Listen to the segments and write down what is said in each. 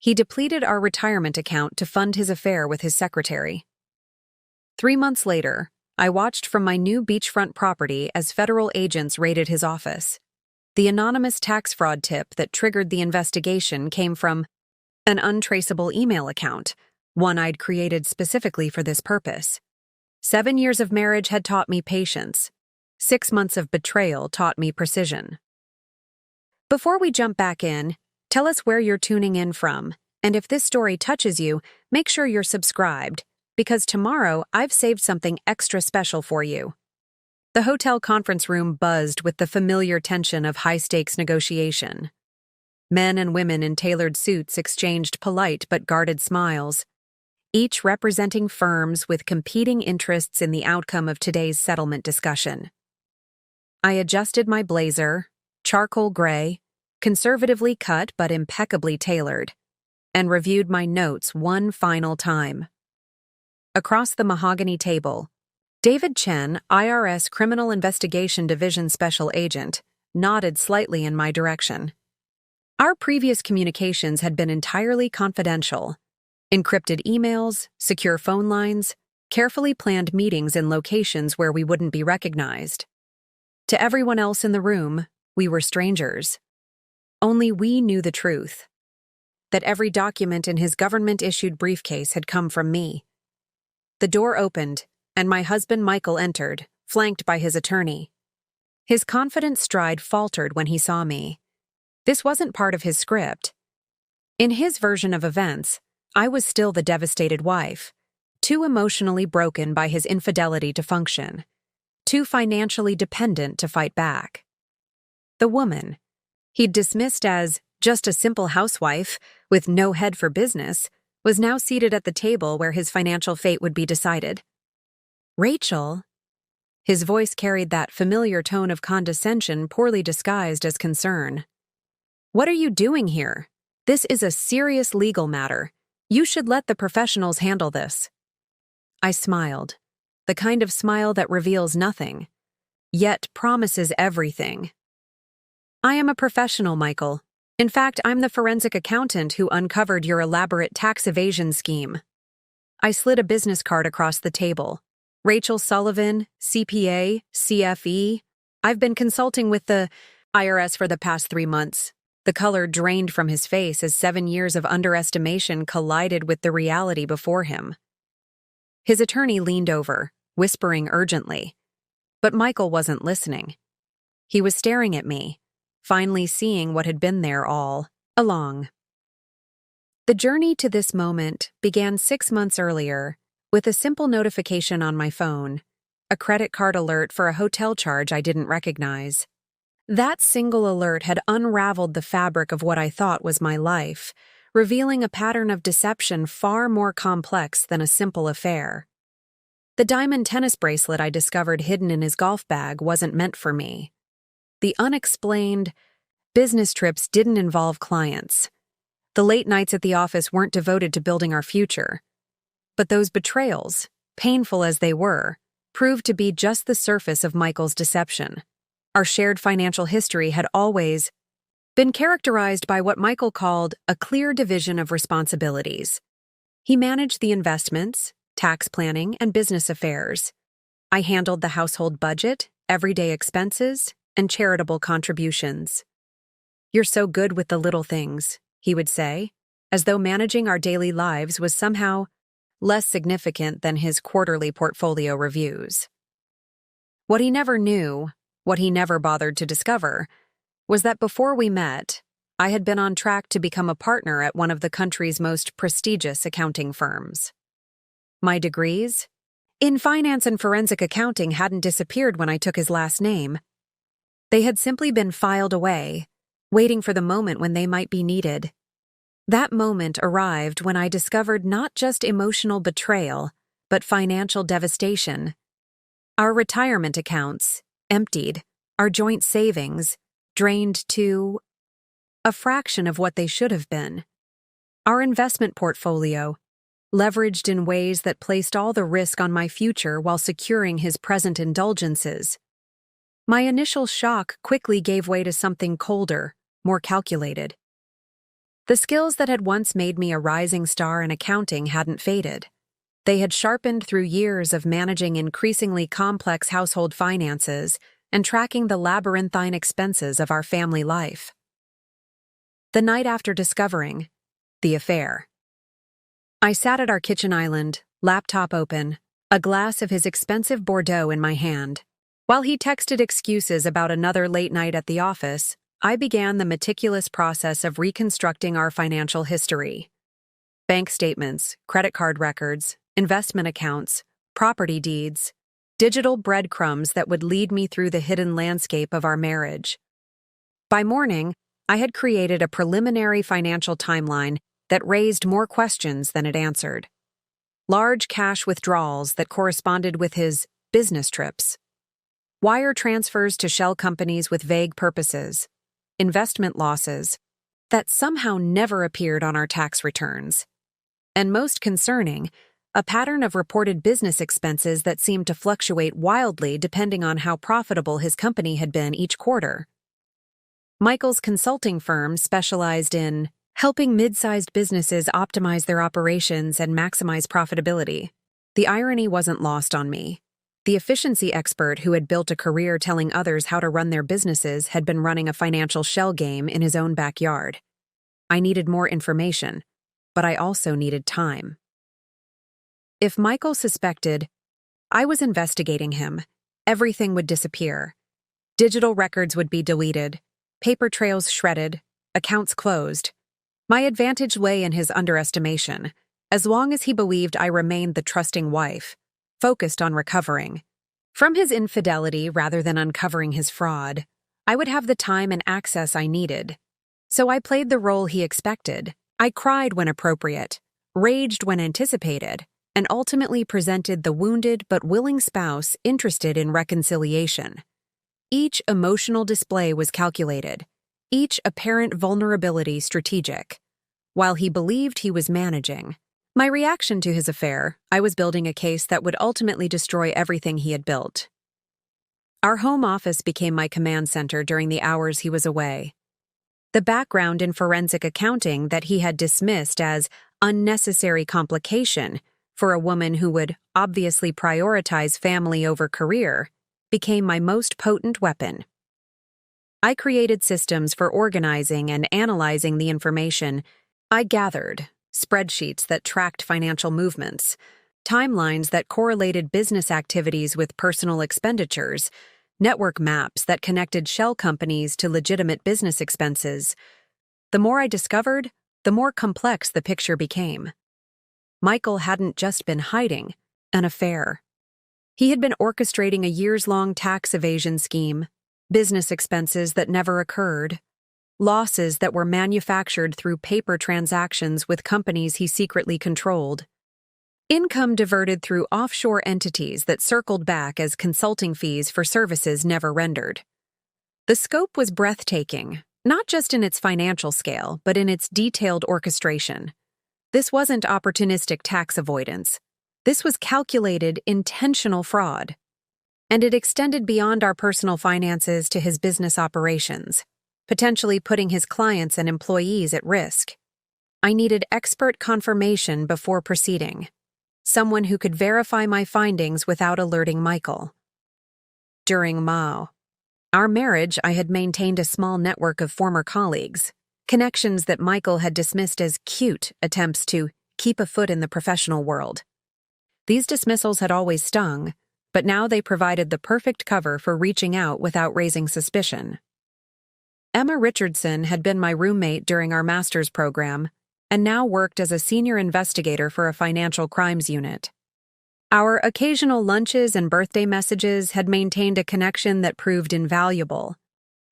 He depleted our retirement account to fund his affair with his secretary. 3 months later, I watched from my new beachfront property as federal agents raided his office. The anonymous tax fraud tip that triggered the investigation came from an untraceable email account, one I'd created specifically for this purpose. 7 years of marriage had taught me patience. 6 months of betrayal taught me precision. Before we jump back in, tell us where you're tuning in from, and if this story touches you, make sure you're subscribed, because tomorrow I've saved something extra special for you. The hotel conference room buzzed with the familiar tension of high-stakes negotiation. Men and women in tailored suits exchanged polite but guarded smiles, each representing firms with competing interests in the outcome of today's settlement discussion. I adjusted my blazer, charcoal gray, conservatively cut but impeccably tailored, and reviewed my notes one final time. Across the mahogany table, David Chen, IRS Criminal Investigation Division Special Agent, nodded slightly in my direction. Our previous communications had been entirely confidential. Encrypted emails, secure phone lines, carefully planned meetings in locations where we wouldn't be recognized. To everyone else in the room, we were strangers. Only we knew the truth. That every document in his government-issued briefcase had come from me. The door opened, and my husband Michael entered, flanked by his attorney. His confident stride faltered when he saw me. This wasn't part of his script. In his version of events, I was still the devastated wife, too emotionally broken by his infidelity to function, too financially dependent to fight back. The woman, he'd dismissed as just a simple housewife with no head for business, was now seated at the table where his financial fate would be decided. Rachel? His voice carried that familiar tone of condescension poorly disguised as concern. What are you doing here? This is a serious legal matter. You should let the professionals handle this. I smiled, the kind of smile that reveals nothing, yet promises everything. I am a professional, Michael. In fact, I'm the forensic accountant who uncovered your elaborate tax evasion scheme. I slid a business card across the table. Rachel Sullivan, CPA, CFE. I've been consulting with the IRS for the past 3 months. The color drained from his face as 7 years of underestimation collided with the reality before him. His attorney leaned over, whispering urgently. But Michael wasn't listening. He was staring at me, finally seeing what had been there all along. The journey to this moment began 6 months earlier with a simple notification on my phone, a credit card alert for a hotel charge I didn't recognize. That single alert had unraveled the fabric of what I thought was my life, revealing a pattern of deception far more complex than a simple affair. The diamond tennis bracelet I discovered hidden in his golf bag wasn't meant for me. The unexplained business trips didn't involve clients. The late nights at the office weren't devoted to building our future. But those betrayals, painful as they were, proved to be just the surface of Michael's deception. Our shared financial history had always been characterized by what Michael called a clear division of responsibilities. He managed the investments, tax planning, and business affairs. I handled the household budget, everyday expenses, and charitable contributions. "You're so good with the little things," he would say, as though managing our daily lives was somehow less significant than his quarterly portfolio reviews. What he never knew, what he never bothered to discover, was that before we met, I had been on track to become a partner at one of the country's most prestigious accounting firms. My degrees? In finance and forensic accounting hadn't disappeared when I took his last name. They had simply been filed away, waiting for the moment when they might be needed. That moment arrived when I discovered not just emotional betrayal, but financial devastation. Our retirement accounts, emptied, our joint savings, drained to a fraction of what they should have been. Our investment portfolio, leveraged in ways that placed all the risk on my future while securing his present indulgences. My initial shock quickly gave way to something colder, more calculated. The skills that had once made me a rising star in accounting hadn't faded. They had sharpened through years of managing increasingly complex household finances and tracking the labyrinthine expenses of our family life. The night after discovering the affair, I sat at our kitchen island, laptop open, a glass of his expensive Bordeaux in my hand. While he texted excuses about another late night at the office, I began the meticulous process of reconstructing our financial history. Bank statements, credit card records, investment accounts, property deeds, digital breadcrumbs that would lead me through the hidden landscape of our marriage. By morning, I had created a preliminary financial timeline that raised more questions than it answered. Large cash withdrawals that corresponded with his business trips, wire transfers to shell companies with vague purposes, investment losses that somehow never appeared on our tax returns, and most concerning, a pattern of reported business expenses that seemed to fluctuate wildly depending on how profitable his company had been each quarter. Michael's consulting firm specialized in helping mid-sized businesses optimize their operations and maximize profitability. The irony wasn't lost on me. The efficiency expert who had built a career telling others how to run their businesses had been running a financial shell game in his own backyard. I needed more information, but I also needed time. If Michael suspected I was investigating him, everything would disappear. Digital records would be deleted, paper trails shredded, accounts closed. My advantage lay in his underestimation, as long as he believed I remained the trusting wife, focused on recovering. From his infidelity rather than uncovering his fraud, I would have the time and access I needed. So I played the role he expected. I cried when appropriate, raged when anticipated, and ultimately presented the wounded but willing spouse interested in reconciliation. Each emotional display was calculated, each apparent vulnerability strategic. While he believed he was managing my reaction to his affair, I was building a case that would ultimately destroy everything he had built. Our home office became my command center during the hours he was away. The background in forensic accounting that he had dismissed as unnecessary complication for a woman who would obviously prioritize family over career became my most potent weapon. I created systems for organizing and analyzing the information I gathered, spreadsheets that tracked financial movements, timelines that correlated business activities with personal expenditures, network maps that connected shell companies to legitimate business expenses. The more I discovered, the more complex the picture became. Michael hadn't just been hiding an affair. He had been orchestrating a years-long tax evasion scheme, business expenses that never occurred, losses that were manufactured through paper transactions with companies he secretly controlled, income diverted through offshore entities that circled back as consulting fees for services never rendered. The scope was breathtaking, not just in its financial scale, but in its detailed orchestration. This wasn't opportunistic tax avoidance. This was calculated, intentional fraud. And it extended beyond our personal finances to his business operations, potentially putting his clients and employees at risk. I needed expert confirmation before proceeding, someone who could verify my findings without alerting Michael. During our marriage, I had maintained a small network of former colleagues, connections that Michael had dismissed as cute attempts to keep a foot in the professional world. These dismissals had always stung, but now they provided the perfect cover for reaching out without raising suspicion. Emma Richardson had been my roommate during our master's program and now worked as a senior investigator for a financial crimes unit. Our occasional lunches and birthday messages had maintained a connection that proved invaluable.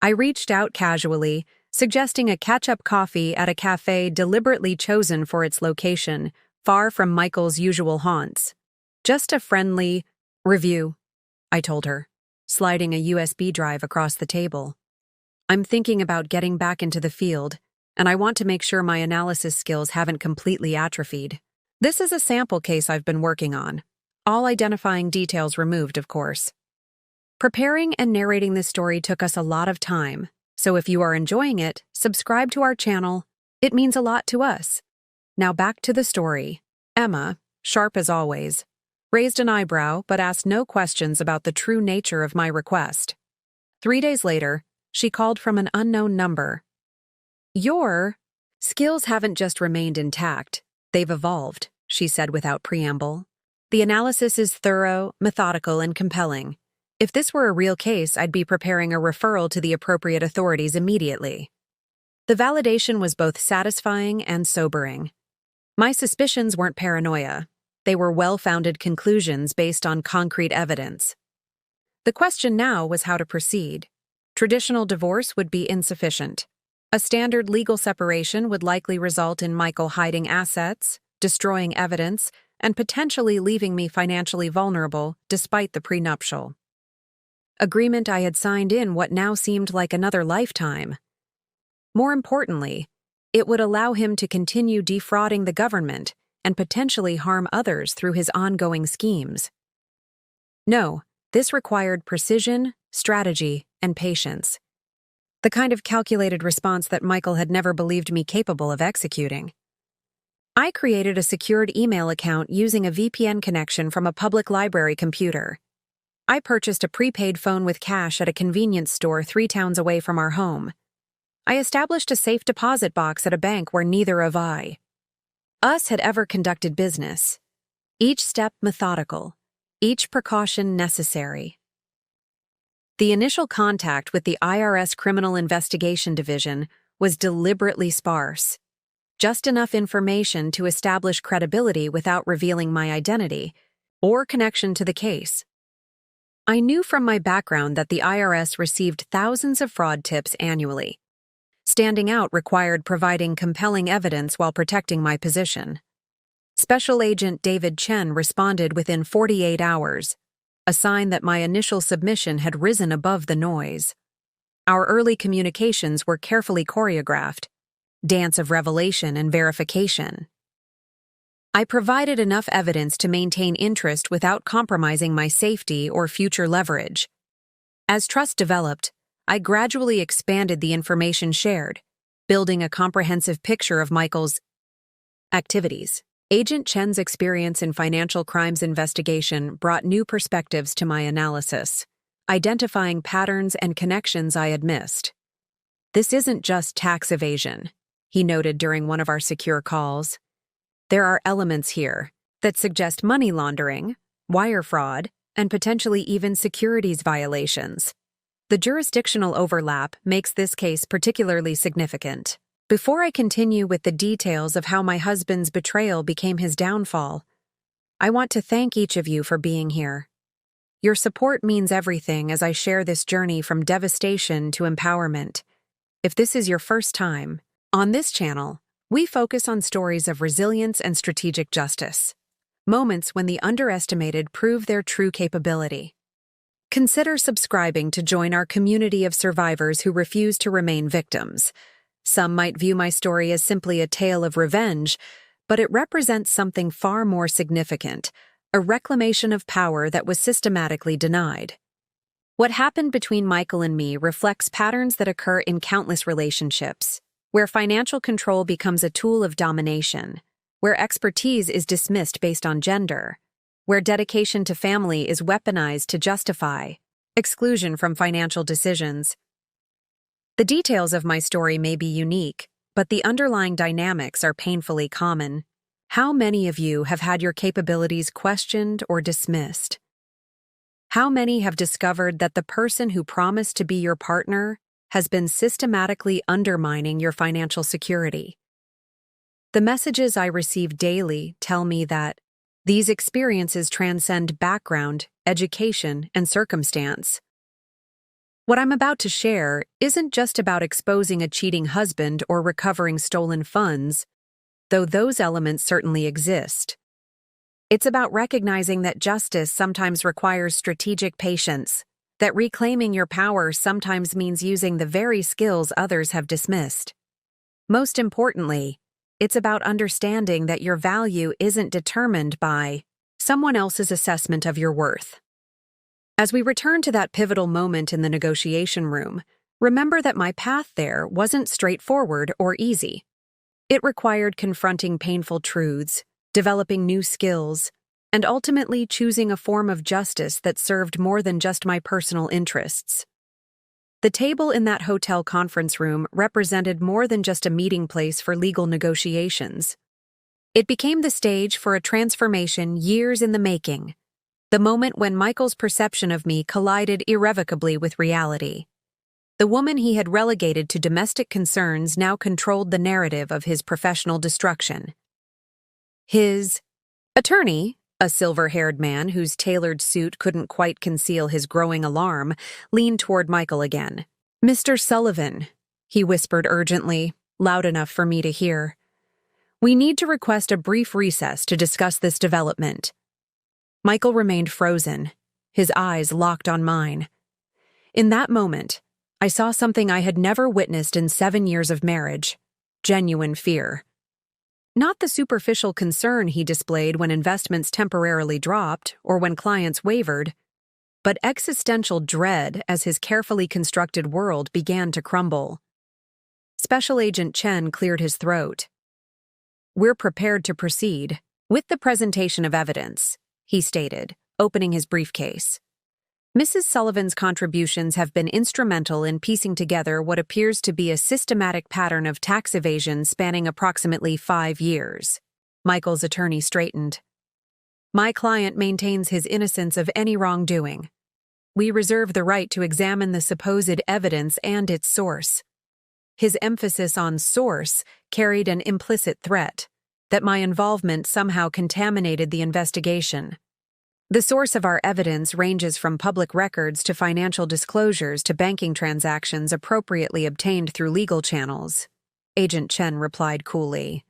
I reached out casually, suggesting a catch-up coffee at a cafe deliberately chosen for its location, far from Michael's usual haunts. Just a friendly review, I told her, sliding a USB drive across the table. I'm thinking about getting back into the field, and I want to make sure my analysis skills haven't completely atrophied. This is a sample case I've been working on, all identifying details removed, of course. Preparing and narrating this story took us a lot of time, so if you are enjoying it, subscribe to our channel. It means a lot to us. Now back to the story. Emma, sharp as always, raised an eyebrow but asked no questions about the true nature of my request. 3 days later, she called from an unknown number. Your skills haven't just remained intact, they've evolved, she said without preamble. The analysis is thorough, methodical, and compelling. If this were a real case, I'd be preparing a referral to the appropriate authorities immediately. The validation was both satisfying and sobering. My suspicions weren't paranoia. They were well-founded conclusions based on concrete evidence. The question now was how to proceed. Traditional divorce would be insufficient. A standard legal separation would likely result in Michael hiding assets, destroying evidence, and potentially leaving me financially vulnerable despite the prenuptial agreement I had signed in what now seemed like another lifetime. More importantly, it would allow him to continue defrauding the government and potentially harm others through his ongoing schemes. No, this required precision, strategy, and patience. The kind of calculated response that Michael had never believed me capable of executing. I created a secured email account using a VPN connection from a public library computer. I purchased a prepaid phone with cash at a convenience store 3 towns away from our home. I established a safe deposit box at a bank where neither of us had ever conducted business. Each step methodical, each precaution necessary. The initial contact with the IRS Criminal Investigation Division was deliberately sparse. Just enough information to establish credibility without revealing my identity or connection to the case. I knew from my background that the IRS received thousands of fraud tips annually. Standing out required providing compelling evidence while protecting my position. Special Agent David Chen responded within 48 hours, a sign that my initial submission had risen above the noise. Our early communications were carefully choreographed, dance of revelation and verification. I provided enough evidence to maintain interest without compromising my safety or future leverage. As trust developed, I gradually expanded the information shared, building a comprehensive picture of Michael's activities. Agent Chen's experience in financial crimes investigation brought new perspectives to my analysis, identifying patterns and connections I had missed. This isn't just tax evasion, he noted during one of our secure calls. There are elements here that suggest money laundering, wire fraud, and potentially even securities violations. The jurisdictional overlap makes this case particularly significant. Before I continue with the details of how my husband's betrayal became his downfall, I want to thank each of you for being here. Your support means everything as I share this journey from devastation to empowerment. If this is your first time, on this channel, we focus on stories of resilience and strategic justice, moments when the underestimated prove their true capability. Consider subscribing to join our community of survivors who refuse to remain victims. Some might view my story as simply a tale of revenge, but it represents something far more significant, a reclamation of power that was systematically denied. What happened between Michael and me reflects patterns that occur in countless relationships, where financial control becomes a tool of domination, where expertise is dismissed based on gender, where dedication to family is weaponized to justify exclusion from financial decisions. The details of my story may be unique, but the underlying dynamics are painfully common. How many of you have had your capabilities questioned or dismissed? How many have discovered that the person who promised to be your partner has been systematically undermining your financial security? The messages I receive daily tell me that these experiences transcend background, education, and circumstance. What I'm about to share isn't just about exposing a cheating husband or recovering stolen funds, though those elements certainly exist. It's about recognizing that justice sometimes requires strategic patience, that reclaiming your power sometimes means using the very skills others have dismissed. Most importantly, it's about understanding that your value isn't determined by someone else's assessment of your worth. As we return to that pivotal moment in the negotiation room, remember that my path there wasn't straightforward or easy. It required confronting painful truths, developing new skills, and ultimately choosing a form of justice that served more than just my personal interests. The table in that hotel conference room represented more than just a meeting place for legal negotiations. It became the stage for a transformation years in the making, the moment when Michael's perception of me collided irrevocably with reality. The woman he had relegated to domestic concerns now controlled the narrative of his professional destruction. His attorney, a silver-haired man whose tailored suit couldn't quite conceal his growing alarm, leaned toward Michael again. "Mr. Sullivan," he whispered urgently, loud enough for me to hear. "We need to request a brief recess to discuss this development." Michael remained frozen, his eyes locked on mine. In that moment, I saw something I had never witnessed in 7 years of marriage: genuine fear. Not the superficial concern he displayed when investments temporarily dropped or when clients wavered, but existential dread as his carefully constructed world began to crumble. Special Agent Chen cleared his throat. "We're prepared to proceed with the presentation of evidence," he stated, opening his briefcase. "Mrs. Sullivan's contributions have been instrumental in piecing together what appears to be a systematic pattern of tax evasion spanning approximately 5 years. Michael's attorney straightened. "My client maintains his innocence of any wrongdoing. We reserve the right to examine the supposed evidence and its source." His emphasis on source carried an implicit threat that my involvement somehow contaminated the investigation. "The source of our evidence ranges from public records to financial disclosures to banking transactions appropriately obtained through legal channels," Agent Chen replied coolly.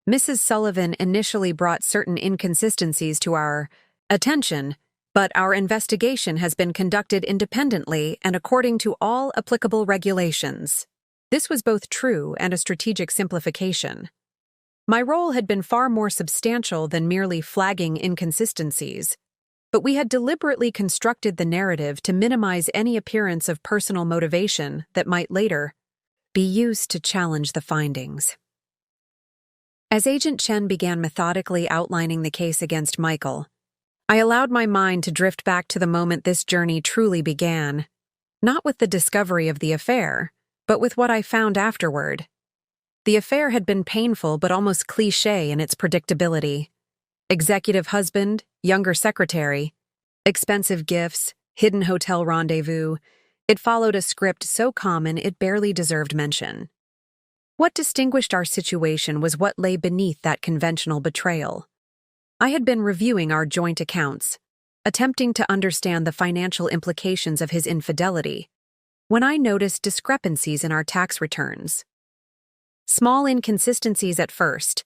"Mrs. Sullivan initially brought certain inconsistencies to our attention, but our investigation has been conducted independently and according to all applicable regulations." This was both true and a strategic simplification. My role had been far more substantial than merely flagging inconsistencies, but we had deliberately constructed the narrative to minimize any appearance of personal motivation that might later be used to challenge the findings. As Agent Chen began methodically outlining the case against Michael, I allowed my mind to drift back to the moment this journey truly began, not with the discovery of the affair, but with what I found afterward. The affair had been painful but almost cliché in its predictability. Executive husband, younger secretary, expensive gifts, hidden hotel rendezvous. It followed a script so common it barely deserved mention. What distinguished our situation was what lay beneath that conventional betrayal. I had been reviewing our joint accounts, attempting to understand the financial implications of his infidelity, when I noticed discrepancies in our tax returns. Small inconsistencies at first,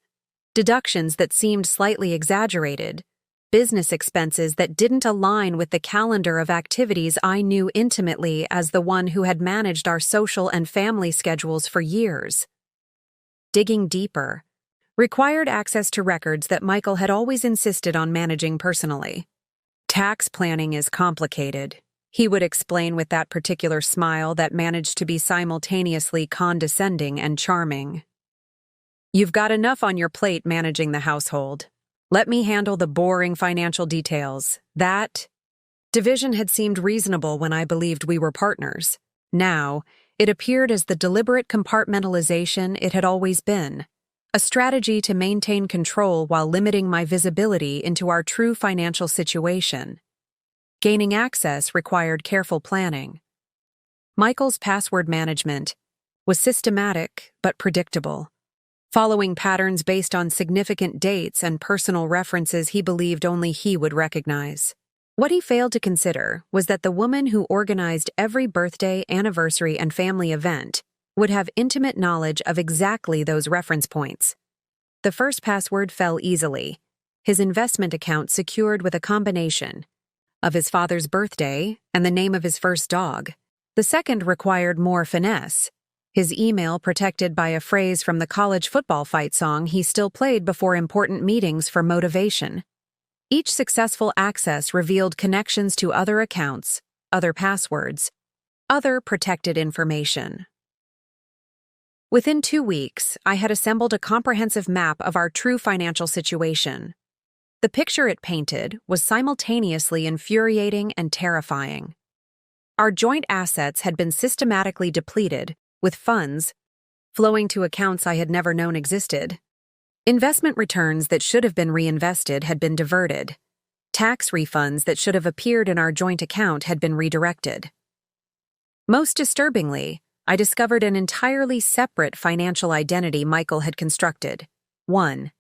deductions that seemed slightly exaggerated, business expenses that didn't align with the calendar of activities I knew intimately as the one who had managed our social and family schedules for years. Digging deeper required access to records that Michael had always insisted on managing personally. "Tax planning is complicated," he would explain with that particular smile that managed to be simultaneously condescending and charming. "You've got enough on your plate managing the household. Let me handle the boring financial details." That division had seemed reasonable when I believed we were partners. Now, it appeared as the deliberate compartmentalization it had always been, a strategy to maintain control while limiting my visibility into our true financial situation. Gaining access required careful planning. Michael's password management was systematic but predictable, following patterns based on significant dates and personal references he believed only he would recognize. What he failed to consider was that the woman who organized every birthday, anniversary, and family event would have intimate knowledge of exactly those reference points. The first password fell easily, his investment account secured with a combination of his father's birthday and the name of his first dog. The second required more finesse, his email protected by a phrase from the college football fight song he still played before important meetings for motivation. Each successful access revealed connections to other accounts, other passwords, other protected information. Within 2 weeks, I had assembled a comprehensive map of our true financial situation. The picture it painted was simultaneously infuriating and terrifying. Our joint assets had been systematically depleted, with funds flowing to accounts I had never known existed. Investment returns that should have been reinvested had been diverted. Tax refunds that should have appeared in our joint account had been redirected. Most disturbingly, I discovered an entirely separate financial identity Michael had constructed. One,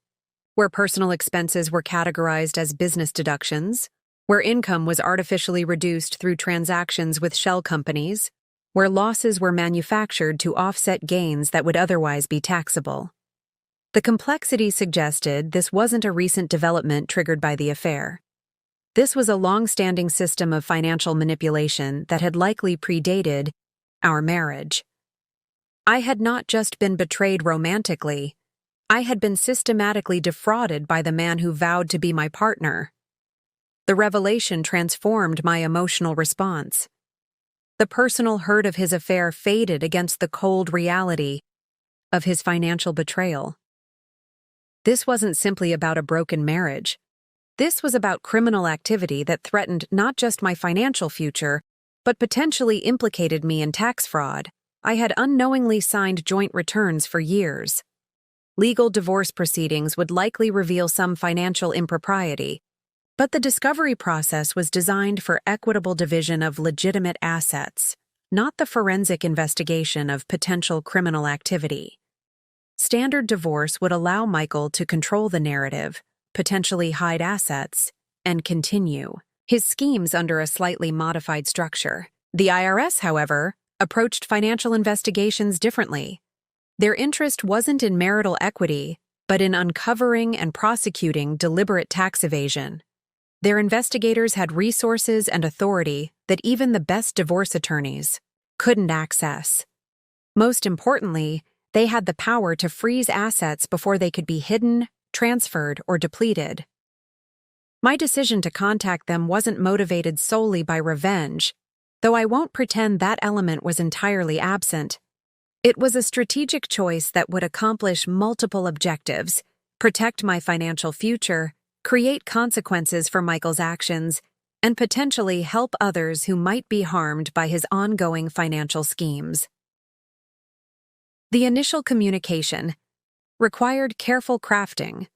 where personal expenses were categorized as business deductions, where income was artificially reduced through transactions with shell companies, where losses were manufactured to offset gains that would otherwise be taxable. The complexity suggested this wasn't a recent development triggered by the affair. This was a long-standing system of financial manipulation that had likely predated our marriage. I had not just been betrayed romantically, I had been systematically defrauded by the man who vowed to be my partner. The revelation transformed my emotional response. The personal hurt of his affair faded against the cold reality of his financial betrayal. This wasn't simply about a broken marriage. This was about criminal activity that threatened not just my financial future, but potentially implicated me in tax fraud. I had unknowingly signed joint returns for years. Legal divorce proceedings would likely reveal some financial impropriety, but the discovery process was designed for equitable division of legitimate assets, not the forensic investigation of potential criminal activity. Standard divorce would allow Michael to control the narrative, potentially hide assets, and continue his schemes under a slightly modified structure. The IRS, however, approached financial investigations differently. Their interest wasn't in marital equity, but in uncovering and prosecuting deliberate tax evasion. Their investigators had resources and authority that even the best divorce attorneys couldn't access. Most importantly, they had the power to freeze assets before they could be hidden, transferred, or depleted. My decision to contact them wasn't motivated solely by revenge, though I won't pretend that element was entirely absent. It was a strategic choice that would accomplish multiple objectives: protect my financial future, create consequences for Michael's actions, and potentially help others who might be harmed by his ongoing financial schemes. The initial communication required careful crafting.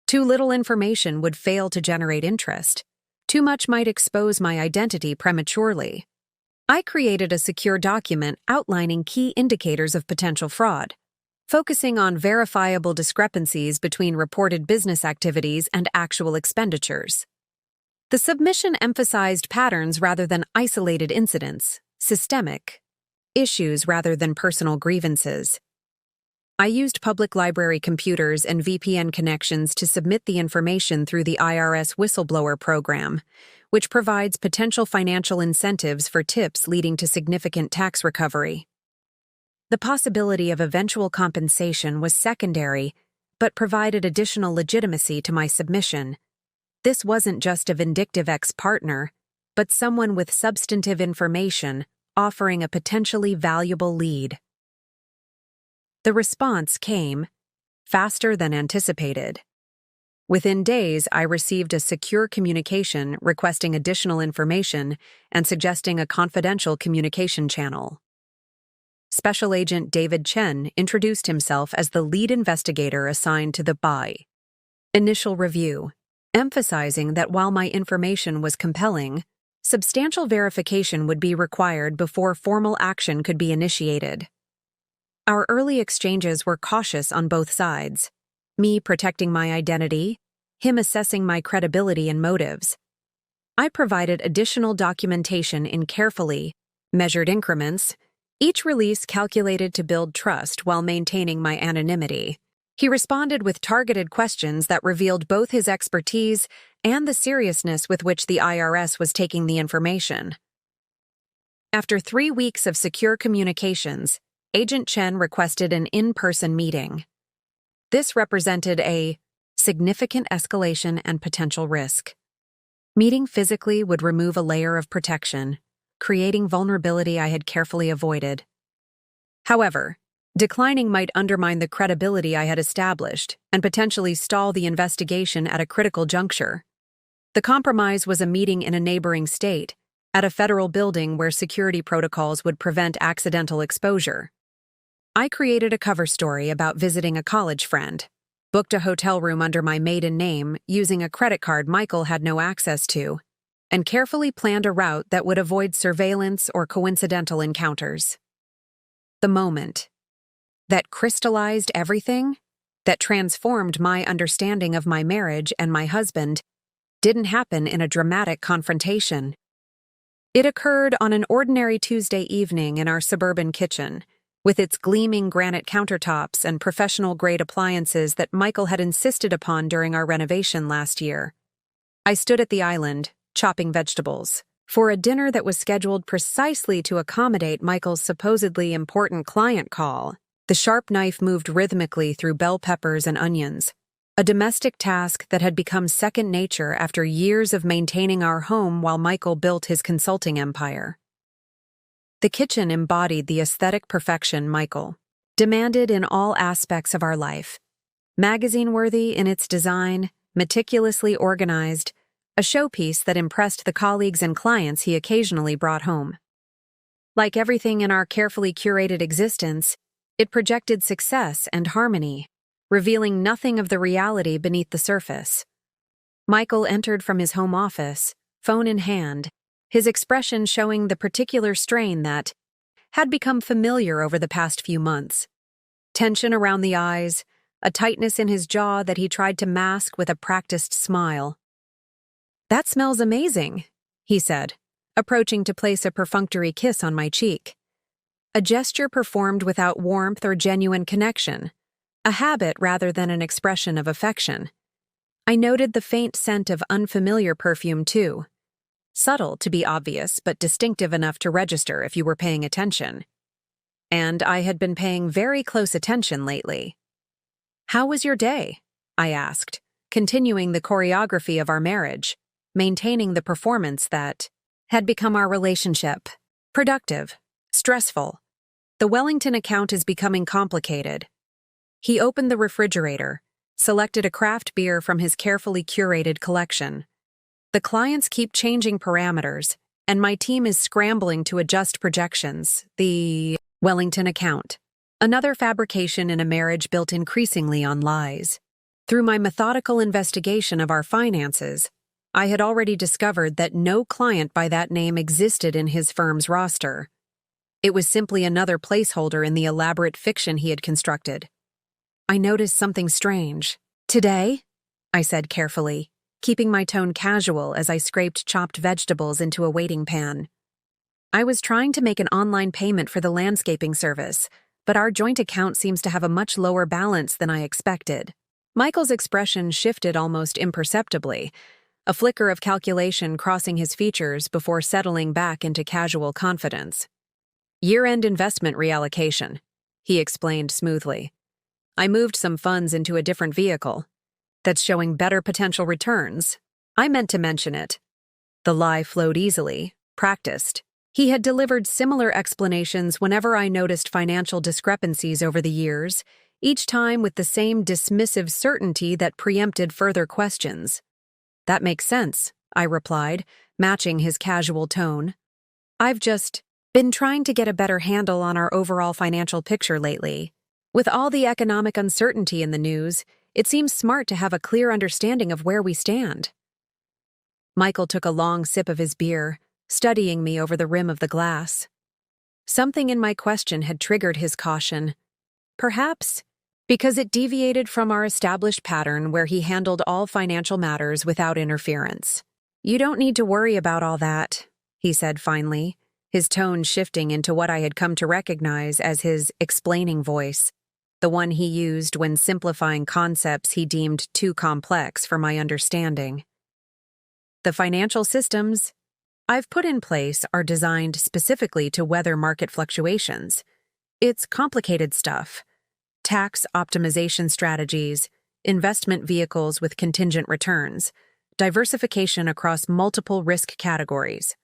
Too little information would fail to generate interest. Too much might expose my identity prematurely. I created a secure document outlining key indicators of potential fraud, focusing on verifiable discrepancies between reported business activities and actual expenditures. The submission emphasized patterns rather than isolated incidents, systemic issues rather than personal grievances. I used public library computers and VPN connections to submit the information through the IRS whistleblower program, which provides potential financial incentives for tips leading to significant tax recovery. The possibility of eventual compensation was secondary, but provided additional legitimacy to my submission. This wasn't just a vindictive ex-partner, but someone with substantive information offering a potentially valuable lead. The response came faster than anticipated. Within days, I received a secure communication requesting additional information and suggesting a confidential communication channel. Special Agent David Chen introduced himself as the lead investigator assigned to the BI. Initial review, emphasizing that while my information was compelling, substantial verification would be required before formal action could be initiated. Our early exchanges were cautious on both sides, me protecting my identity, him assessing my credibility and motives. I provided additional documentation in carefully measured increments, each release calculated to build trust while maintaining my anonymity. He responded with targeted questions that revealed both his expertise and the seriousness with which the IRS was taking the information. After 3 weeks of secure communications, Agent Chen requested an in-person meeting. This represented a significant escalation and potential risk. Meeting physically would remove a layer of protection, creating vulnerability I had carefully avoided. However, Declining might undermine the credibility I had established and potentially stall the investigation at a critical juncture. The compromise was a meeting in a neighboring state, at a federal building where security protocols would prevent accidental exposure. I created a cover story about visiting a college friend, booked a hotel room under my maiden name using a credit card Michael had no access to, and carefully planned a route that would avoid surveillance or coincidental encounters. The moment that crystallized everything, that transformed my understanding of my marriage and my husband, didn't happen in a dramatic confrontation. It occurred on an ordinary Tuesday evening in our suburban kitchen, with its gleaming granite countertops and professional-grade appliances that Michael had insisted upon during our renovation last year. I stood at the island, chopping vegetables, for a dinner that was scheduled precisely to accommodate Michael's supposedly important client call. The sharp knife moved rhythmically through bell peppers and onions, a domestic task that had become second nature after years of maintaining our home while Michael built his consulting empire. The kitchen embodied the aesthetic perfection Michael demanded in all aspects of our life. Magazine-worthy in its design, meticulously organized, a showpiece that impressed the colleagues and clients he occasionally brought home. Like everything in our carefully curated existence, it projected success and harmony, revealing nothing of the reality beneath the surface. Michael entered from his home office, phone in hand, his expression showing the particular strain that had become familiar over the past few months. Tension around the eyes, a tightness in his jaw that he tried to mask with a practiced smile. "That smells amazing," he said, approaching to place a perfunctory kiss on my cheek. A gesture performed without warmth or genuine connection, a habit rather than an expression of affection. I noted the faint scent of unfamiliar perfume too. Subtle to be obvious, but distinctive enough to register if you were paying attention. And I had been paying very close attention lately. "How was your day?" I asked, continuing the choreography of our marriage, maintaining the performance that had become our relationship. "Productive. Stressful. The Wellington account is becoming complicated." He opened the refrigerator, selected a craft beer from his carefully curated collection. "The clients keep changing parameters, and my team is scrambling to adjust projections." The Wellington account. Another fabrication in a marriage built increasingly on lies. Through my methodical investigation of our finances, I had already discovered that no client by that name existed in his firm's roster. It was simply another placeholder in the elaborate fiction he had constructed. I noticed something strange. "Today?" I said carefully, keeping my tone casual as I scraped chopped vegetables into a waiting pan. "I was trying to make an online payment for the landscaping service, but our joint account seems to have a much lower balance than I expected." Michael's expression shifted almost imperceptibly, a flicker of calculation crossing his features before settling back into casual confidence. "Year-end investment reallocation," he explained smoothly. "I moved some funds into a different vehicle that's showing better potential returns." I meant to mention it. The lie flowed easily, practiced. He had delivered similar explanations whenever I noticed financial discrepancies over the years, each time with the same dismissive certainty that preempted further questions. "That makes sense," I replied, matching his casual tone. "I've just been trying to get a better handle on our overall financial picture lately. With all the economic uncertainty in the news, it seems smart to have a clear understanding of where we stand." Michael took a long sip of his beer, studying me over the rim of the glass. Something in my question had triggered his caution. Perhaps because it deviated from our established pattern where he handled all financial matters without interference. "You don't need to worry about all that," he said finally, his tone shifting into what I had come to recognize as his explaining voice, the one he used when simplifying concepts he deemed too complex for my understanding. "The financial systems I've put in place are designed specifically to weather market fluctuations. It's complicated stuff. Tax optimization strategies, investment vehicles with contingent returns, diversification across multiple risk categories."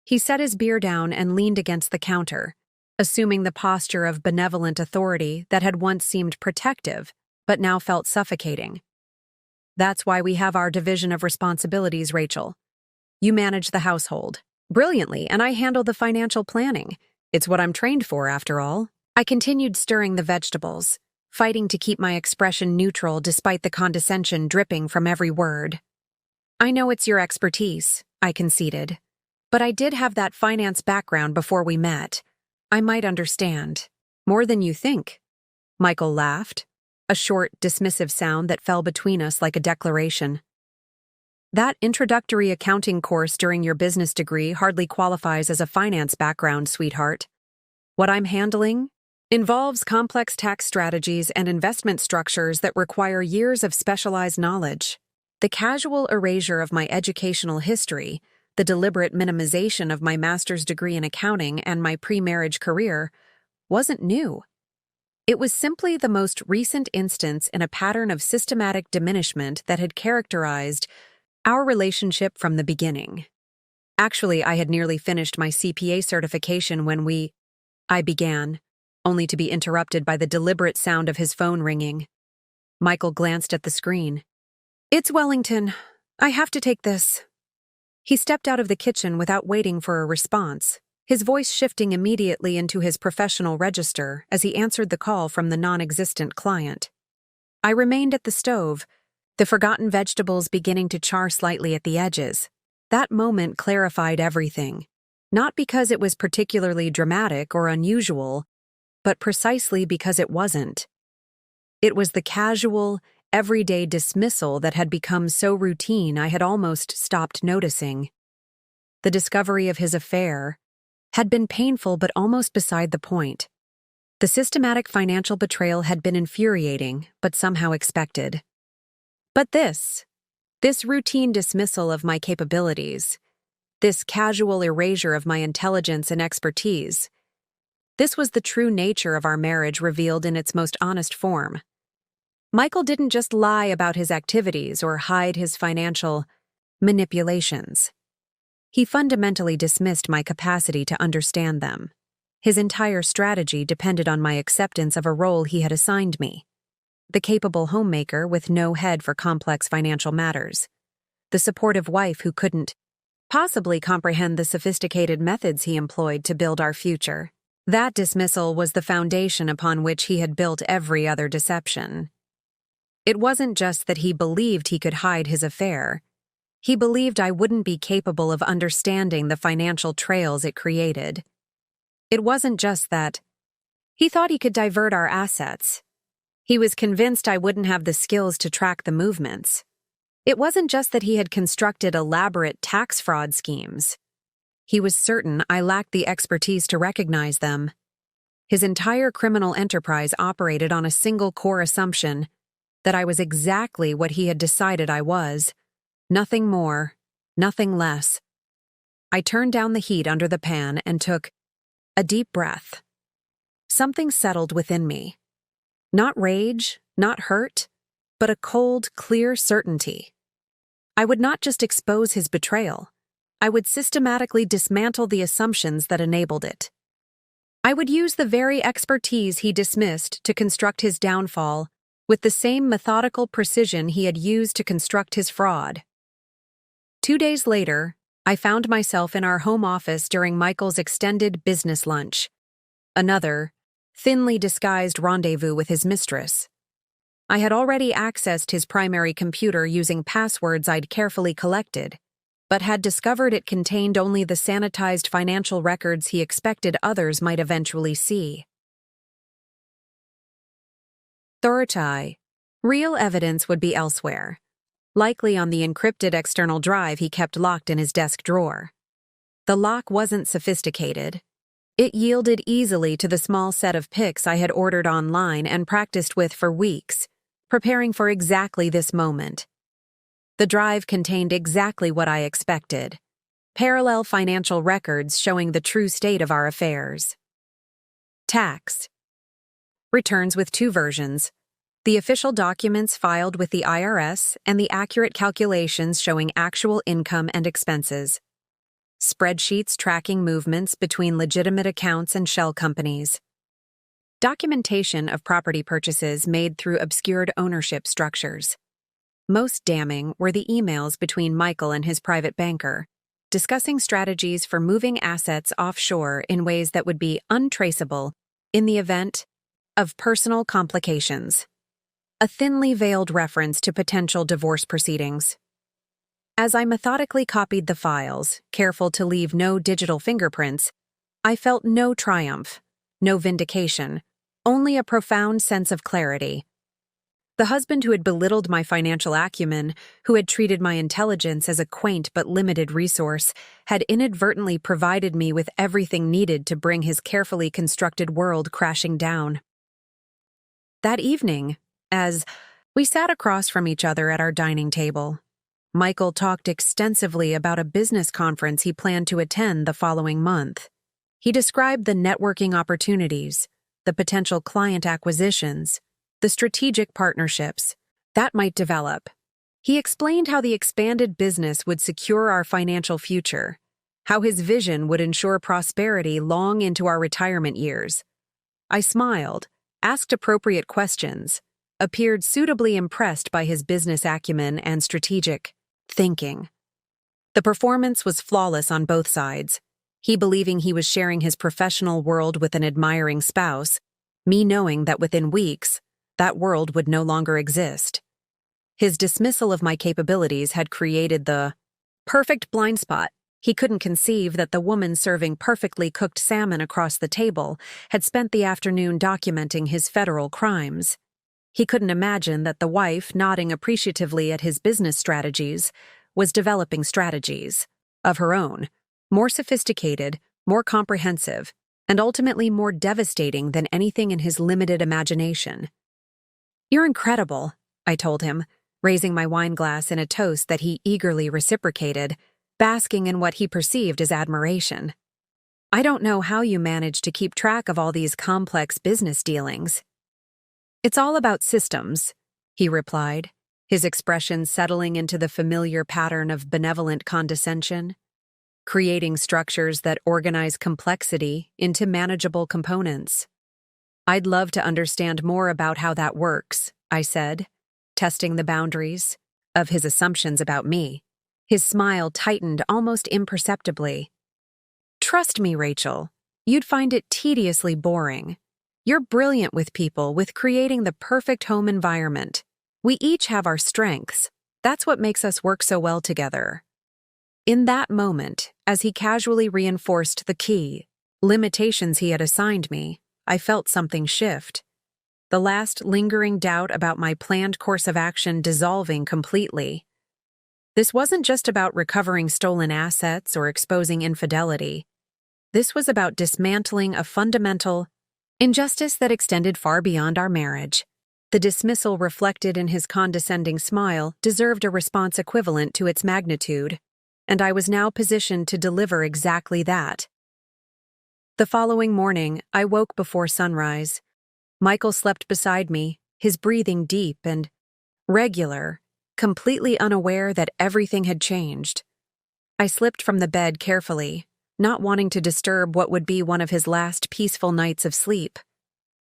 He set his beer down and leaned against the counter, assuming the posture of benevolent authority that had once seemed protective, but now felt suffocating. That's why we have our division of responsibilities, Rachel. You manage the household brilliantly, and I handle the financial planning. It's what I'm trained for, after all. I continued stirring the vegetables, fighting to keep my expression neutral despite the condescension dripping from every word. I know it's your expertise, I conceded. But I did have that finance background before we met. I might understand. More than you think. Michael laughed, a short, dismissive sound that fell between us like a declaration. That introductory accounting course during your business degree hardly qualifies as a finance background, sweetheart. What I'm handling involves complex tax strategies and investment structures that require years of specialized knowledge. The casual erasure of my educational history, the deliberate minimization of my master's degree in accounting and my pre-marriage career, wasn't new. It was simply the most recent instance in a pattern of systematic diminishment that had characterized our relationship from the beginning. Actually, I had nearly finished my CPA certification when I began, only to be interrupted by the deliberate sound of his phone ringing. Michael glanced at the screen. It's Wellington. I have to take this. He stepped out of the kitchen without waiting for a response, his voice shifting immediately into his professional register as he answered the call from the non-existent client. I remained at the stove, the forgotten vegetables beginning to char slightly at the edges. That moment clarified everything, not because it was particularly dramatic or unusual, but precisely because it wasn't. It was the casual, everyday dismissal that had become so routine I had almost stopped noticing. The discovery of his affair had been painful but almost beside the point. The systematic financial betrayal had been infuriating, but somehow expected. But this routine dismissal of my capabilities, this casual erasure of my intelligence and expertise, this was the true nature of our marriage revealed in its most honest form. Michael didn't just lie about his activities or hide his financial manipulations. He fundamentally dismissed my capacity to understand them. His entire strategy depended on my acceptance of a role he had assigned me. The capable homemaker with no head for complex financial matters. The supportive wife who couldn't possibly comprehend the sophisticated methods he employed to build our future. That dismissal was the foundation upon which he had built every other deception. It wasn't just that he believed he could hide his affair. He believed I wouldn't be capable of understanding the financial trails it created. It wasn't just that. He thought he could divert our assets. He was convinced I wouldn't have the skills to track the movements. It wasn't just that he had constructed elaborate tax fraud schemes. He was certain I lacked the expertise to recognize them. His entire criminal enterprise operated on a single core assumption: that I was exactly what he had decided I was. Nothing more, nothing less. I turned down the heat under the pan and took a deep breath. Something settled within me. Not rage, not hurt, but a cold, clear certainty. I would not just expose his betrayal. I would systematically dismantle the assumptions that enabled it. I would use the very expertise he dismissed to construct his downfall with the same methodical precision he had used to construct his fraud. 2 days later, I found myself in our home office during Michael's extended business lunch. Another, thinly disguised rendezvous with his mistress. I had already accessed his primary computer using passwords I'd carefully collected, but had discovered it contained only the sanitized financial records he expected others might eventually see. Thorough. Real evidence would be elsewhere, likely on the encrypted external drive he kept locked in his desk drawer. The lock wasn't sophisticated. It yielded easily to the small set of pics I had ordered online and practiced with for weeks, preparing for exactly this moment. The drive contained exactly what I expected: parallel financial records showing the true state of our affairs. Tax returns with 2 versions: the official documents filed with the IRS and the accurate calculations showing actual income and expenses. spreadsheets tracking movements between legitimate accounts and shell companies, documentation of property purchases made through obscured ownership structures. Most damning were the emails between Michael and his private banker, discussing strategies for moving assets offshore in ways that would be untraceable in the event of personal complications. A thinly veiled reference to potential divorce proceedings. As I methodically copied the files, careful to leave no digital fingerprints, I felt no triumph, no vindication, only a profound sense of clarity. The husband who had belittled my financial acumen, who had treated my intelligence as a quaint but limited resource, had inadvertently provided me with everything needed to bring his carefully constructed world crashing down. That evening, as we sat across from each other at our dining table, Michael talked extensively about a business conference he planned to attend the following month. He described the networking opportunities, the potential client acquisitions, the strategic partnerships that might develop. He explained how the expanded business would secure our financial future, how his vision would ensure prosperity long into our retirement years. I smiled, asked appropriate questions, appeared suitably impressed by his business acumen and strategic thinking. The performance was flawless on both sides, he believing he was sharing his professional world with an admiring spouse, me knowing that within weeks, that world would no longer exist. His dismissal of my capabilities had created the perfect blind spot. He couldn't conceive that the woman serving perfectly cooked salmon across the table had spent the afternoon documenting his federal crimes. He couldn't imagine that the wife, nodding appreciatively at his business strategies, was developing strategies of her own, more sophisticated, more comprehensive, and ultimately more devastating than anything in his limited imagination. "You're incredible," I told him, raising my wine glass in a toast that he eagerly reciprocated, basking in what he perceived as admiration. "I don't know how you manage to keep track of all these complex business dealings." "It's all about systems," he replied, his expression settling into the familiar pattern of benevolent condescension. "Creating structures that organize complexity into manageable components." "I'd love to understand more about how that works," I said, testing the boundaries of his assumptions about me. His smile tightened almost imperceptibly. "Trust me, Rachel, you'd find it tediously boring. You're brilliant with people, with creating the perfect home environment. We each have our strengths. That's what makes us work so well together." In that moment, as he casually reinforced the key limitations he had assigned me, I felt something shift. The last lingering doubt about my planned course of action dissolving completely. This wasn't just about recovering stolen assets or exposing infidelity. This was about dismantling a fundamental injustice that extended far beyond our marriage. The dismissal reflected in his condescending smile deserved a response equivalent to its magnitude, and I was now positioned to deliver exactly that. The following morning, I woke before sunrise. Michael slept beside me, his breathing deep and regular, completely unaware that everything had changed. I slipped from the bed carefully, not wanting to disturb what would be one of his last peaceful nights of sleep.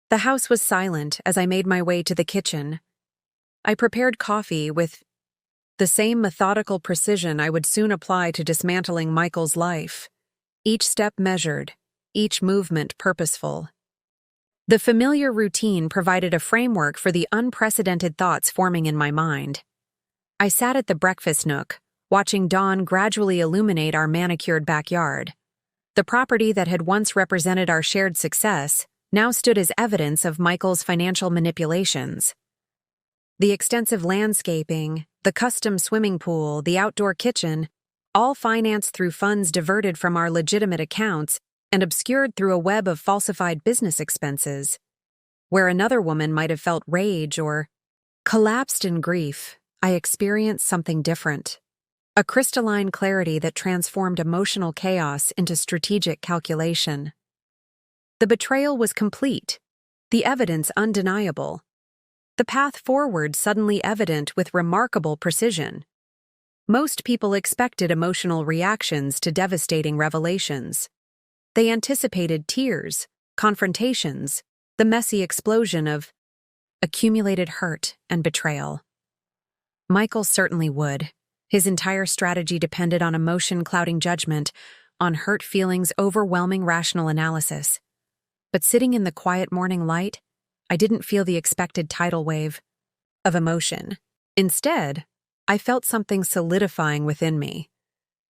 The house was silent as I made my way to the kitchen. I prepared coffee with the same methodical precision I would soon apply to dismantling Michael's life, each step measured, each movement purposeful. The familiar routine provided a framework for the unprecedented thoughts forming in my mind. I sat at the breakfast nook, watching dawn gradually illuminate our manicured backyard. The property that had once represented our shared success now stood as evidence of Michael's financial manipulations. The extensive landscaping, the custom swimming pool, the outdoor kitchen, all financed through funds diverted from our legitimate accounts and obscured through a web of falsified business expenses. Where another woman might have felt rage or collapsed in grief, I experienced something different. A crystalline clarity that transformed emotional chaos into strategic calculation. The betrayal was complete, the evidence undeniable. The path forward suddenly evident with remarkable precision. Most people expected emotional reactions to devastating revelations. They anticipated tears, confrontations, the messy explosion of accumulated hurt and betrayal. Michael certainly would. His entire strategy depended on emotion clouding judgment, on hurt feelings overwhelming rational analysis. But sitting in the quiet morning light, I didn't feel the expected tidal wave of emotion. Instead, I felt something solidifying within me,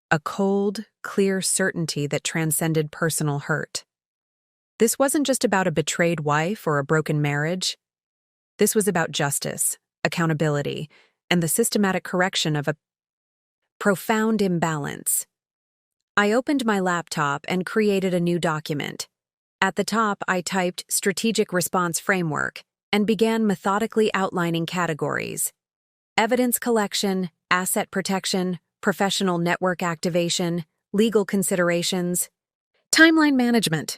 a cold, clear certainty that transcended personal hurt. This wasn't just about a betrayed wife or a broken marriage. This was about justice, accountability, and the systematic correction of a profound imbalance. I opened my laptop and created a new document. At the top, I typed Strategic Response Framework and began methodically outlining categories: evidence collection, asset protection, professional network activation, legal considerations, timeline management.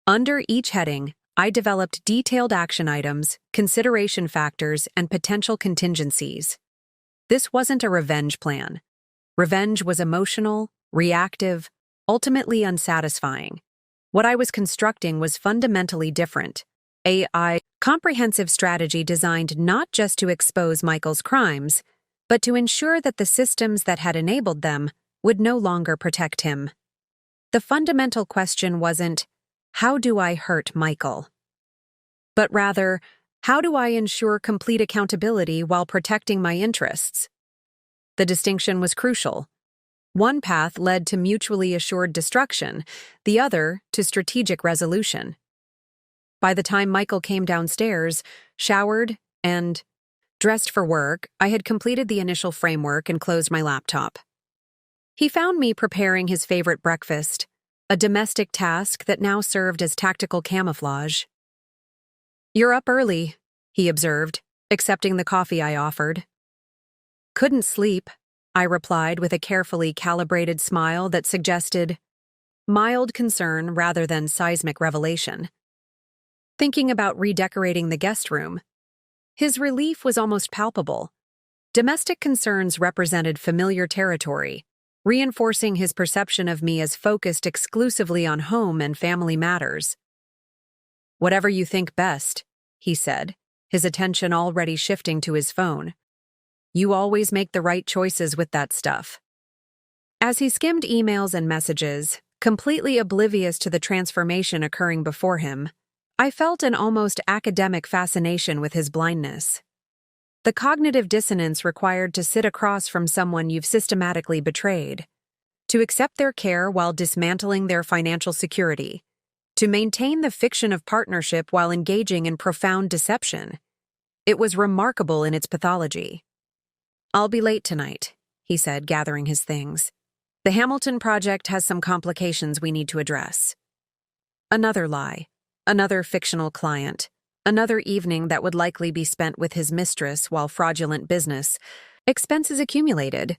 Under each heading, I developed detailed action items, consideration factors, and potential contingencies. This wasn't a revenge plan. Revenge was emotional, reactive, ultimately unsatisfying. What I was constructing was fundamentally different. A comprehensive strategy designed not just to expose Michael's crimes, but to ensure that the systems that had enabled them would no longer protect him. The fundamental question wasn't, how do I hurt Michael? But rather, how do I ensure complete accountability while protecting my interests? The distinction was crucial. One path led to mutually assured destruction, the other to strategic resolution. By the time Michael came downstairs, showered, and dressed for work, I had completed the initial framework and closed my laptop. He found me preparing his favorite breakfast, a domestic task that now served as tactical camouflage. "You're up early," he observed, accepting the coffee I offered. "Couldn't sleep," I replied with a carefully calibrated smile that suggested mild concern rather than seismic revelation. Thinking about redecorating the guest room. His relief was almost palpable. Domestic concerns represented familiar territory, reinforcing his perception of me as focused exclusively on home and family matters. "Whatever you think best," he said, his attention already shifting to his phone. "You always make the right choices with that stuff." As he skimmed emails and messages, completely oblivious to the transformation occurring before him, I felt an almost academic fascination with his blindness. The cognitive dissonance required to sit across from someone you've systematically betrayed, to accept their care while dismantling their financial security, to maintain the fiction of partnership while engaging in profound deception. It was remarkable in its pathology. "I'll be late tonight," he said, gathering his things. "The Hamilton project has some complications we need to address." Another lie, another fictional client, another evening that would likely be spent with his mistress while fraudulent business expenses accumulated.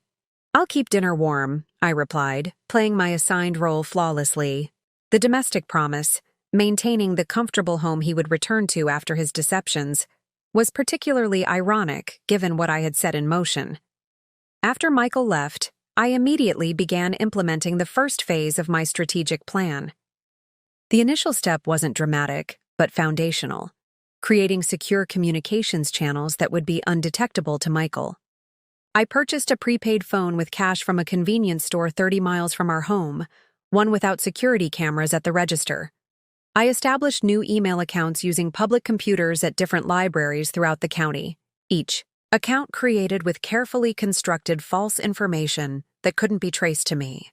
"I'll keep dinner warm," I replied, playing my assigned role flawlessly. The domestic promise, maintaining the comfortable home he would return to after his deceptions, was particularly ironic given what I had set in motion. After Michael left, I immediately began implementing the first phase of my strategic plan. The initial step wasn't dramatic, but foundational, creating secure communications channels that would be undetectable to Michael. I purchased a prepaid phone with cash from a convenience store 30 miles from our home, one without security cameras at the register. I established new email accounts using public computers at different libraries throughout the county, each account created with carefully constructed false information that couldn't be traced to me.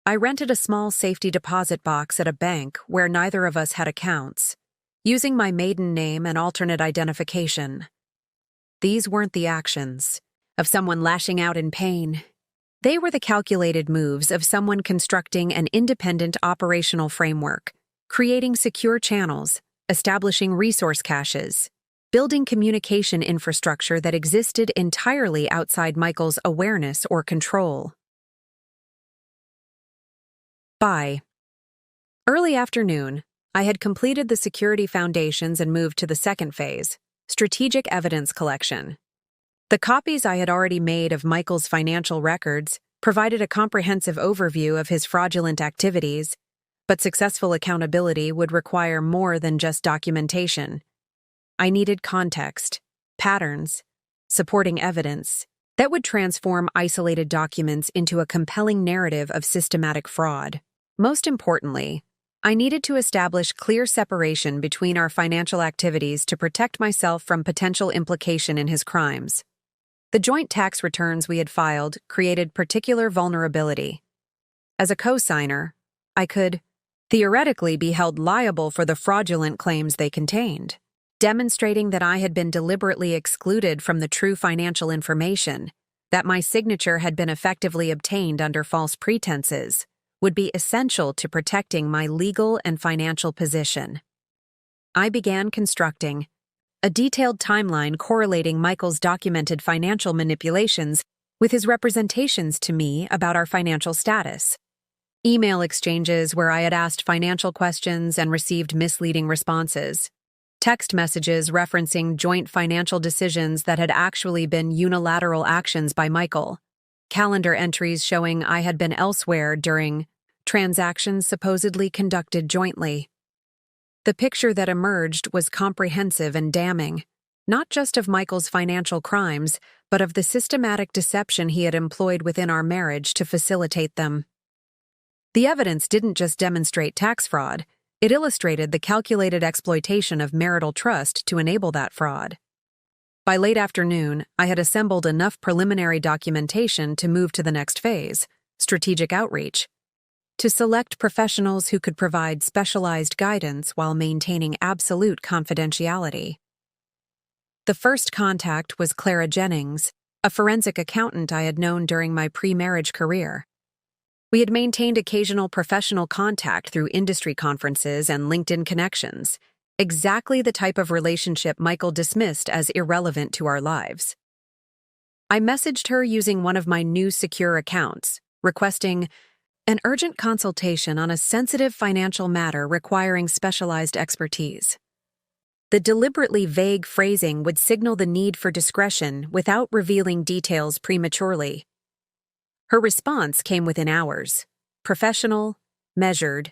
I rented a small safety deposit box at a bank where neither of us had accounts, using my maiden name and alternate identification. These weren't the actions of someone lashing out in pain. They were the calculated moves of someone constructing an independent operational framework, creating secure channels, establishing resource caches, building communication infrastructure that existed entirely outside Michael's awareness or control. By early afternoon, I had completed the security foundations and moved to the second phase, strategic evidence collection. The copies I had already made of Michael's financial records provided a comprehensive overview of his fraudulent activities, but successful accountability would require more than just documentation. I needed context, patterns, supporting evidence that would transform isolated documents into a compelling narrative of systematic fraud. Most importantly, I needed to establish clear separation between our financial activities to protect myself from potential implication in his crimes. The joint tax returns we had filed created particular vulnerability. As a co-signer, I could theoretically be held liable for the fraudulent claims they contained. Demonstrating that I had been deliberately excluded from the true financial information, that my signature had been effectively obtained under false pretenses, would be essential to protecting my legal and financial position. I began constructing a detailed timeline correlating Michael's documented financial manipulations with his representations to me about our financial status. Email exchanges where I had asked financial questions and received misleading responses. Text messages referencing joint financial decisions that had actually been unilateral actions by Michael. Calendar entries showing I had been elsewhere during transactions supposedly conducted jointly. The picture that emerged was comprehensive and damning, not just of Michael's financial crimes, but of the systematic deception he had employed within our marriage to facilitate them. The evidence didn't just demonstrate tax fraud, it illustrated the calculated exploitation of marital trust to enable that fraud. By late afternoon, I had assembled enough preliminary documentation to move to the next phase, strategic outreach, to select professionals who could provide specialized guidance while maintaining absolute confidentiality. The first contact was Clara Jennings, a forensic accountant I had known during my pre-marriage career. We had maintained occasional professional contact through industry conferences and LinkedIn connections, exactly the type of relationship Michael dismissed as irrelevant to our lives. I messaged her using one of my new secure accounts, requesting an urgent consultation on a sensitive financial matter requiring specialized expertise. The deliberately vague phrasing would signal the need for discretion without revealing details prematurely. Her response came within hours, professional, measured,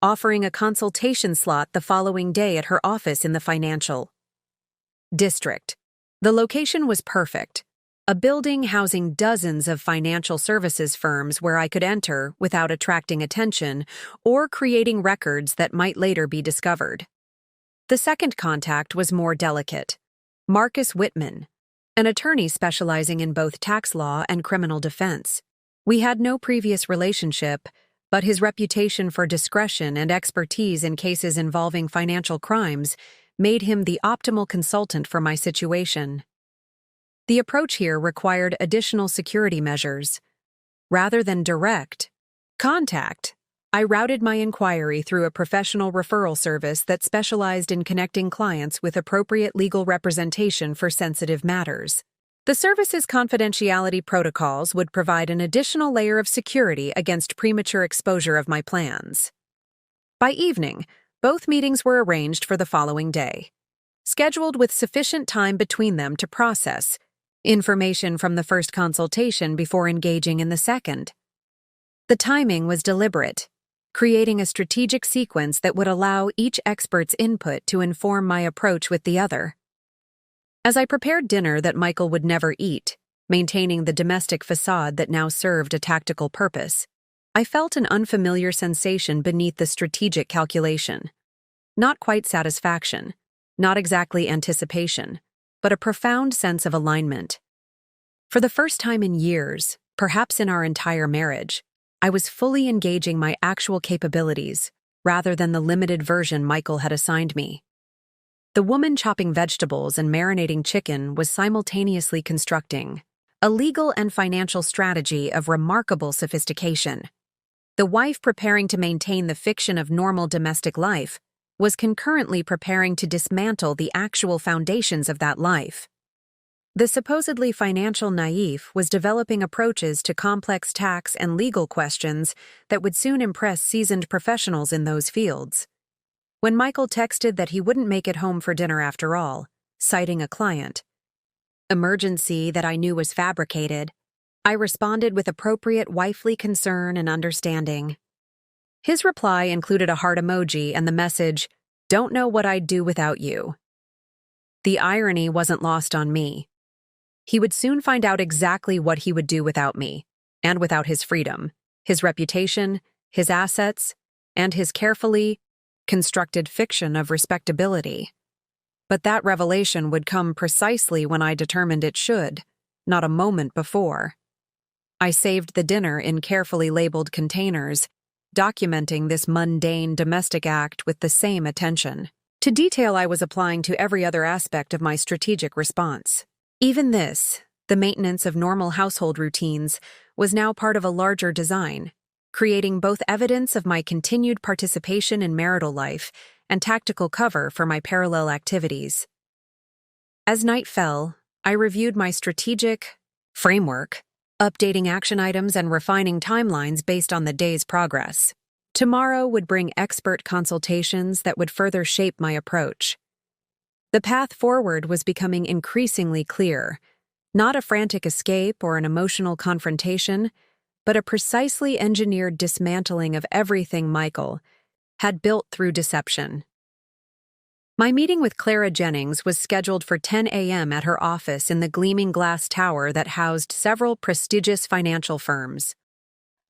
offering a consultation slot the following day at her office in the financial district. The location was perfect, a building housing dozens of financial services firms where I could enter without attracting attention or creating records that might later be discovered. The second contact was more delicate. Marcus Whitman, an attorney specializing in both tax law and criminal defense. We had no previous relationship, but his reputation for discretion and expertise in cases involving financial crimes made him the optimal consultant for my situation. The approach here required additional security measures. Rather than direct contact, I routed my inquiry through a professional referral service that specialized in connecting clients with appropriate legal representation for sensitive matters. The service's confidentiality protocols would provide an additional layer of security against premature exposure of my plans. By evening, both meetings were arranged for the following day, scheduled with sufficient time between them to process information from the first consultation before engaging in the second. The timing was deliberate, creating a strategic sequence that would allow each expert's input to inform my approach with the other. As I prepared dinner that Michael would never eat, maintaining the domestic facade that now served a tactical purpose, I felt an unfamiliar sensation beneath the strategic calculation. Not quite satisfaction, not exactly anticipation, but a profound sense of alignment. For the first time in years, perhaps in our entire marriage, I was fully engaging my actual capabilities rather than the limited version Michael had assigned me. The woman chopping vegetables and marinating chicken was simultaneously constructing a legal and financial strategy of remarkable sophistication. The wife preparing to maintain the fiction of normal domestic life was concurrently preparing to dismantle the actual foundations of that life. The supposedly financial naïf was developing approaches to complex tax and legal questions that would soon impress seasoned professionals in those fields. When Michael texted that he wouldn't make it home for dinner after all, citing a client, emergency that I knew was fabricated, I responded with appropriate wifely concern and understanding. His reply included a heart emoji and the message, "Don't know what I'd do without you." The irony wasn't lost on me. He would soon find out exactly what he would do without me, and without his freedom, his reputation, his assets, and his carefully constructed fiction of respectability. But that revelation would come precisely when I determined it should, not a moment before. I saved the dinner in carefully labeled containers, documenting this mundane domestic act with the same attention to detail I was applying to every other aspect of my strategic response. Even this, the maintenance of normal household routines, was now part of a larger design, creating both evidence of my continued participation in marital life and tactical cover for my parallel activities. As night fell, I reviewed my strategic framework, updating action items and refining timelines based on the day's progress. Tomorrow would bring expert consultations that would further shape my approach. The path forward was becoming increasingly clear, not a frantic escape or an emotional confrontation, but a precisely engineered dismantling of everything Michael had built through deception. My meeting with Clara Jennings was scheduled for 10 a.m. at her office in the gleaming glass tower that housed several prestigious financial firms.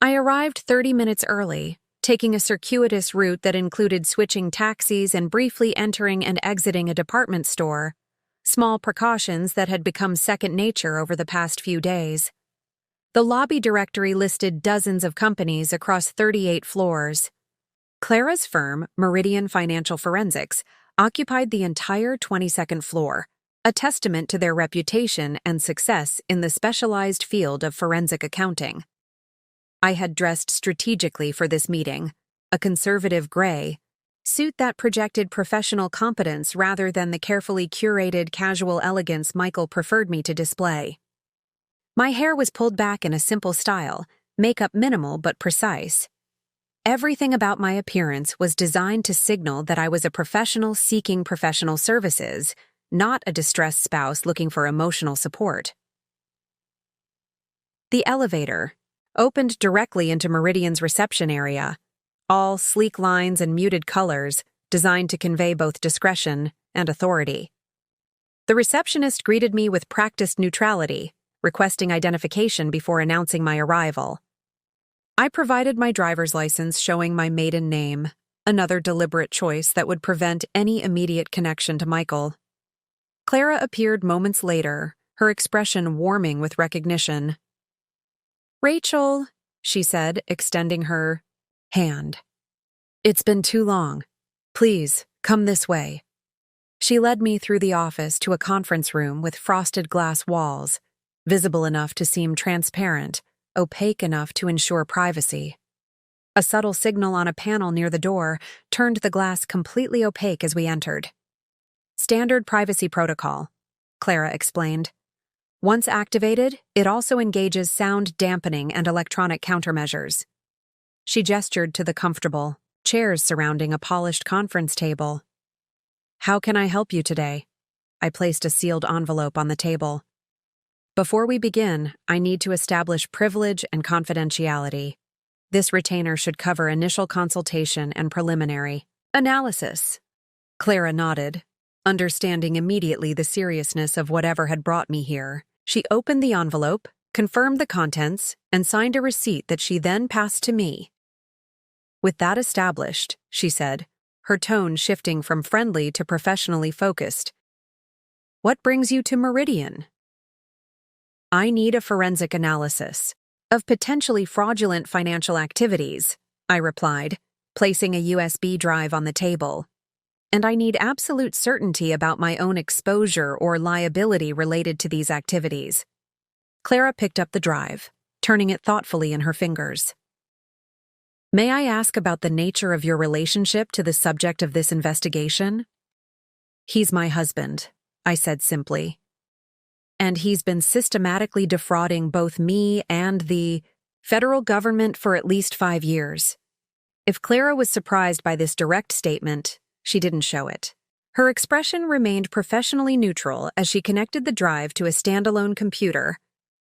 I arrived 30 minutes early, taking a circuitous route that included switching taxis and briefly entering and exiting a department store, small precautions that had become second nature over the past few days. The lobby directory listed dozens of companies across 38 floors. Clara's firm, Meridian Financial Forensics, occupied the entire 22nd floor, a testament to their reputation and success in the specialized field of forensic accounting. I had dressed strategically for this meeting, a conservative gray suit that projected professional competence rather than the carefully curated casual elegance Michael preferred me to display. My hair was pulled back in a simple style, makeup minimal but precise. Everything about my appearance was designed to signal that I was a professional seeking professional services, not a distressed spouse looking for emotional support. The elevator opened directly into Meridian's reception area, all sleek lines and muted colors designed to convey both discretion and authority. The receptionist greeted me with practiced neutrality, requesting identification before announcing my arrival. I provided my driver's license showing my maiden name, another deliberate choice that would prevent any immediate connection to Michael. Clara appeared moments later, her expression warming with recognition. "Rachel," she said, extending her hand. "It's been too long. Please, come this way." She led me through the office to a conference room with frosted glass walls, visible enough to seem transparent, opaque enough to ensure privacy. A subtle signal on a panel near the door turned the glass completely opaque as we entered. "Standard privacy protocol," Clara explained. "Once activated, it also engages sound dampening and electronic countermeasures." She gestured to the comfortable chairs surrounding a polished conference table. "How can I help you today?" I placed a sealed envelope on the table. "Before we begin, I need to establish privilege and confidentiality. This retainer should cover initial consultation and preliminary analysis." Clara nodded, understanding immediately the seriousness of whatever had brought me here. She opened the envelope, confirmed the contents, and signed a receipt that she then passed to me. "With that established," she said, her tone shifting from friendly to professionally focused, "what brings you to Meridian?" "I need a forensic analysis of potentially fraudulent financial activities," I replied, placing a USB drive on the table. "And I need absolute certainty about my own exposure or liability related to these activities." Clara picked up the drive, turning it thoughtfully in her fingers. "May I ask about the nature of your relationship to the subject of this investigation?" "He's my husband," I said simply. "And he's been systematically defrauding both me and the federal government for at least 5 years. If Clara was surprised by this direct statement, she didn't show it. Her expression remained professionally neutral as she connected the drive to a standalone computer,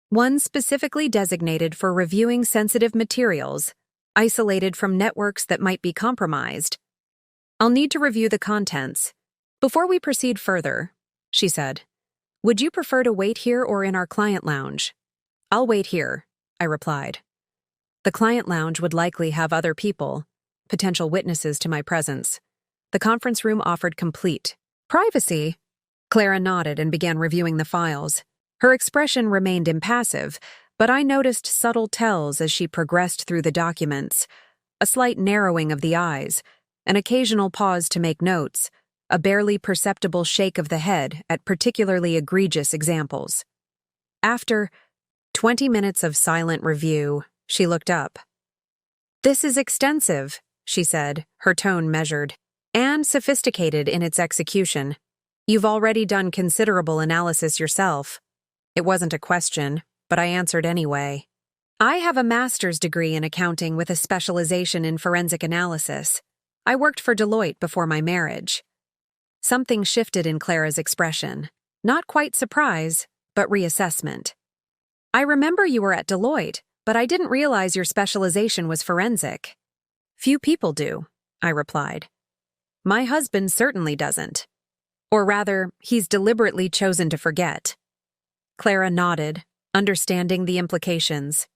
one specifically designated for reviewing sensitive materials, isolated from networks that might be compromised. "I'll need to review the contents. Before we proceed further," she said, "would you prefer to wait here or in our client lounge?" "I'll wait here," I replied. The client lounge would likely have other people, potential witnesses to my presence. The conference room offered complete privacy. Clara nodded and began reviewing the files. Her expression remained impassive, but I noticed subtle tells as she progressed through the documents: a slight narrowing of the eyes, an occasional pause to make notes, a barely perceptible shake of the head at particularly egregious examples. After 20 minutes of silent review, she looked up. "This is extensive," she said, her tone measured, "and sophisticated in its execution. You've already done considerable analysis yourself." It wasn't a question, but I answered anyway. "I have a master's degree in accounting with a specialization in forensic analysis. I worked for Deloitte before my marriage." Something shifted in Clara's expression. Not quite surprise, but reassessment. "I remember you were at Deloitte, but I didn't realize your specialization was forensic." "Few people do," I replied. "My husband certainly doesn't. Or rather, he's deliberately chosen to forget." Clara nodded, understanding the implications.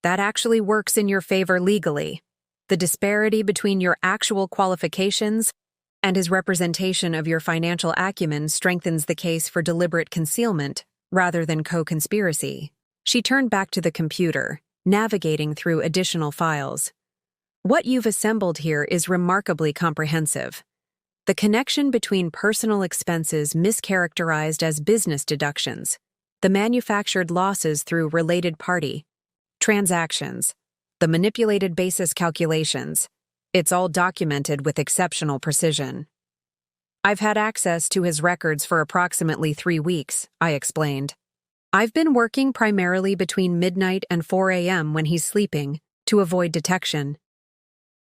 "That actually works in your favor legally. The disparity between your actual qualifications and his representation of your financial acumen strengthens the case for deliberate concealment rather than co-conspiracy." She turned back to the computer, navigating through additional files. "What you've assembled here is remarkably comprehensive. The connection between personal expenses mischaracterized as business deductions, the manufactured losses through related party transactions, the manipulated basis calculations. It's all documented with exceptional precision." "I've had access to his records for approximately 3 weeks," I explained. "I've been working primarily between midnight and 4 a.m. when he's sleeping to avoid detection."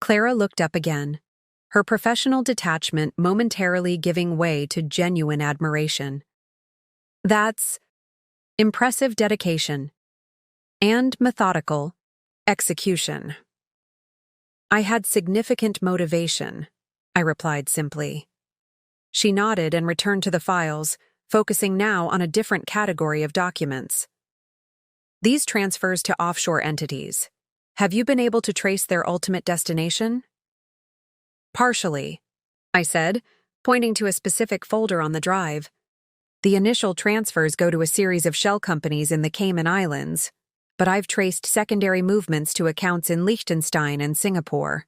Clara looked up again, her professional detachment momentarily giving way to genuine admiration. "That's impressive dedication and methodical execution." "I had significant motivation," I replied simply. She nodded and returned to the files, focusing now on a different category of documents. "These transfers to offshore entities. Have you been able to trace their ultimate destination?" "Partially," I said, pointing to a specific folder on the drive. "The initial transfers go to a series of shell companies in the Cayman Islands, but I've traced secondary movements to accounts in Liechtenstein and Singapore.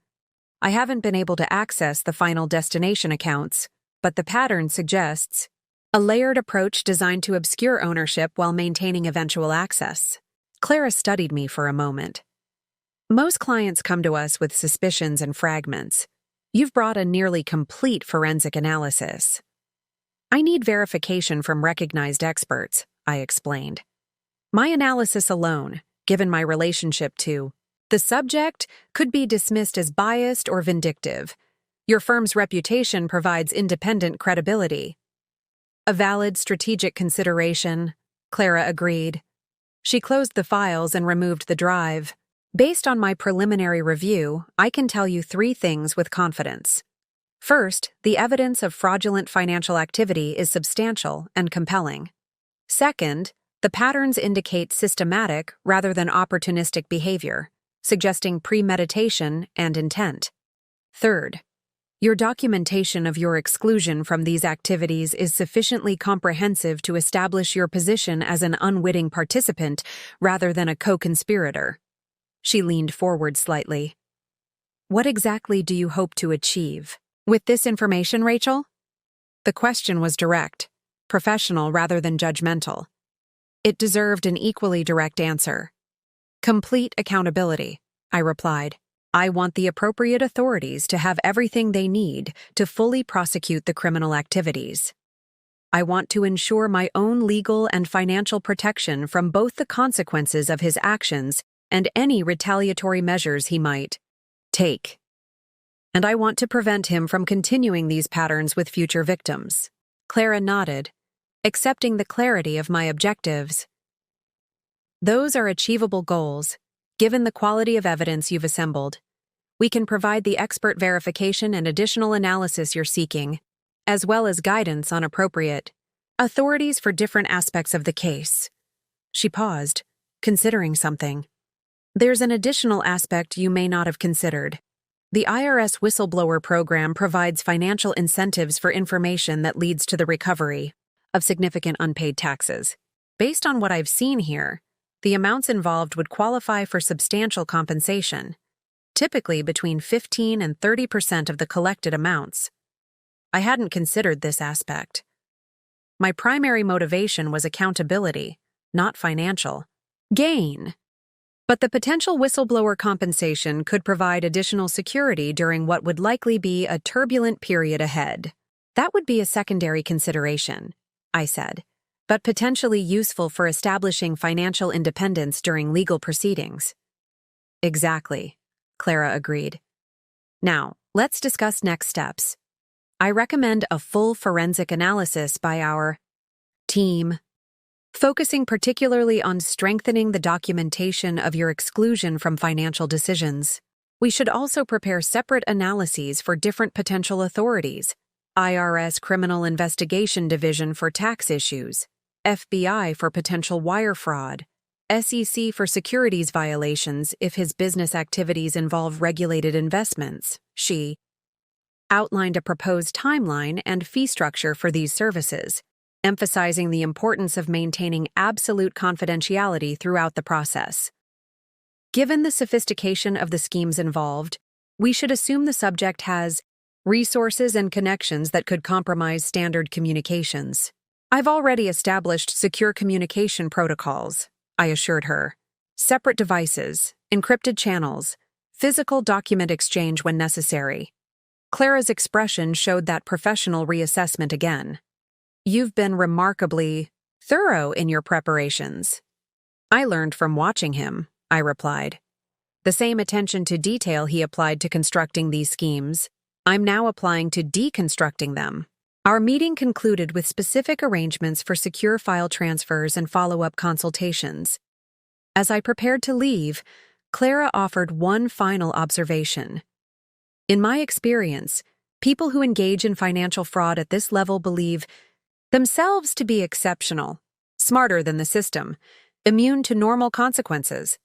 I haven't been able to access the final destination accounts, but the pattern suggests a layered approach designed to obscure ownership while maintaining eventual access." Clara studied me for a moment. "Most clients come to us with suspicions and fragments. You've brought a nearly complete forensic analysis." "I need verification from recognized experts," I explained. "My analysis alone, given my relationship to the subject, could be dismissed as biased or vindictive. Your firm's reputation provides independent credibility." "A valid strategic consideration," Clara agreed. She closed the files and removed the drive. "Based on my preliminary review, I can tell you 3 things with confidence. First, the evidence of fraudulent financial activity is substantial and compelling. Second, the patterns indicate systematic rather than opportunistic behavior, suggesting premeditation and intent. Third, your documentation of your exclusion from these activities is sufficiently comprehensive to establish your position as an unwitting participant rather than a co-conspirator." She leaned forward slightly. "What exactly do you hope to achieve with this information, Rachel?" The question was direct, professional rather than judgmental. It deserved an equally direct answer. "Complete accountability," I replied. "I want the appropriate authorities to have everything they need to fully prosecute the criminal activities. I want to ensure my own legal and financial protection from both the consequences of his actions and any retaliatory measures he might take." and I want to prevent him from continuing these patterns with future victims. Clara nodded, accepting the clarity of my objectives. Those are achievable goals, given the quality of evidence you've assembled. We can provide the expert verification and additional analysis you're seeking, as well as guidance on appropriate authorities for different aspects of the case. She paused, considering something. There's an additional aspect you may not have considered. The IRS whistleblower program provides financial incentives for information that leads to the recovery of significant unpaid taxes. Based on what I've seen here, the amounts involved would qualify for substantial compensation, typically between 15% and 30% of the collected amounts. I hadn't considered this aspect. My primary motivation was accountability, not financial gain. But the potential whistleblower compensation could provide additional security during what would likely be a turbulent period ahead. That would be a secondary consideration, I said, but potentially useful for establishing financial independence during legal proceedings. Exactly, Clara agreed. Now, let's discuss next steps. I recommend a full forensic analysis by our team, focusing particularly on strengthening the documentation of your exclusion from financial decisions. We should also prepare separate analyses for different potential authorities: IRS Criminal Investigation Division for tax issues, FBI for potential wire fraud, SEC for securities violations if his business activities involve regulated investments. She outlined a proposed timeline and fee structure for these services, emphasizing the importance of maintaining absolute confidentiality throughout the process. Given the sophistication of the schemes involved, we should assume the subject has resources and connections that could compromise standard communications. I've already established secure communication protocols, I assured her. Separate devices, encrypted channels, physical document exchange when necessary. Clara's expression showed that professional reassessment again. You've been remarkably thorough in your preparations. I learned from watching him, I replied. The same attention to detail he applied to constructing these schemes, I'm now applying to deconstructing them. Our meeting concluded with specific arrangements for secure file transfers and follow-up consultations. As I prepared to leave, Clara offered one final observation. In my experience, people who engage in financial fraud at this level believe themselves to be exceptional, smarter than the system, immune to normal consequences.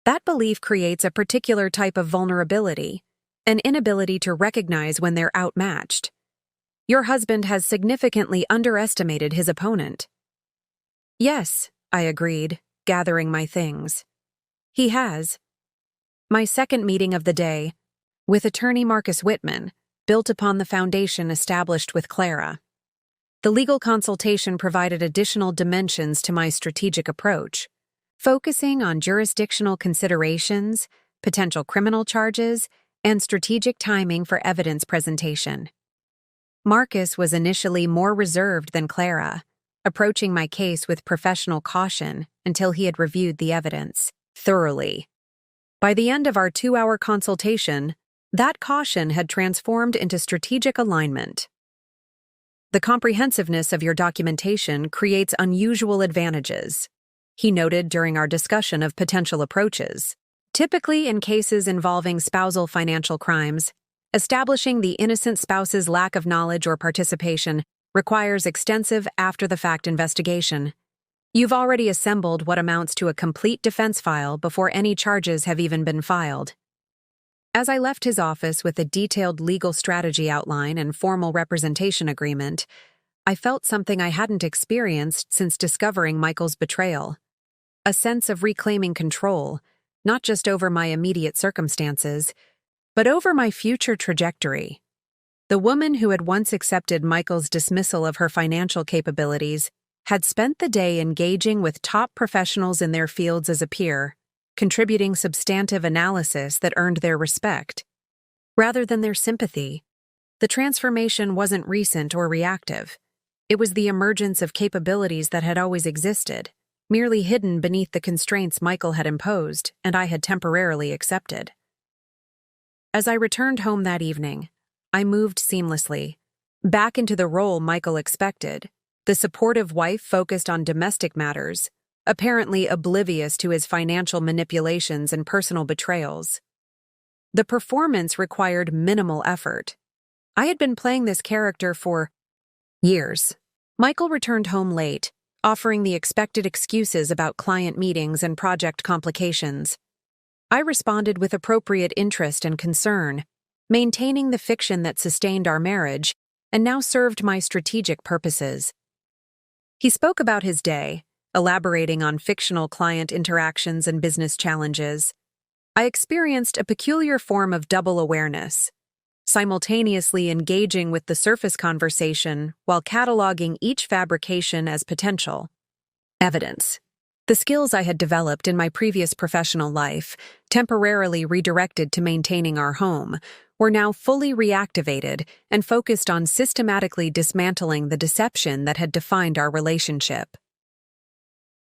That belief creates a particular type of vulnerability, an inability to recognize when they're outmatched. Your husband has significantly underestimated his opponent. Yes, I agreed, gathering my things. He has. My second meeting of the day, with attorney Marcus Whitman, built upon the foundation established with Clara. The legal consultation provided additional dimensions to my strategic approach, focusing on jurisdictional considerations, potential criminal charges, and strategic timing for evidence presentation. Marcus was initially more reserved than Clara, approaching my case with professional caution until he had reviewed the evidence thoroughly. By the end of our 2-hour consultation, that caution had transformed into strategic alignment. The comprehensiveness of your documentation creates unusual advantages, he noted during our discussion of potential approaches. Typically, in cases involving spousal financial crimes, establishing the innocent spouse's lack of knowledge or participation requires extensive after-the-fact investigation. You've already assembled what amounts to a complete defense file before any charges have even been filed. As I left his office with a detailed legal strategy outline and formal representation agreement, I felt something I hadn't experienced since discovering Michael's betrayal. A sense of reclaiming control, not just over my immediate circumstances, but over my future trajectory. The woman who had once accepted Michael's dismissal of her financial capabilities had spent the day engaging with top professionals in their fields as a peer, contributing substantive analysis that earned their respect. Rather than their sympathy, the transformation wasn't recent or reactive. It was the emergence of capabilities that had always existed, merely hidden beneath the constraints Michael had imposed and I had temporarily accepted. As I returned home that evening, I moved seamlessly, back into the role Michael expected, the supportive wife focused on domestic matters, apparently oblivious to his financial manipulations and personal betrayals. The performance required minimal effort. I had been playing this character for years. Michael returned home late, offering the expected excuses about client meetings and project complications. I responded with appropriate interest and concern, maintaining the fiction that sustained our marriage and now served my strategic purposes. He spoke about his day, elaborating on fictional client interactions and business challenges. I experienced a peculiar form of double awareness, simultaneously engaging with the surface conversation while cataloging each fabrication as potential evidence. The skills I had developed in my previous professional life, temporarily redirected to maintaining our home, were now fully reactivated and focused on systematically dismantling the deception that had defined our relationship.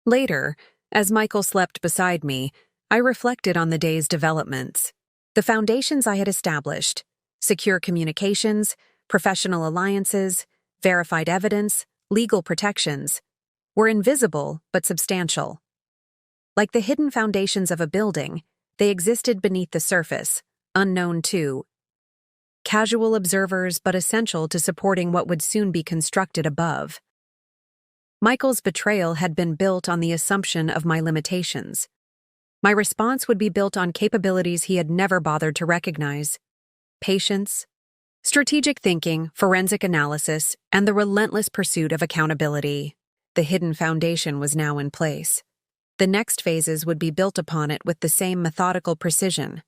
Later, as Michael slept beside me, I reflected on the day's developments. The foundations I had established, secure communications, professional alliances, verified evidence, legal protections, were invisible but substantial. Like the hidden foundations of a building, they existed beneath the surface, unknown to casual observers but essential to supporting what would soon be constructed above. Michael's betrayal had been built on the assumption of my limitations. My response would be built on capabilities he had never bothered to recognize: patience, strategic thinking, forensic analysis, and the relentless pursuit of accountability. The hidden foundation was now in place. The next phases would be built upon it with the same methodical precision.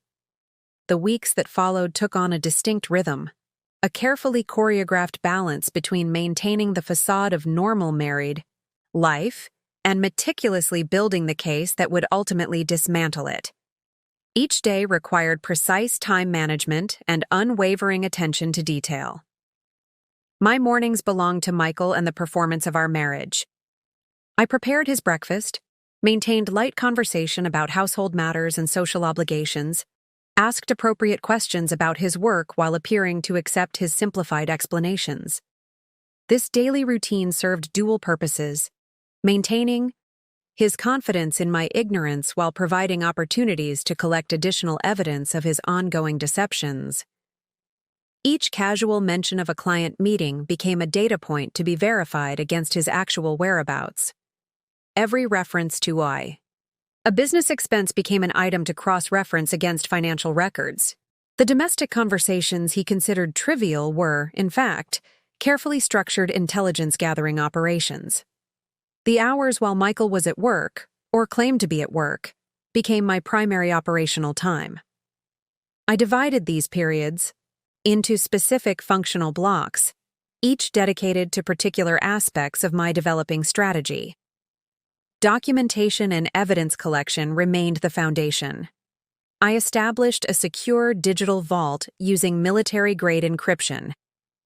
The weeks that followed took on a distinct rhythm, a carefully choreographed balance between maintaining the facade of normal married life and meticulously building the case that would ultimately dismantle it. Each day required precise time management and unwavering attention to detail. My mornings belonged to Michael and the performance of our marriage. I prepared his breakfast, maintained light conversation about household matters and social obligations, asked appropriate questions about his work while appearing to accept his simplified explanations. This daily routine served dual purposes: maintaining his confidence in my ignorance while providing opportunities to collect additional evidence of his ongoing deceptions. Each casual mention of a client meeting became a data point to be verified against his actual whereabouts. Every reference to a business expense became an item to cross-reference against financial records. The domestic conversations he considered trivial were, in fact, carefully structured intelligence-gathering operations. The hours while Michael was at work, or claimed to be at work, became my primary operational time. I divided these periods into specific functional blocks, each dedicated to particular aspects of my developing strategy. Documentation and evidence collection remained the foundation. I established a secure digital vault using military-grade encryption,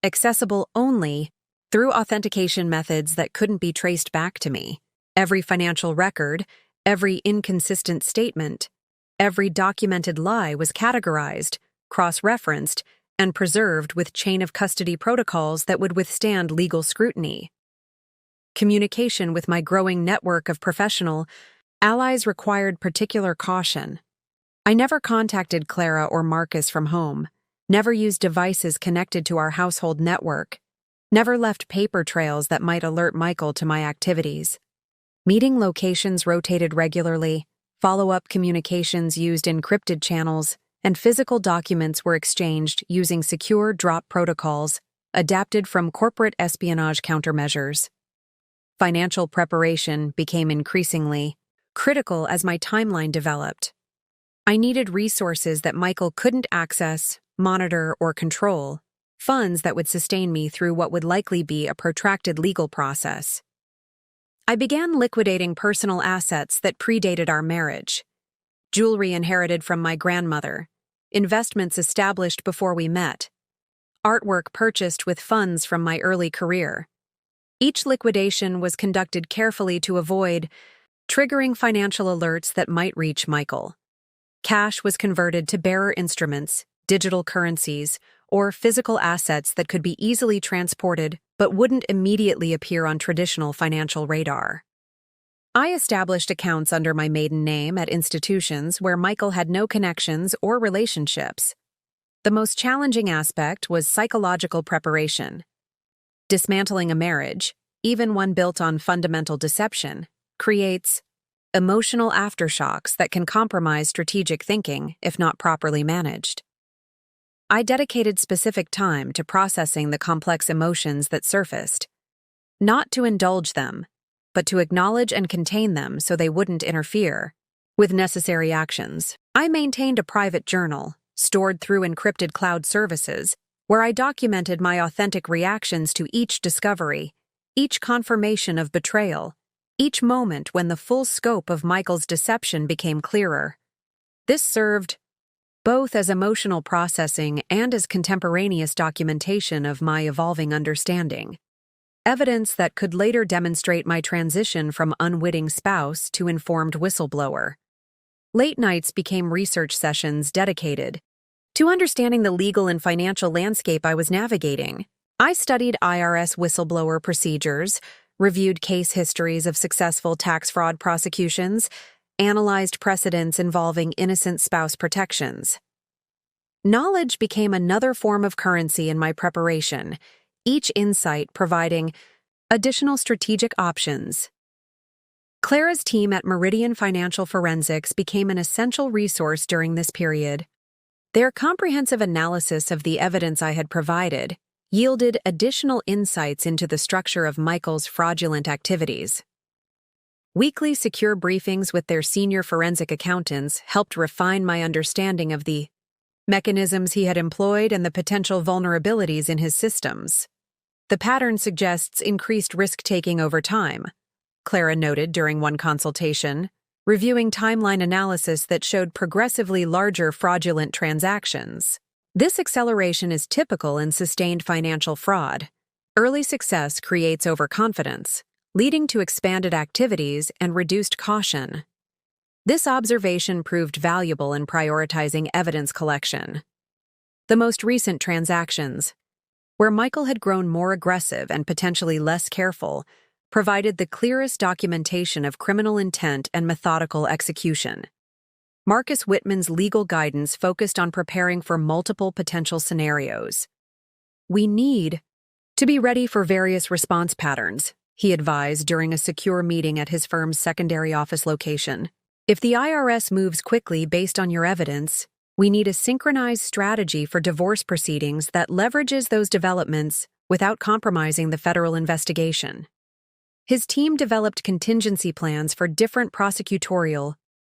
accessible only through authentication methods that couldn't be traced back to me. Every financial record, every inconsistent statement, every documented lie was categorized, cross-referenced, and preserved with chain-of-custody protocols that would withstand legal scrutiny. Communication with my growing network of professional allies required particular caution. I never contacted Clara or Marcus from home, never used devices connected to our household network, never left paper trails that might alert Michael to my activities. Meeting locations rotated regularly, follow-up communications used encrypted channels, and physical documents were exchanged using secure drop protocols adapted from corporate espionage countermeasures. Financial preparation became increasingly critical as my timeline developed. I needed resources that Michael couldn't access, monitor, or control, funds that would sustain me through what would likely be a protracted legal process. I began liquidating personal assets that predated our marriage: jewelry inherited from my grandmother, investments established before we met, artwork purchased with funds from my early career. Each liquidation was conducted carefully to avoid triggering financial alerts that might reach Michael. Cash was converted to bearer instruments, digital currencies, or physical assets that could be easily transported but wouldn't immediately appear on traditional financial radar. I established accounts under my maiden name at institutions where Michael had no connections or relationships. The most challenging aspect was psychological preparation. Dismantling a marriage, even one built on fundamental deception, creates emotional aftershocks that can compromise strategic thinking if not properly managed. I dedicated specific time to processing the complex emotions that surfaced, not to indulge them, but to acknowledge and contain them so they wouldn't interfere with necessary actions. I maintained a private journal, stored through encrypted cloud services, where I documented my authentic reactions to each discovery, each confirmation of betrayal, each moment when the full scope of Michael's deception became clearer. This served both as emotional processing and as contemporaneous documentation of my evolving understanding. Evidence that could later demonstrate my transition from unwitting spouse to informed whistleblower. Late nights became research sessions dedicated to understanding the legal and financial landscape I was navigating. I studied IRS whistleblower procedures, reviewed case histories of successful tax fraud prosecutions, analyzed precedents involving innocent spouse protections. Knowledge became another form of currency in my preparation, each insight providing additional strategic options. Clara's team at Meridian Financial Forensics became an essential resource during this period. Their comprehensive analysis of the evidence I had provided yielded additional insights into the structure of Michael's fraudulent activities. Weekly secure briefings with their senior forensic accountants helped refine my understanding of the mechanisms he had employed and the potential vulnerabilities in his systems. The pattern suggests increased risk-taking over time, Clara noted during one consultation, reviewing timeline analysis that showed progressively larger fraudulent transactions. This acceleration is typical in sustained financial fraud. Early success creates overconfidence, leading to expanded activities and reduced caution. This observation proved valuable in prioritizing evidence collection. The most recent transactions, where Michael had grown more aggressive and potentially less careful, provided the clearest documentation of criminal intent and methodical execution. Marcus Whitman's legal guidance focused on preparing for multiple potential scenarios. "We need to be ready for various response patterns," he advised during a secure meeting at his firm's secondary office location. "If the IRS moves quickly based on your evidence, we need a synchronized strategy for divorce proceedings that leverages those developments without compromising the federal investigation." His team developed contingency plans for different prosecutorial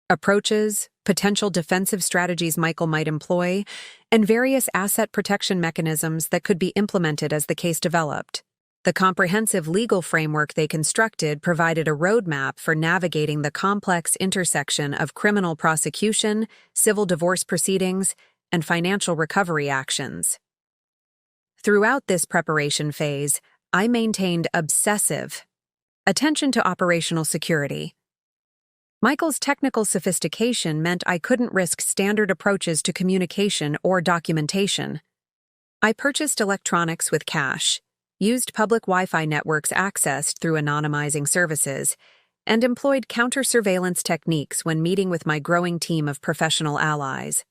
approaches, potential defensive strategies Michael might employ, and various asset protection mechanisms that could be implemented as the case developed. The comprehensive legal framework they constructed provided a roadmap for navigating the complex intersection of criminal prosecution, civil divorce proceedings, and financial recovery actions. Throughout this preparation phase, I maintained obsessive attention to operational security. Michael's technical sophistication meant I couldn't risk standard approaches to communication or documentation. I purchased electronics with cash, used public Wi-Fi networks accessed through anonymizing services, and employed counter-surveillance techniques when meeting with my growing team of professional allies.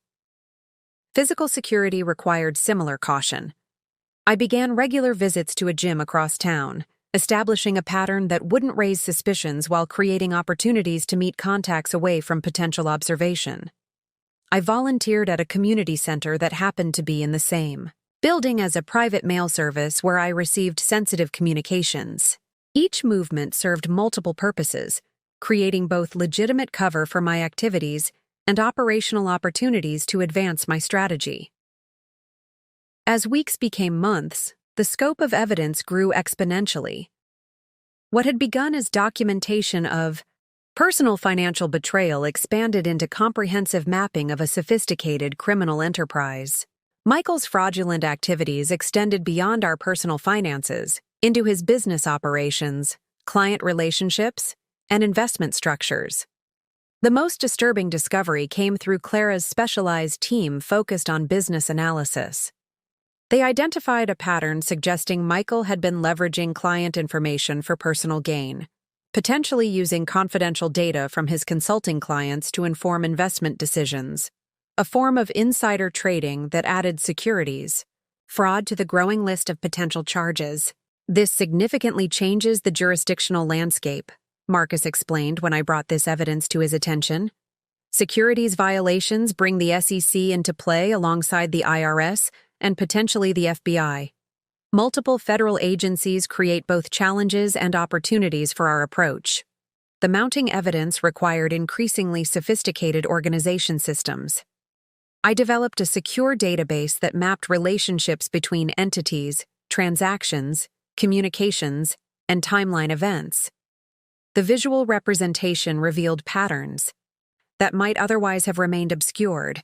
Physical security required similar caution. I began regular visits to a gym across town, establishing a pattern that wouldn't raise suspicions while creating opportunities to meet contacts away from potential observation. I volunteered at a community center that happened to be in the same building as a private mail service where I received sensitive communications. Each movement served multiple purposes, creating both legitimate cover for my activities and operational opportunities to advance my strategy. As weeks became months, the scope of evidence grew exponentially. What had begun as documentation of personal financial betrayal expanded into comprehensive mapping of a sophisticated criminal enterprise. Michael's fraudulent activities extended beyond our personal finances into his business operations, client relationships, and investment structures. The most disturbing discovery came through Clara's specialized team focused on business analysis. They identified a pattern suggesting Michael had been leveraging client information for personal gain, potentially using confidential data from his consulting clients to inform investment decisions, a form of insider trading that added securities, fraud to the growing list of potential charges. This significantly changes the jurisdictional landscape, Marcus explained when I brought this evidence to his attention. Securities violations bring the SEC into play alongside the IRS and potentially the FBI. Multiple federal agencies create both challenges and opportunities for our approach. The mounting evidence required increasingly sophisticated organization systems. I developed a secure database that mapped relationships between entities, transactions, communications, and timeline events. The visual representation revealed patterns that might otherwise have remained obscured,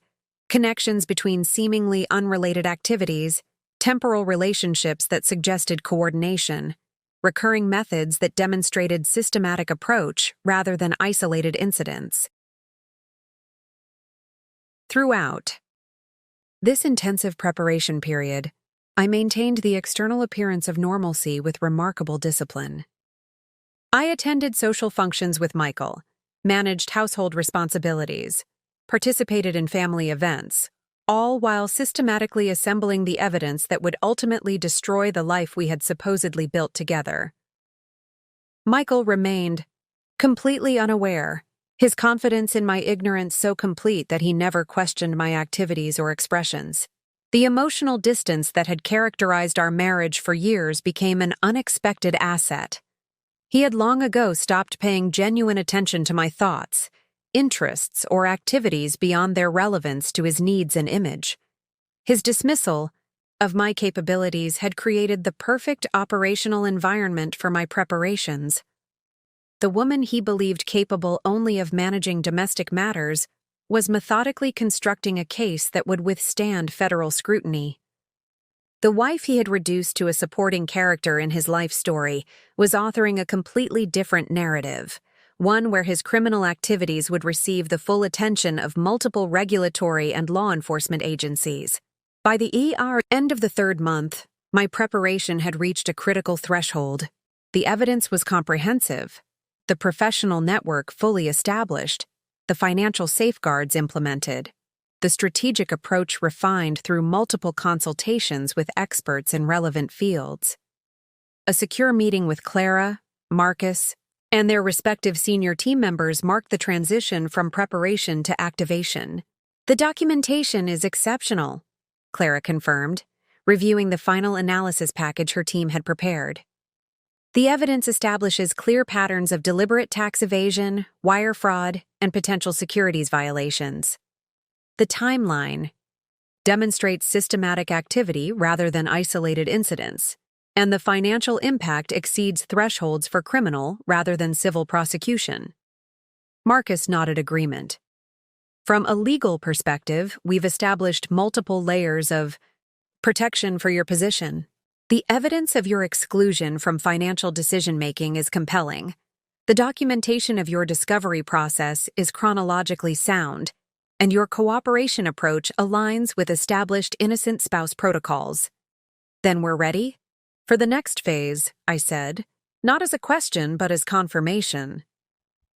connections between seemingly unrelated activities, temporal relationships that suggested coordination, recurring methods that demonstrated systematic approach rather than isolated incidents. Throughout this intensive preparation period, I maintained the external appearance of normalcy with remarkable discipline. I attended social functions with Michael, managed household responsibilities, participated in family events, all while systematically assembling the evidence that would ultimately destroy the life we had supposedly built together. Michael remained completely unaware, his confidence in my ignorance so complete that he never questioned my activities or expressions. The emotional distance that had characterized our marriage for years became an unexpected asset. He had long ago stopped paying genuine attention to my thoughts, interests, or activities beyond their relevance to his needs and image. His dismissal of my capabilities had created the perfect operational environment for my preparations. The woman he believed capable only of managing domestic matters was methodically constructing a case that would withstand federal scrutiny. The wife he had reduced to a supporting character in his life story was authoring a completely different narrative, one where his criminal activities would receive the full attention of multiple regulatory and law enforcement agencies. By the end of the third month, my preparation had reached a critical threshold. The evidence was comprehensive, the professional network fully established, the financial safeguards implemented, the strategic approach refined through multiple consultations with experts in relevant fields. A secure meeting with Clara, Marcus, and their respective senior team members marked the transition from preparation to activation. The documentation is exceptional, Clara confirmed, reviewing the final analysis package her team had prepared. The evidence establishes clear patterns of deliberate tax evasion, wire fraud, and potential securities violations. The timeline demonstrates systematic activity rather than isolated incidents, and the financial impact exceeds thresholds for criminal rather than civil prosecution. Marcus nodded agreement. From a legal perspective, we've established multiple layers of protection for your position. The evidence of your exclusion from financial decision-making is compelling. The documentation of your discovery process is chronologically sound, and your cooperation approach aligns with established innocent spouse protocols. Then we're ready? For the next phase, I said, not as a question but as confirmation.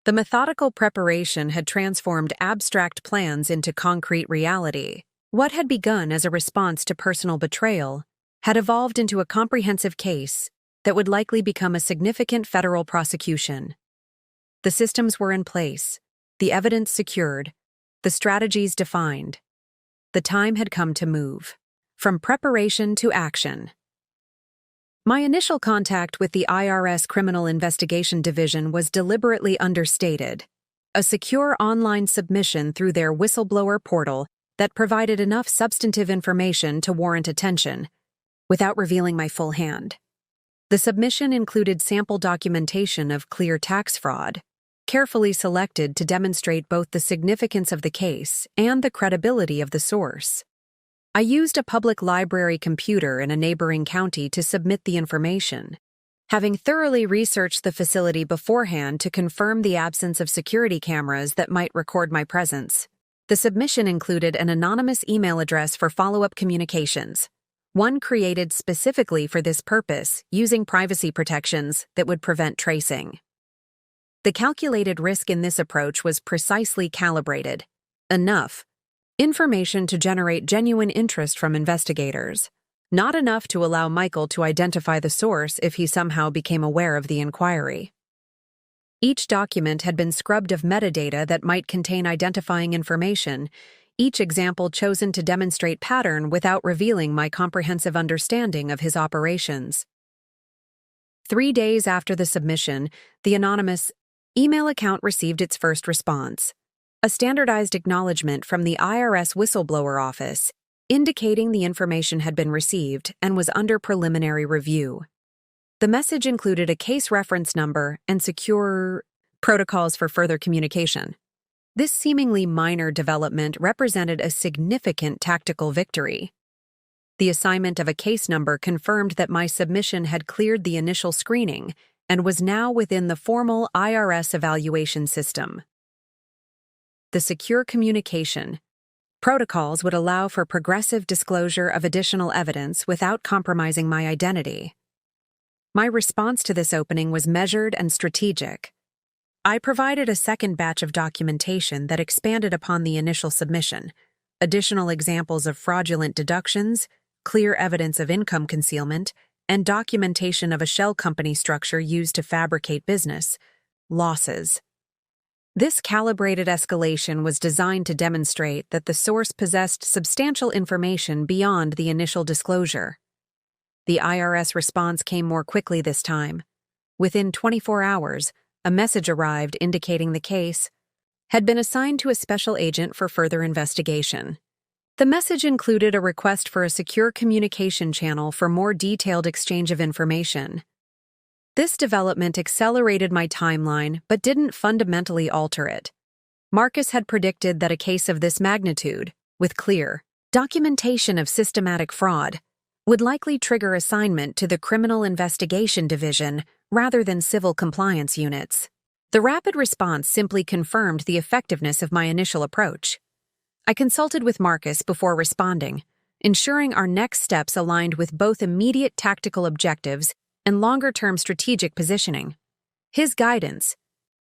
The methodical preparation had transformed abstract plans into concrete reality. What had begun as a response to personal betrayal had evolved into a comprehensive case that would likely become a significant federal prosecution. The systems were in place, the evidence secured, the strategies defined. The time had come to move from preparation to action. My initial contact with the IRS Criminal Investigation Division was deliberately understated. A secure online submission through their whistleblower portal that provided enough substantive information to warrant attention, without revealing my full hand. The submission included sample documentation of clear tax fraud, carefully selected to demonstrate both the significance of the case and the credibility of the source. I used a public library computer in a neighboring county to submit the information, Having thoroughly researched the facility beforehand to confirm the absence of security cameras that might record my presence, the submission included an anonymous email address for follow-up communications, one created specifically for this purpose using privacy protections that would prevent tracing. The calculated risk in this approach was precisely calibrated. Enough information to generate genuine interest from investigators, not enough to allow Michael to identify the source if he somehow became aware of the inquiry. Each document had been scrubbed of metadata that might contain identifying information, each example chosen to demonstrate pattern without revealing my comprehensive understanding of his operations. 3 days after the submission, the anonymous email account received its first response, a standardized acknowledgement from the IRS whistleblower office, indicating the information had been received and was under preliminary review. The message included a case reference number and secure protocols for further communication. This seemingly minor development represented a significant tactical victory. The assignment of a case number confirmed that my submission had cleared the initial screening and was now within the formal IRS evaluation system. The secure communication protocols would allow for progressive disclosure of additional evidence without compromising my identity. My response to this opening was measured and strategic. I provided a second batch of documentation that expanded upon the initial submission, additional examples of fraudulent deductions, clear evidence of income concealment, and documentation of a shell company structure used to fabricate business losses. This calibrated escalation was designed to demonstrate that the source possessed substantial information beyond the initial disclosure. The IRS response came more quickly this time. Within 24 hours, a message arrived indicating the case had been assigned to a special agent for further investigation. The message included a request for a secure communication channel for more detailed exchange of information. This development accelerated my timeline but didn't fundamentally alter it. Marcus had predicted that a case of this magnitude, with clear documentation of systematic fraud, would likely trigger assignment to the Criminal Investigation Division rather than civil compliance units. The rapid response simply confirmed the effectiveness of my initial approach. I consulted with Marcus before responding, ensuring our next steps aligned with both immediate tactical objectives and longer-term strategic positioning. His guidance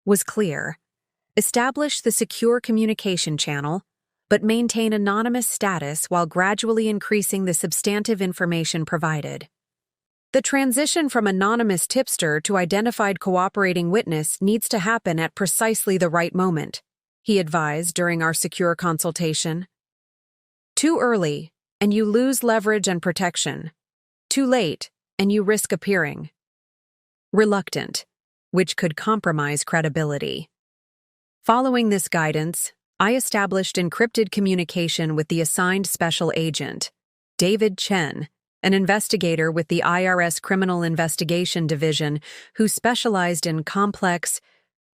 was clear. Establish the secure communication channel, but maintain anonymous status while gradually increasing the substantive information provided. The transition from anonymous tipster to identified cooperating witness needs to happen at precisely the right moment, he advised during our secure consultation. Too early, and you lose leverage and protection. Too late, and you risk appearing reluctant, which could compromise credibility. Following this guidance, I established encrypted communication with the assigned special agent, David Chen, an investigator with the IRS Criminal Investigation Division who specialized in complex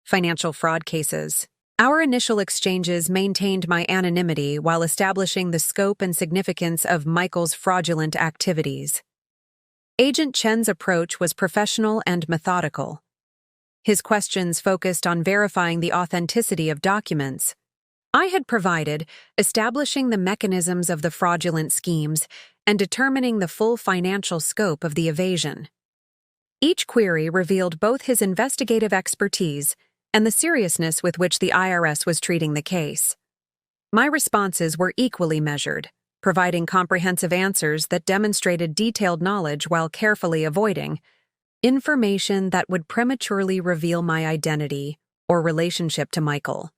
financial fraud cases. Our initial exchanges maintained my anonymity while establishing the scope and significance of Michael's fraudulent activities. Agent Chen's approach was professional and methodical. His questions focused on verifying the authenticity of documents I had provided, establishing the mechanisms of the fraudulent schemes, and determining the full financial scope of the evasion. Each query revealed both his investigative expertise and the seriousness with which the IRS was treating the case. My responses were equally measured, providing comprehensive answers that demonstrated detailed knowledge while carefully avoiding information that would prematurely reveal my identity or relationship to Michael.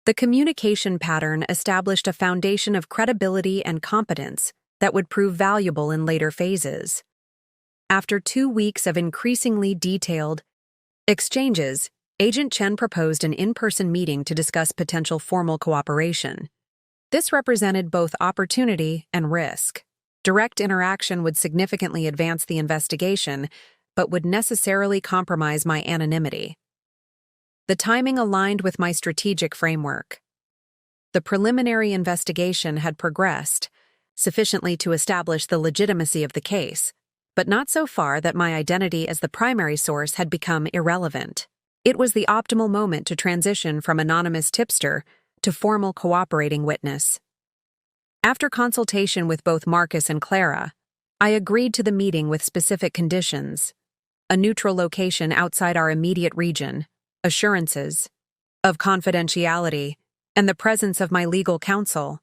The communication pattern established a foundation of credibility and competence that would prove valuable in later phases. After 2 weeks of increasingly detailed exchanges, Agent Chen proposed an in-person meeting to discuss potential formal cooperation. This represented both opportunity and risk. Direct interaction would significantly advance the investigation, but would necessarily compromise my anonymity. The timing aligned with my strategic framework. The preliminary investigation had progressed sufficiently to establish the legitimacy of the case, but not so far that my identity as the primary source had become irrelevant. It was the optimal moment to transition from anonymous tipster to formal cooperating witness. After consultation with both Marcus and Clara, I agreed to the meeting with specific conditions: a neutral location outside our immediate region, assurances of confidentiality, and the presence of my legal counsel.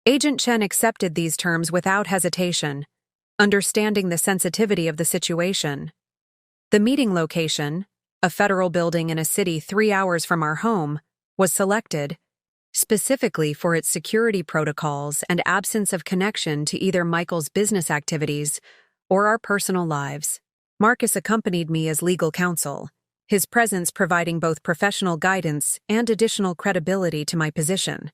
Agent Chen accepted these terms without hesitation, understanding the sensitivity of the situation. The meeting location, a federal building in a city 3 hours from our home, was selected specifically for its security protocols and absence of connection to either Michael's business activities or our personal lives. Marcus accompanied me as legal counsel, his presence providing both professional guidance and additional credibility to my position.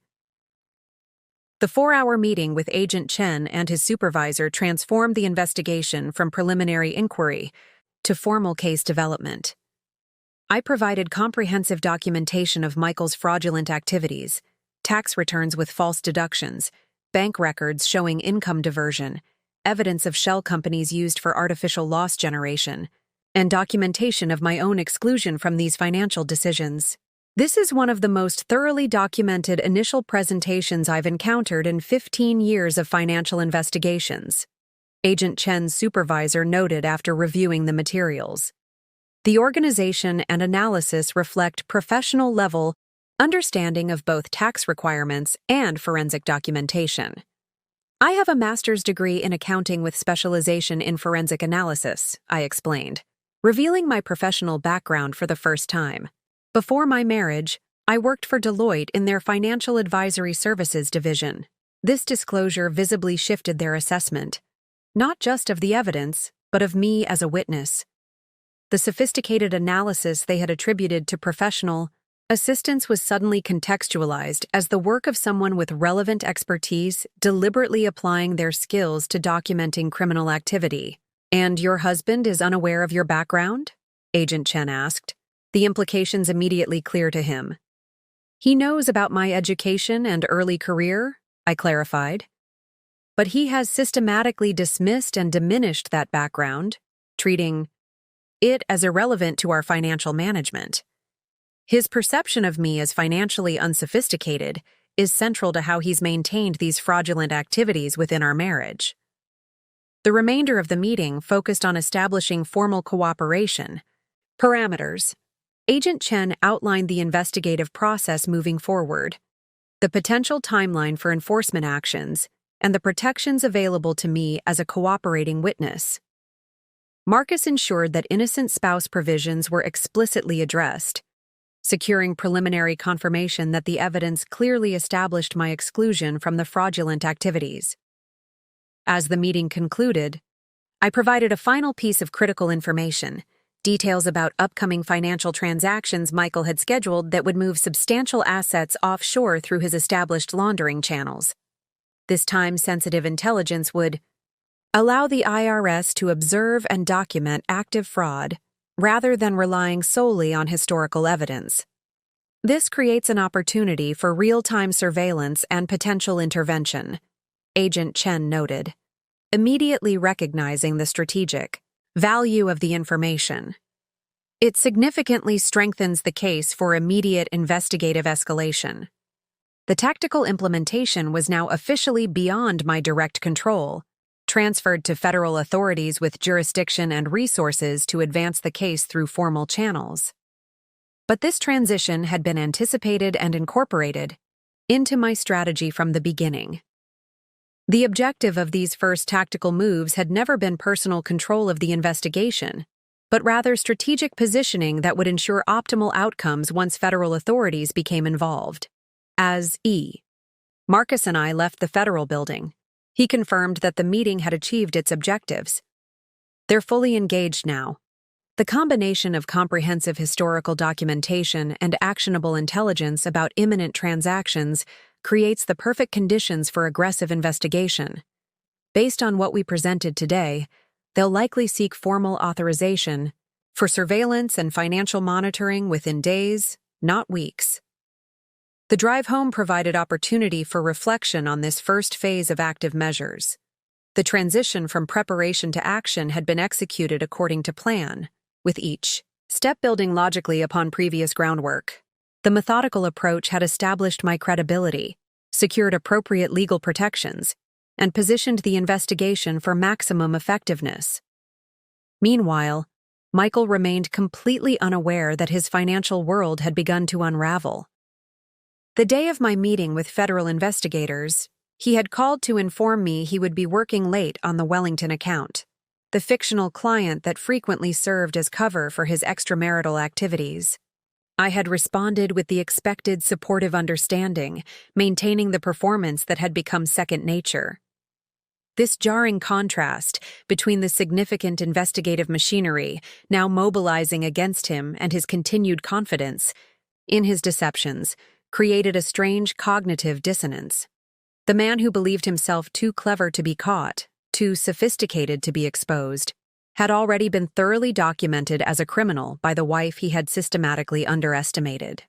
The 4-hour meeting with Agent Chen and his supervisor transformed the investigation from preliminary inquiry to formal case development. I provided comprehensive documentation of Michael's fraudulent activities, tax returns with false deductions, bank records showing income diversion, evidence of shell companies used for artificial loss generation, and documentation of my own exclusion from these financial decisions. This is one of the most thoroughly documented initial presentations I've encountered in 15 years of financial investigations, Agent Chen's supervisor noted after reviewing the materials. The organization and analysis reflect professional-level understanding of both tax requirements and forensic documentation. I have a master's degree in accounting with specialization in forensic analysis, I explained, revealing my professional background for the first time. Before my marriage, I worked for Deloitte in their Financial Advisory Services division. This disclosure visibly shifted their assessment, not just of the evidence, but of me as a witness. The sophisticated analysis they had attributed to professional assistance was suddenly contextualized as the work of someone with relevant expertise deliberately applying their skills to documenting criminal activity. "And your husband is unaware of your background?" Agent Chen asked, the implications immediately clear to him. "He knows about my education and early career," I clarified. "But he has systematically dismissed and diminished that background, treating it as irrelevant to our financial management. His perception of me as financially unsophisticated is central to how he's maintained these fraudulent activities within our marriage." The remainder of the meeting focused on establishing formal cooperation parameters. Agent Chen outlined the investigative process moving forward, the potential timeline for enforcement actions, and the protections available to me as a cooperating witness. Marcus ensured that innocent spouse provisions were explicitly addressed, securing preliminary confirmation that the evidence clearly established my exclusion from the fraudulent activities. As the meeting concluded, I provided a final piece of critical information: details about upcoming financial transactions Michael had scheduled that would move substantial assets offshore through his established laundering channels. This time-sensitive intelligence would allow the IRS to observe and document active fraud rather than relying solely on historical evidence. This creates an opportunity for real-time surveillance and potential intervention, Agent Chen noted, immediately recognizing the strategic value of the information. It significantly strengthens the case for immediate investigative escalation. The tactical implementation was now officially beyond my direct control, transferred to federal authorities with jurisdiction and resources to advance the case through formal channels. But this transition had been anticipated and incorporated into my strategy from the beginning. The objective of these first tactical moves had never been personal control of the investigation, but rather strategic positioning that would ensure optimal outcomes once federal authorities became involved. As Marcus and I left the federal building, he confirmed that the meeting had achieved its objectives. They're fully engaged now. The combination of comprehensive historical documentation and actionable intelligence about imminent transactions creates the perfect conditions for aggressive investigation. Based on what we presented today, they'll likely seek formal authorization for surveillance and financial monitoring within days, not weeks. The drive home provided opportunity for reflection on this first phase of active measures. The transition from preparation to action had been executed according to plan, with each step building logically upon previous groundwork. The methodical approach had established my credibility, secured appropriate legal protections, and positioned the investigation for maximum effectiveness. Meanwhile, Michael remained completely unaware that his financial world had begun to unravel. The day of my meeting with federal investigators, he had called to inform me he would be working late on the Wellington account, the fictional client that frequently served as cover for his extramarital activities. I had responded with the expected supportive understanding, maintaining the performance that had become second nature. This jarring contrast between the significant investigative machinery now mobilizing against him and his continued confidence in his deceptions created a strange cognitive dissonance. The man who believed himself too clever to be caught, too sophisticated to be exposed, had already been thoroughly documented as a criminal by the wife he had systematically underestimated.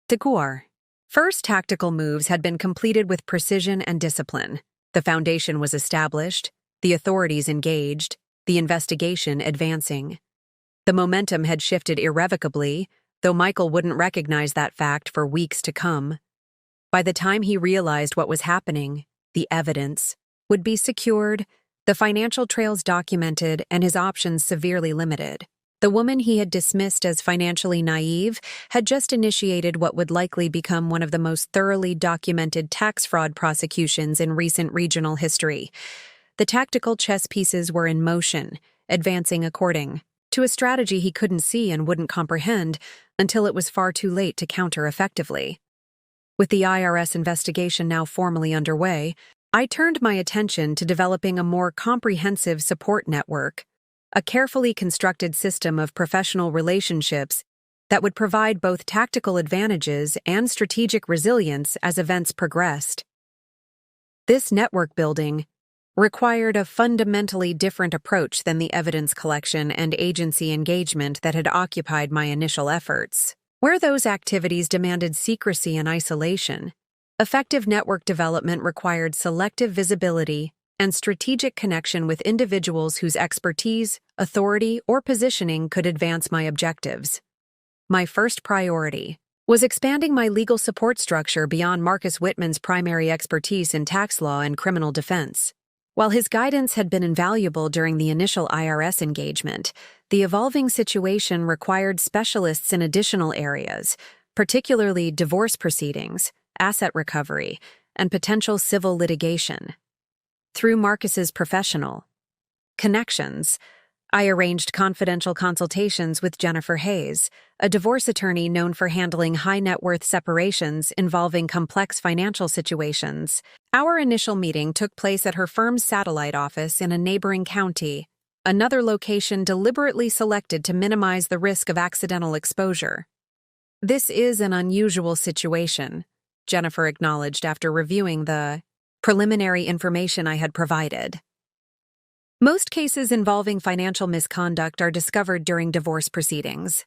Decor. First tactical moves had been completed with precision and discipline. The foundation was established, the authorities engaged, the investigation advancing. The momentum had shifted irrevocably, though Michael wouldn't recognize that fact for weeks to come. By the time he realized what was happening, the evidence would be secured, the financial trails documented, and his options severely limited. The woman he had dismissed as financially naive had just initiated what would likely become one of the most thoroughly documented tax fraud prosecutions in recent regional history. The tactical chess pieces were in motion, advancing according to a strategy he couldn't see and wouldn't comprehend until it was far too late to counter effectively. With the IRS investigation now formally underway, I turned my attention to developing a more comprehensive support network, a carefully constructed system of professional relationships that would provide both tactical advantages and strategic resilience as events progressed. This network building required a fundamentally different approach than the evidence collection and agency engagement that had occupied my initial efforts. Where those activities demanded secrecy and isolation, effective network development required selective visibility and strategic connection with individuals whose expertise, authority, or positioning could advance my objectives. My first priority was expanding my legal support structure beyond Marcus Whitman's primary expertise in tax law and criminal defense. While his guidance had been invaluable during the initial IRS engagement, the evolving situation required specialists in additional areas, particularly divorce proceedings, asset recovery, and potential civil litigation. Through Marcus's professional connections, I arranged confidential consultations with Jennifer Hayes, a divorce attorney known for handling high-net-worth separations involving complex financial situations. Our initial meeting took place at her firm's satellite office in a neighboring county, another location deliberately selected to minimize the risk of accidental exposure. "This is an unusual situation," Jennifer acknowledged after reviewing the preliminary information I had provided. "Most cases involving financial misconduct are discovered during divorce proceedings.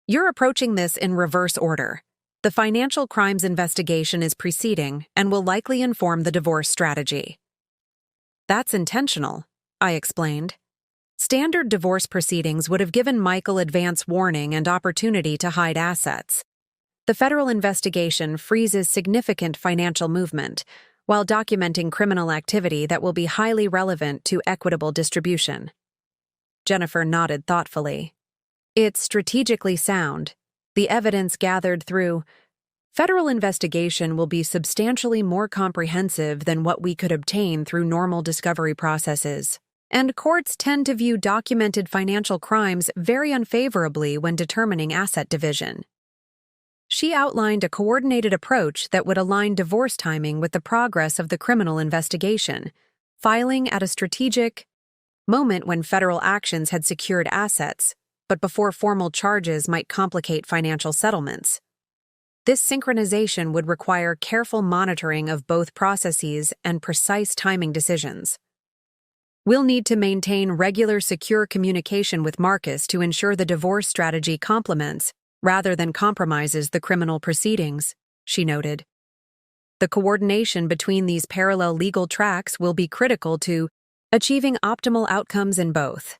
You're approaching this in reverse order. The financial crimes investigation is preceding and will likely inform the divorce strategy." "That's intentional," I explained. "Standard divorce proceedings would have given Michael advance warning and opportunity to hide assets. The federal investigation freezes significant financial movement, while documenting criminal activity that will be highly relevant to equitable distribution." Jennifer nodded thoughtfully. "It's strategically sound. The evidence gathered through federal investigation will be substantially more comprehensive than what we could obtain through normal discovery processes. And courts tend to view documented financial crimes very unfavorably when determining asset division." She outlined a coordinated approach that would align divorce timing with the progress of the criminal investigation, filing at a strategic moment when federal actions had secured assets, but before formal charges might complicate financial settlements. This synchronization would require careful monitoring of both processes and precise timing decisions. "We'll need to maintain regular secure communication with Marcus to ensure the divorce strategy complements rather than compromises the criminal proceedings," she noted. The coordination between these parallel legal tracks will be critical to achieving optimal outcomes in both.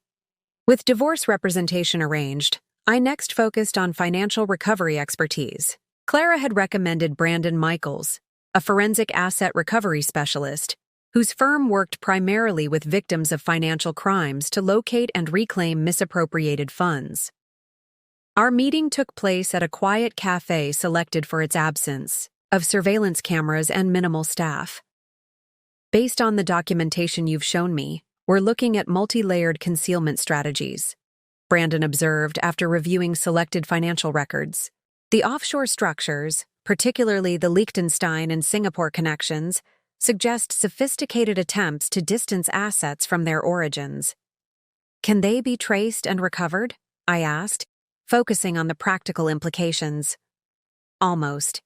With divorce representation arranged, I next focused on financial recovery expertise. Clara had recommended Brandon Michaels, a forensic asset recovery specialist, whose firm worked primarily with victims of financial crimes to locate and reclaim misappropriated funds. Our meeting took place at a quiet cafe selected for its absence of surveillance cameras and minimal staff. Based on the documentation you've shown me, we're looking at multi-layered concealment strategies, Brandon observed after reviewing selected financial records. The offshore structures, particularly the Liechtenstein and Singapore connections, suggest sophisticated attempts to distance assets from their origins. Can they be traced and recovered? I asked, focusing on the practical implications. Almost.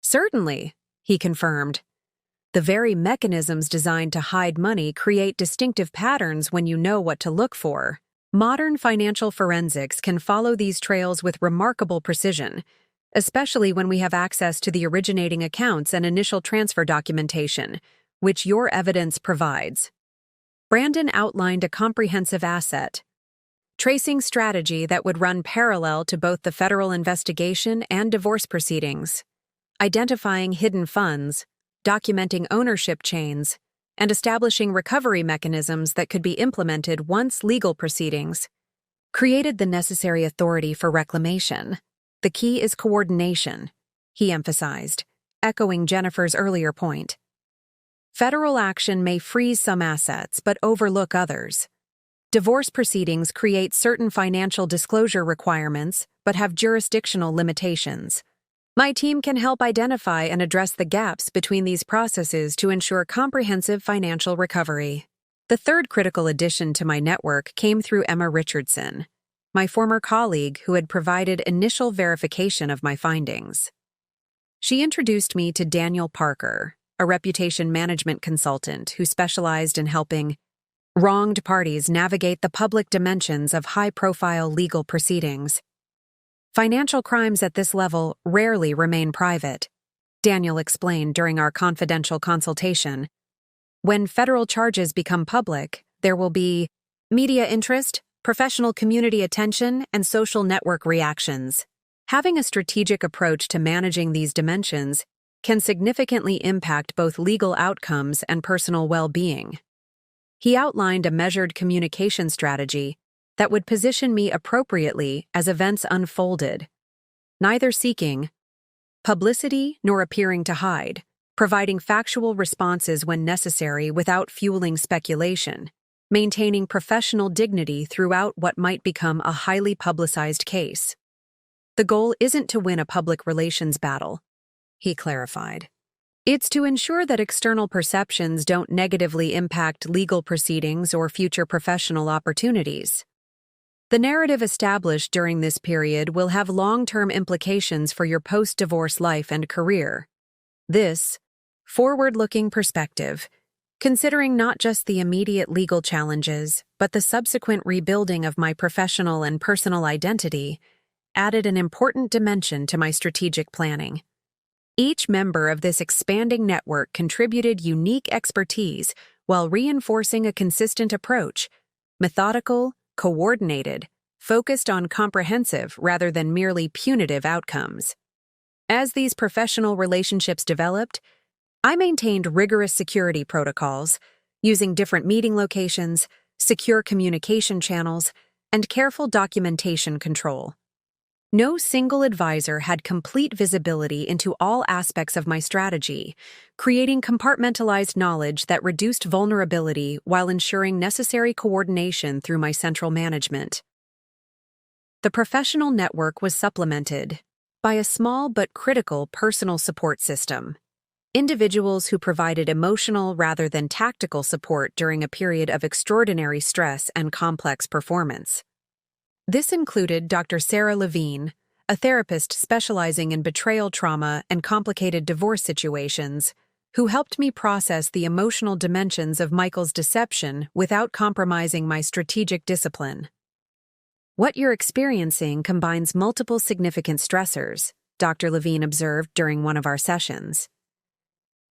Certainly, he confirmed. The very mechanisms designed to hide money create distinctive patterns when you know what to look for. Modern financial forensics can follow these trails with remarkable precision, especially when we have access to the originating accounts and initial transfer documentation, which your evidence provides. Brandon outlined a comprehensive asset tracing strategy that would run parallel to both the federal investigation and divorce proceedings, identifying hidden funds, documenting ownership chains, and establishing recovery mechanisms that could be implemented once legal proceedings created the necessary authority for reclamation. The key is coordination, he emphasized, echoing Jennifer's earlier point. Federal action may freeze some assets but overlook others. Divorce proceedings create certain financial disclosure requirements but have jurisdictional limitations. My team can help identify and address the gaps between these processes to ensure comprehensive financial recovery. The third critical addition to my network came through Emma Richardson, my former colleague who had provided initial verification of my findings. She introduced me to Daniel Parker, a reputation management consultant who specialized in helping wronged parties navigate the public dimensions of high-profile legal proceedings. Financial crimes at this level rarely remain private, Daniel explained during our confidential consultation. When federal charges become public, there will be media interest, professional community attention, and social network reactions. Having a strategic approach to managing these dimensions can significantly impact both legal outcomes and personal well-being. He outlined a measured communication strategy that would position me appropriately as events unfolded, neither seeking publicity nor appearing to hide, providing factual responses when necessary without fueling speculation, maintaining professional dignity throughout what might become a highly publicized case. The goal isn't to win a public relations battle, he clarified. It's to ensure that external perceptions don't negatively impact legal proceedings or future professional opportunities. The narrative established during this period will have long-term implications for your post-divorce life and career. This forward-looking perspective, considering not just the immediate legal challenges, but the subsequent rebuilding of my professional and personal identity, added an important dimension to my strategic planning. Each member of this expanding network contributed unique expertise while reinforcing a consistent approach, methodical, coordinated, focused on comprehensive rather than merely punitive outcomes. As these professional relationships developed, I maintained rigorous security protocols, using different meeting locations, secure communication channels, and careful documentation control. No single advisor had complete visibility into all aspects of my strategy, creating compartmentalized knowledge that reduced vulnerability while ensuring necessary coordination through my central management. The professional network was supplemented by a small but critical personal support system. Individuals who provided emotional rather than tactical support during a period of extraordinary stress and complex performance. This included Dr. Sarah Levine, a therapist specializing in betrayal trauma and complicated divorce situations, who helped me process the emotional dimensions of Michael's deception without compromising my strategic discipline. What you're experiencing combines multiple significant stressors, Dr. Levine observed during one of our sessions.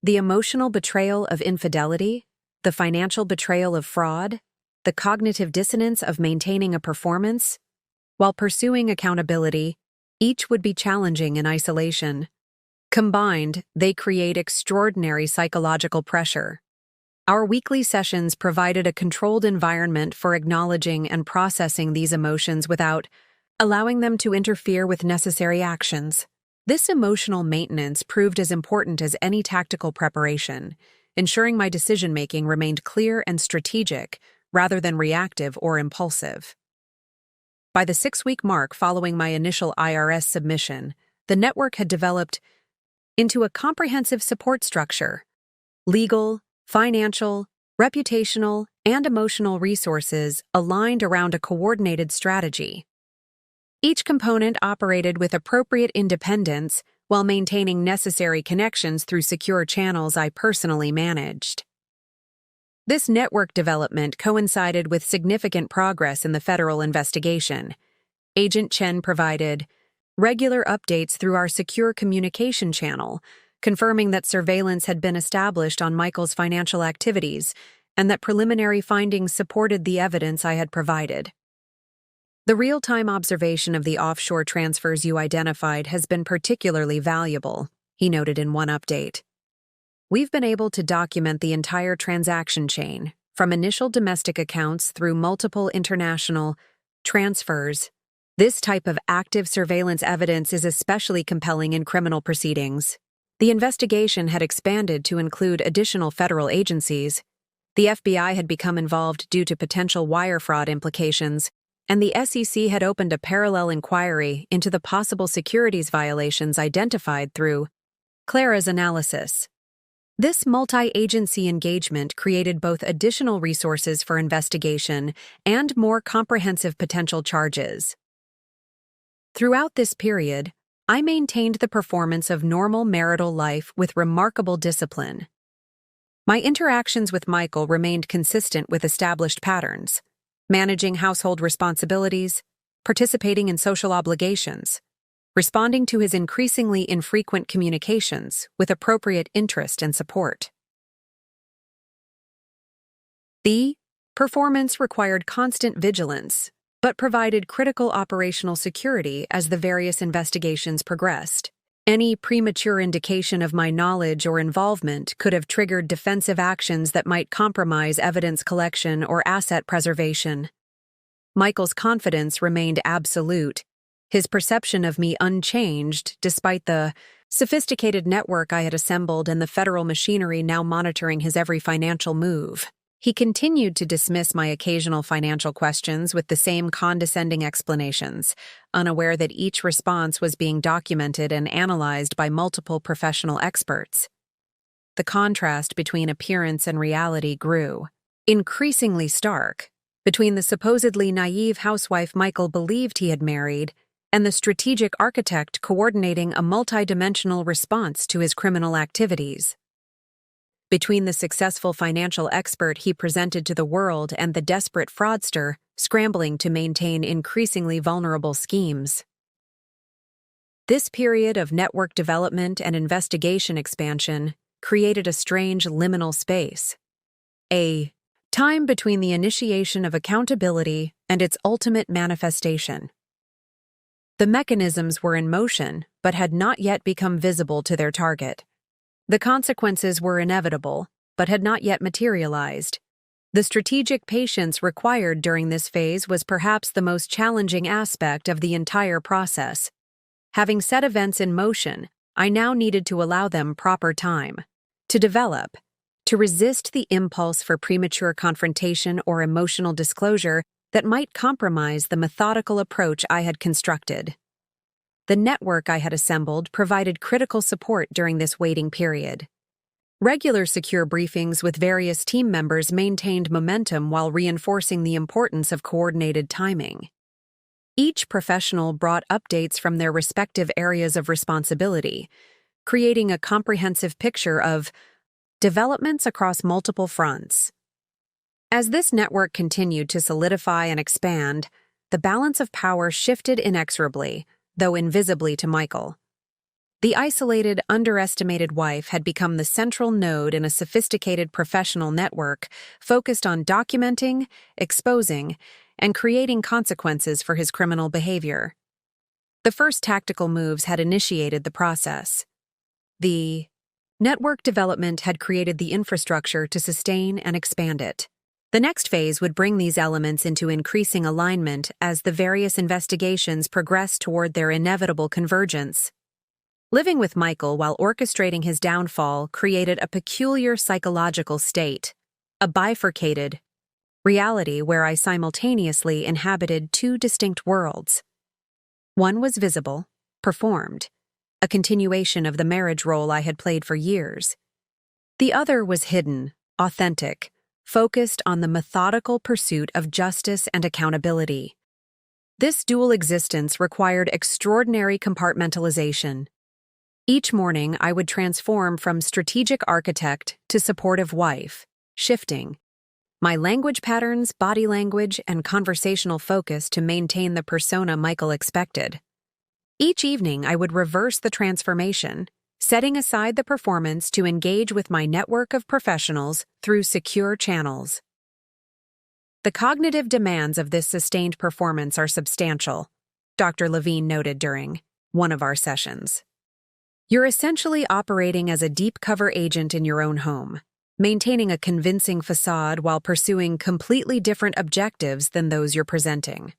The emotional betrayal of infidelity, the financial betrayal of fraud, the cognitive dissonance of maintaining a performance. While pursuing accountability, each would be challenging in isolation. Combined, they create extraordinary psychological pressure. Our weekly sessions provided a controlled environment for acknowledging and processing these emotions without allowing them to interfere with necessary actions. This emotional maintenance proved as important as any tactical preparation, ensuring my decision-making remained clear and strategic rather than reactive or impulsive. By the 6-week mark following my initial IRS submission, the network had developed into a comprehensive support structure. Legal, financial, reputational, and emotional resources aligned around a coordinated strategy. Each component operated with appropriate independence while maintaining necessary connections through secure channels I personally managed. This network development coincided with significant progress in the federal investigation. Agent Chen provided regular updates through our secure communication channel, confirming that surveillance had been established on Michael's financial activities and that preliminary findings supported the evidence I had provided. The real-time observation of the offshore transfers you identified has been particularly valuable, he noted in one update. We've been able to document the entire transaction chain, from initial domestic accounts through multiple international transfers. This type of active surveillance evidence is especially compelling in criminal proceedings. The investigation had expanded to include additional federal agencies. The FBI had become involved due to potential wire fraud implications, and the SEC had opened a parallel inquiry into the possible securities violations identified through Clara's analysis. This multi-agency engagement created both additional resources for investigation and more comprehensive potential charges. Throughout this period, I maintained the performance of normal marital life with remarkable discipline. My interactions with Michael remained consistent with established patterns, managing household responsibilities, participating in social obligations, responding to his increasingly infrequent communications with appropriate interest and support. The performance required constant vigilance, but provided critical operational security as the various investigations progressed. Any premature indication of my knowledge or involvement could have triggered defensive actions that might compromise evidence collection or asset preservation. Michael's confidence remained absolute, his perception of me unchanged despite the sophisticated network I had assembled and the federal machinery now monitoring his every financial move. He continued to dismiss my occasional financial questions with the same condescending explanations, unaware that each response was being documented and analyzed by multiple professional experts. The contrast between appearance and reality grew, increasingly stark, between the supposedly naive housewife Michael believed he had married and the strategic architect coordinating a multidimensional response to his criminal activities. Between the successful financial expert he presented to the world and the desperate fraudster scrambling to maintain increasingly vulnerable schemes. This period of network development and investigation expansion created a strange liminal space, a time between the initiation of accountability and its ultimate manifestation. The mechanisms were in motion, but had not yet become visible to their target. The consequences were inevitable, but had not yet materialized. The strategic patience required during this phase was perhaps the most challenging aspect of the entire process. Having set events in motion, I now needed to allow them proper time to develop, to resist the impulse for premature confrontation or emotional disclosure that might compromise the methodical approach I had constructed. The network I had assembled provided critical support during this waiting period. Regular secure briefings with various team members maintained momentum while reinforcing the importance of coordinated timing. Each professional brought updates from their respective areas of responsibility, creating a comprehensive picture of developments across multiple fronts. As this network continued to solidify and expand, the balance of power shifted inexorably, though invisibly to Michael. The isolated, underestimated wife had become the central node in a sophisticated professional network focused on documenting, exposing, and creating consequences for his criminal behavior. The first tactical moves had initiated the process. The network development had created the infrastructure to sustain and expand it. The next phase would bring these elements into increasing alignment as the various investigations progressed toward their inevitable convergence. Living with Michael while orchestrating his downfall created a peculiar psychological state, a bifurcated reality where I simultaneously inhabited two distinct worlds. One was visible, performed, a continuation of the marriage role I had played for years. The other was hidden, authentic, focused on the methodical pursuit of justice and accountability. This dual existence required extraordinary compartmentalization. Each morning, I would transform from strategic architect to supportive wife, shifting my language patterns, body language, and conversational focus to maintain the persona Michael expected. Each evening, I would reverse the transformation, setting aside the performance to engage with my network of professionals through secure channels. The cognitive demands of this sustained performance are substantial, Dr. Levine noted during one of our sessions. You're essentially operating as a deep cover agent in your own home, maintaining a convincing facade while pursuing completely different objectives than those you're presenting.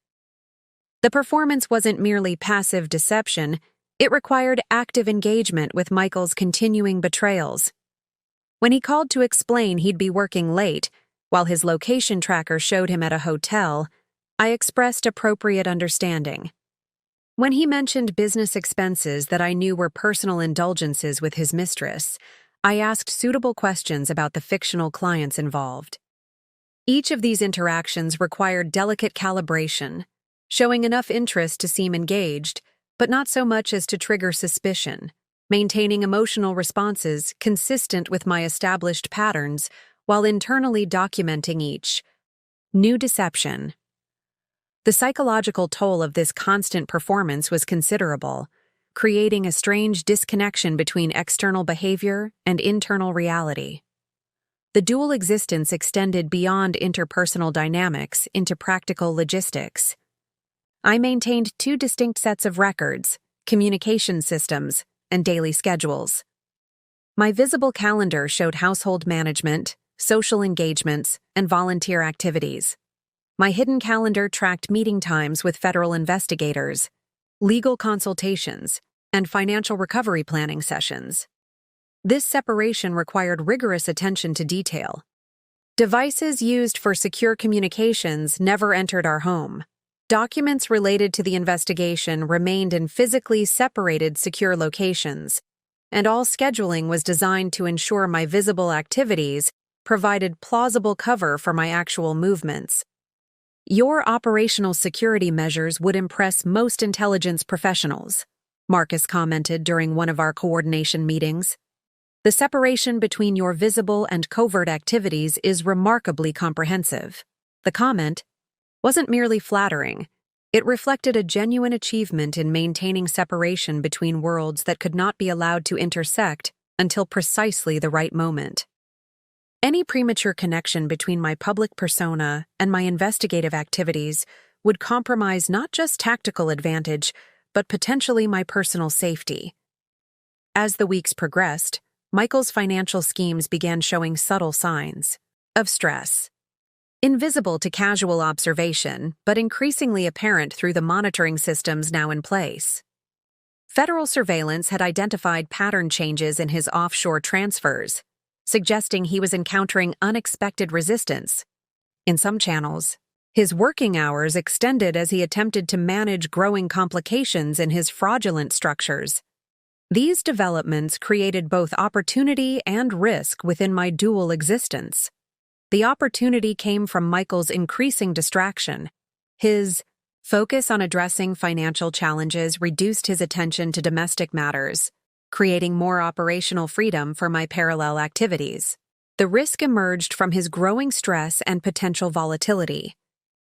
The performance wasn't merely passive deception, it required active engagement with Michael's continuing betrayals. When he called to explain he'd be working late, while his location tracker showed him at a hotel, I expressed appropriate understanding. When he mentioned business expenses that I knew were personal indulgences with his mistress, I asked suitable questions about the fictional clients involved. Each of these interactions required delicate calibration, showing enough interest to seem engaged, but not so much as to trigger suspicion, maintaining emotional responses consistent with my established patterns while internally documenting each new deception. The psychological toll of this constant performance was considerable, creating a strange disconnection between external behavior and internal reality. The dual existence extended beyond interpersonal dynamics into practical logistics. I maintained two distinct sets of records, communication systems, and daily schedules. My visible calendar showed household management, social engagements, and volunteer activities. My hidden calendar tracked meeting times with federal investigators, legal consultations, and financial recovery planning sessions. This separation required rigorous attention to detail. Devices used for secure communications never entered our home. Documents related to the investigation remained in physically separated secure locations, and all scheduling was designed to ensure my visible activities provided plausible cover for my actual movements. Your operational security measures would impress most intelligence professionals, Marcus commented during one of our coordination meetings. The separation between your visible and covert activities is remarkably comprehensive. The comment wasn't merely flattering. It reflected a genuine achievement in maintaining separation between worlds that could not be allowed to intersect until precisely the right moment. Any premature connection between my public persona and my investigative activities would compromise not just tactical advantage, but potentially my personal safety. As the weeks progressed, Michael's financial schemes began showing subtle signs of stress. Invisible to casual observation, but increasingly apparent through the monitoring systems now in place. Federal surveillance had identified pattern changes in his offshore transfers, suggesting he was encountering unexpected resistance. In some channels, his working hours extended as he attempted to manage growing complications in his fraudulent structures. These developments created both opportunity and risk within my dual existence. The opportunity came from Michael's increasing distraction. His focus on addressing financial challenges reduced his attention to domestic matters, creating more operational freedom for my parallel activities. The risk emerged from his growing stress and potential volatility.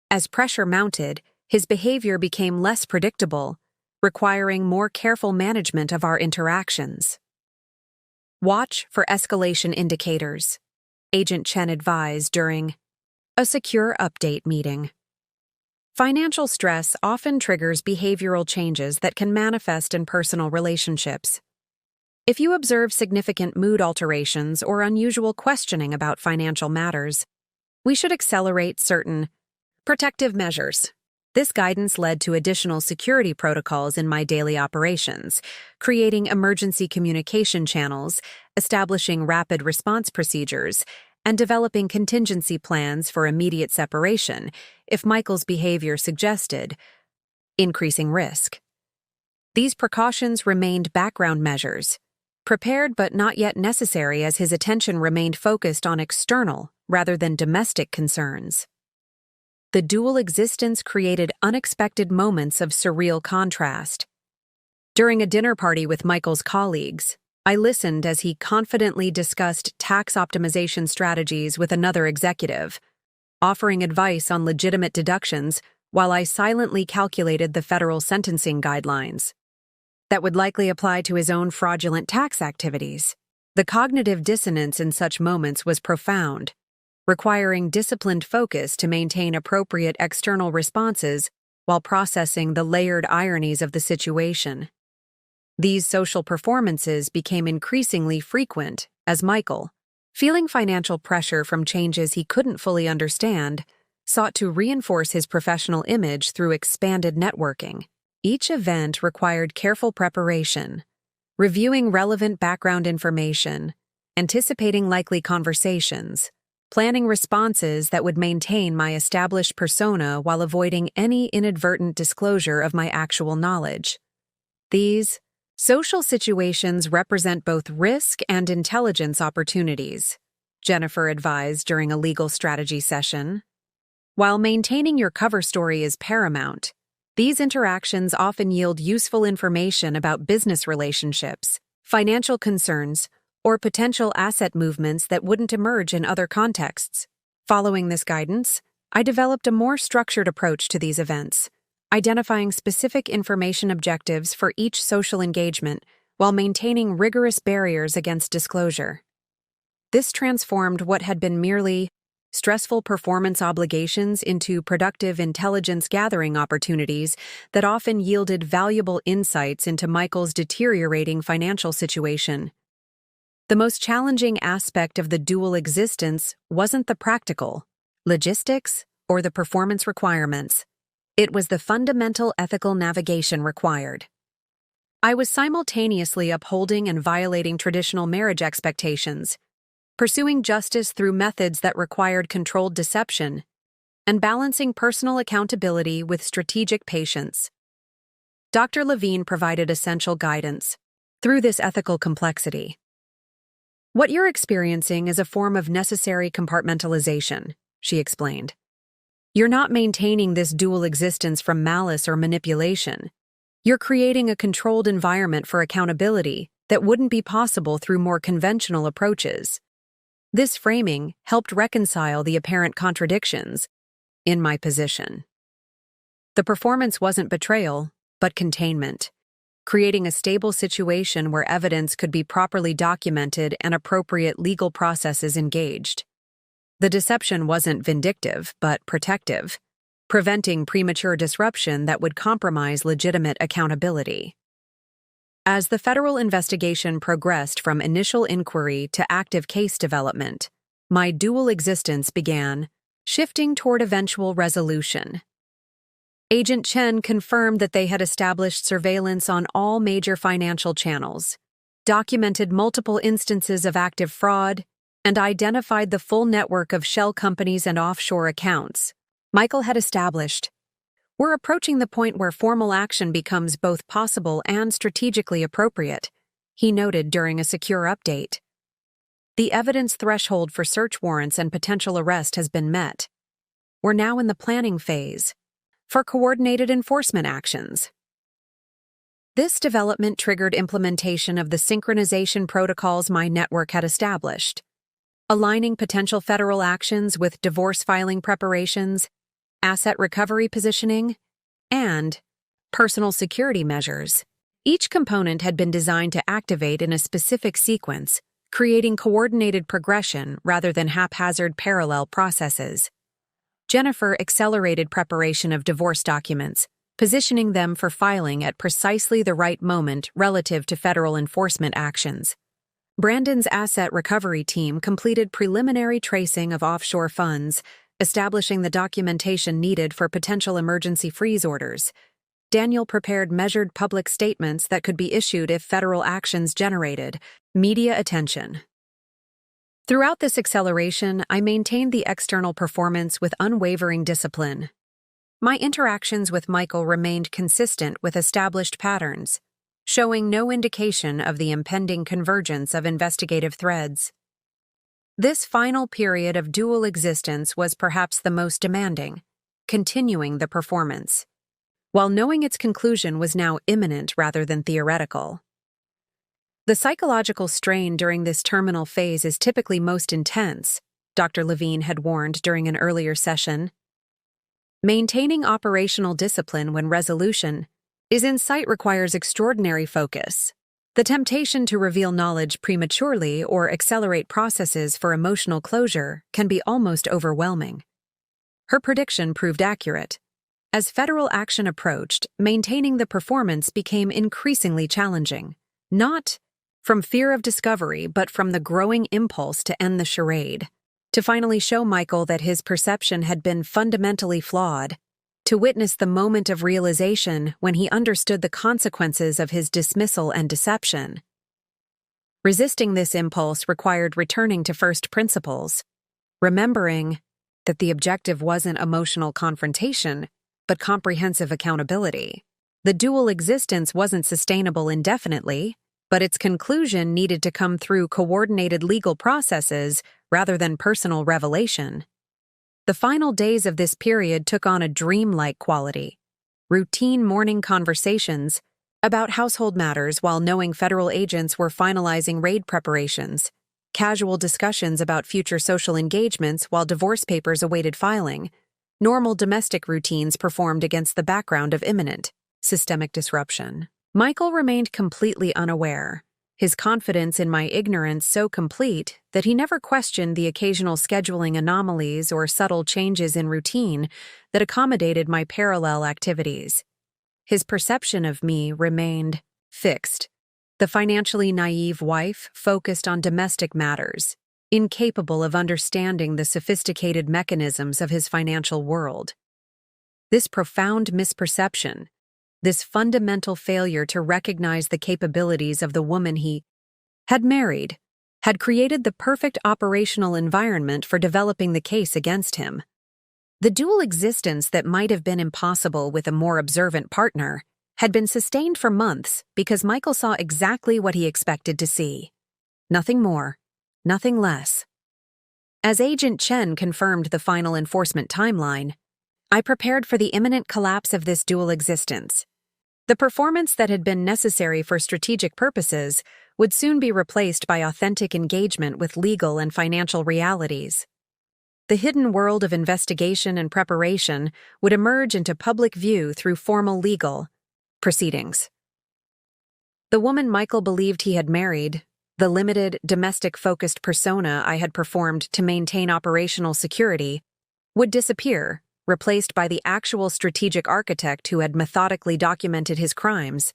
As pressure mounted, his behavior became less predictable, requiring more careful management of our interactions. Watch for escalation indicators, Agent Chen advised during a secure update meeting. Financial stress often triggers behavioral changes that can manifest in personal relationships. If you observe significant mood alterations or unusual questioning about financial matters, we should accelerate certain protective measures. This guidance led to additional security protocols in my daily operations, creating emergency communication channels, establishing rapid response procedures, and developing contingency plans for immediate separation if Michael's behavior suggested increasing risk. These precautions remained background measures, prepared but not yet necessary as his attention remained focused on external rather than domestic concerns. The dual existence created unexpected moments of surreal contrast. During a dinner party with Michael's colleagues, I listened as he confidently discussed tax optimization strategies with another executive, offering advice on legitimate deductions while I silently calculated the federal sentencing guidelines that would likely apply to his own fraudulent tax activities. The cognitive dissonance in such moments was profound, requiring disciplined focus to maintain appropriate external responses while processing the layered ironies of the situation. These social performances became increasingly frequent as Michael, feeling financial pressure from changes he couldn't fully understand, sought to reinforce his professional image through expanded networking. Each event required careful preparation, reviewing relevant background information, anticipating likely conversations, planning responses that would maintain my established persona while avoiding any inadvertent disclosure of my actual knowledge. These social situations represent both risk and intelligence opportunities, Jennifer advised during a legal strategy session. While maintaining your cover story is paramount, these interactions often yield useful information about business relationships, financial concerns, or potential asset movements that wouldn't emerge in other contexts. Following this guidance, I developed a more structured approach to these events, identifying specific information objectives for each social engagement while maintaining rigorous barriers against disclosure. This transformed what had been merely stressful performance obligations into productive intelligence gathering opportunities that often yielded valuable insights into Michael's deteriorating financial situation. The most challenging aspect of the dual existence wasn't the practical, logistics, or the performance requirements. It was the fundamental ethical navigation required. I was simultaneously upholding and violating traditional marriage expectations, pursuing justice through methods that required controlled deception, and balancing personal accountability with strategic patience. Dr. Levine provided essential guidance through this ethical complexity. What you're experiencing is a form of necessary compartmentalization, she explained. You're not maintaining this dual existence from malice or manipulation. You're creating a controlled environment for accountability that wouldn't be possible through more conventional approaches. This framing helped reconcile the apparent contradictions in my position. The performance wasn't betrayal, but containment, creating a stable situation where evidence could be properly documented and appropriate legal processes engaged. The deception wasn't vindictive, but protective, preventing premature disruption that would compromise legitimate accountability. As the federal investigation progressed from initial inquiry to active case development, my dual existence began shifting toward eventual resolution. Agent Chen confirmed that they had established surveillance on all major financial channels, documented multiple instances of active fraud, and identified the full network of shell companies and offshore accounts Michael had established. We're approaching the point where formal action becomes both possible and strategically appropriate, he noted during a secure update. The evidence threshold for search warrants and potential arrest has been met. We're now in the planning phase for coordinated enforcement actions. This development triggered implementation of the synchronization protocols my network had established, aligning potential federal actions with divorce filing preparations, asset recovery positioning, and personal security measures. Each component had been designed to activate in a specific sequence, creating coordinated progression rather than haphazard parallel processes. Jennifer accelerated preparation of divorce documents, positioning them for filing at precisely the right moment relative to federal enforcement actions. Brandon's asset recovery team completed preliminary tracing of offshore funds, establishing the documentation needed for potential emergency freeze orders. Daniel prepared measured public statements that could be issued if federal actions generated media attention. Throughout this acceleration, I maintained the external performance with unwavering discipline. My interactions with Michael remained consistent with established patterns, showing no indication of the impending convergence of investigative threads. This final period of dual existence was perhaps the most demanding, continuing the performance, while knowing its conclusion was now imminent rather than theoretical. The psychological strain during this terminal phase is typically most intense, Dr. Levine had warned during an earlier session. Maintaining operational discipline when resolution is in sight requires extraordinary focus. The temptation to reveal knowledge prematurely or accelerate processes for emotional closure can be almost overwhelming. Her prediction proved accurate. As federal action approached, maintaining the performance became increasingly challenging, not from fear of discovery, but from the growing impulse to end the charade, to finally show Michael that his perception had been fundamentally flawed, to witness the moment of realization when he understood the consequences of his dismissal and deception. Resisting this impulse required returning to first principles, remembering that the objective wasn't emotional confrontation, but comprehensive accountability. The dual existence wasn't sustainable indefinitely, but its conclusion needed to come through coordinated legal processes rather than personal revelation. The final days of this period took on a dreamlike quality. Routine morning conversations about household matters while knowing federal agents were finalizing raid preparations, casual discussions about future social engagements while divorce papers awaited filing, normal domestic routines performed against the background of imminent, systemic disruption. Michael remained completely unaware, his confidence in my ignorance so complete that he never questioned the occasional scheduling anomalies or subtle changes in routine that accommodated my parallel activities. His perception of me remained fixed, the financially naive wife focused on domestic matters, incapable of understanding the sophisticated mechanisms of his financial world. This profound misperception, this fundamental failure to recognize the capabilities of the woman he had married, had created the perfect operational environment for developing the case against him. The dual existence that might have been impossible with a more observant partner had been sustained for months because Michael saw exactly what he expected to see. Nothing more, nothing less. As Agent Chen confirmed the final enforcement timeline, I prepared for the imminent collapse of this dual existence. The performance that had been necessary for strategic purposes would soon be replaced by authentic engagement with legal and financial realities. The hidden world of investigation and preparation would emerge into public view through formal legal proceedings. The woman Michael believed he had married, the limited, domestic-focused persona I had performed to maintain operational security, would disappear, replaced by the actual strategic architect who had methodically documented his crimes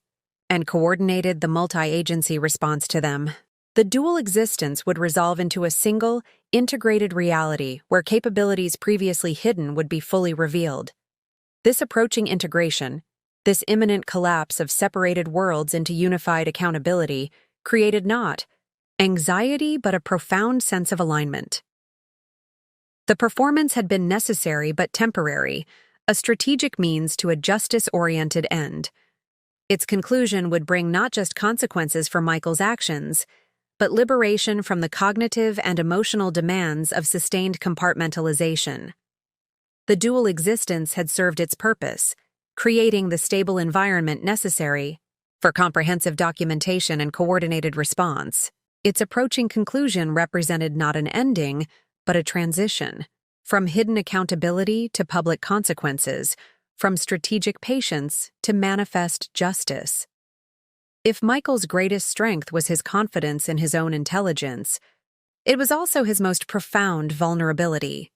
and coordinated the multi-agency response to them. The dual existence would resolve into a single, integrated reality where capabilities previously hidden would be fully revealed. This approaching integration, this imminent collapse of separated worlds into unified accountability, created not anxiety but a profound sense of alignment. The performance had been necessary but temporary, a strategic means to a justice-oriented end. Its conclusion would bring not just consequences for Michael's actions, but liberation from the cognitive and emotional demands of sustained compartmentalization. The dual existence had served its purpose, creating the stable environment necessary for comprehensive documentation and coordinated response. Its approaching conclusion represented not an ending, but a transition, from hidden accountability to public consequences, from strategic patience to manifest justice. If Michael's greatest strength was his confidence in his own intelligence, it was also his most profound vulnerability.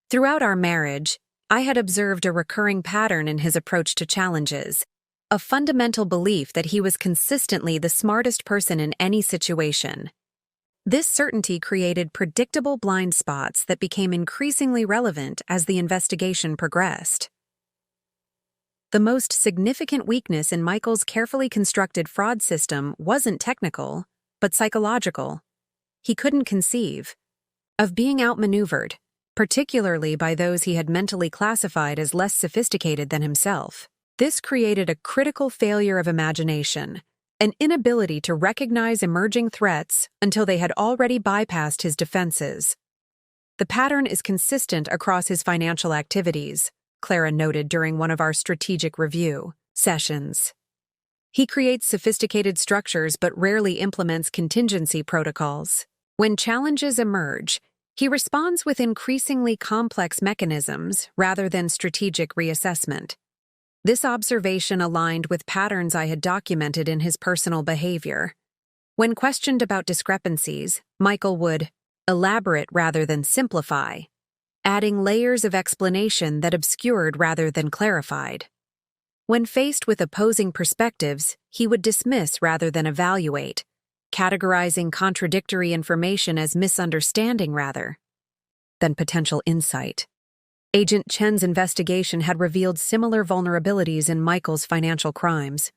Throughout our marriage, I had observed a recurring pattern in his approach to challenges, a fundamental belief that he was consistently the smartest person in any situation. This certainty created predictable blind spots that became increasingly relevant as the investigation progressed. The most significant weakness in Michael's carefully constructed fraud system wasn't technical, but psychological. He couldn't conceive of being outmaneuvered, particularly by those he had mentally classified as less sophisticated than himself. This created a critical failure of imagination, an inability to recognize emerging threats until they had already bypassed his defenses. The pattern is consistent across his financial activities, Clara noted during one of our strategic review sessions. He creates sophisticated structures but rarely implements contingency protocols. When challenges emerge, he responds with increasingly complex mechanisms rather than strategic reassessment. This observation aligned with patterns I had documented in his personal behavior. When questioned about discrepancies, Michael would elaborate rather than simplify, adding layers of explanation that obscured rather than clarified. When faced with opposing perspectives, he would dismiss rather than evaluate, categorizing contradictory information as misunderstanding rather than potential insight. Agent Chen's investigation had revealed similar vulnerabilities in Michael's financial crimes.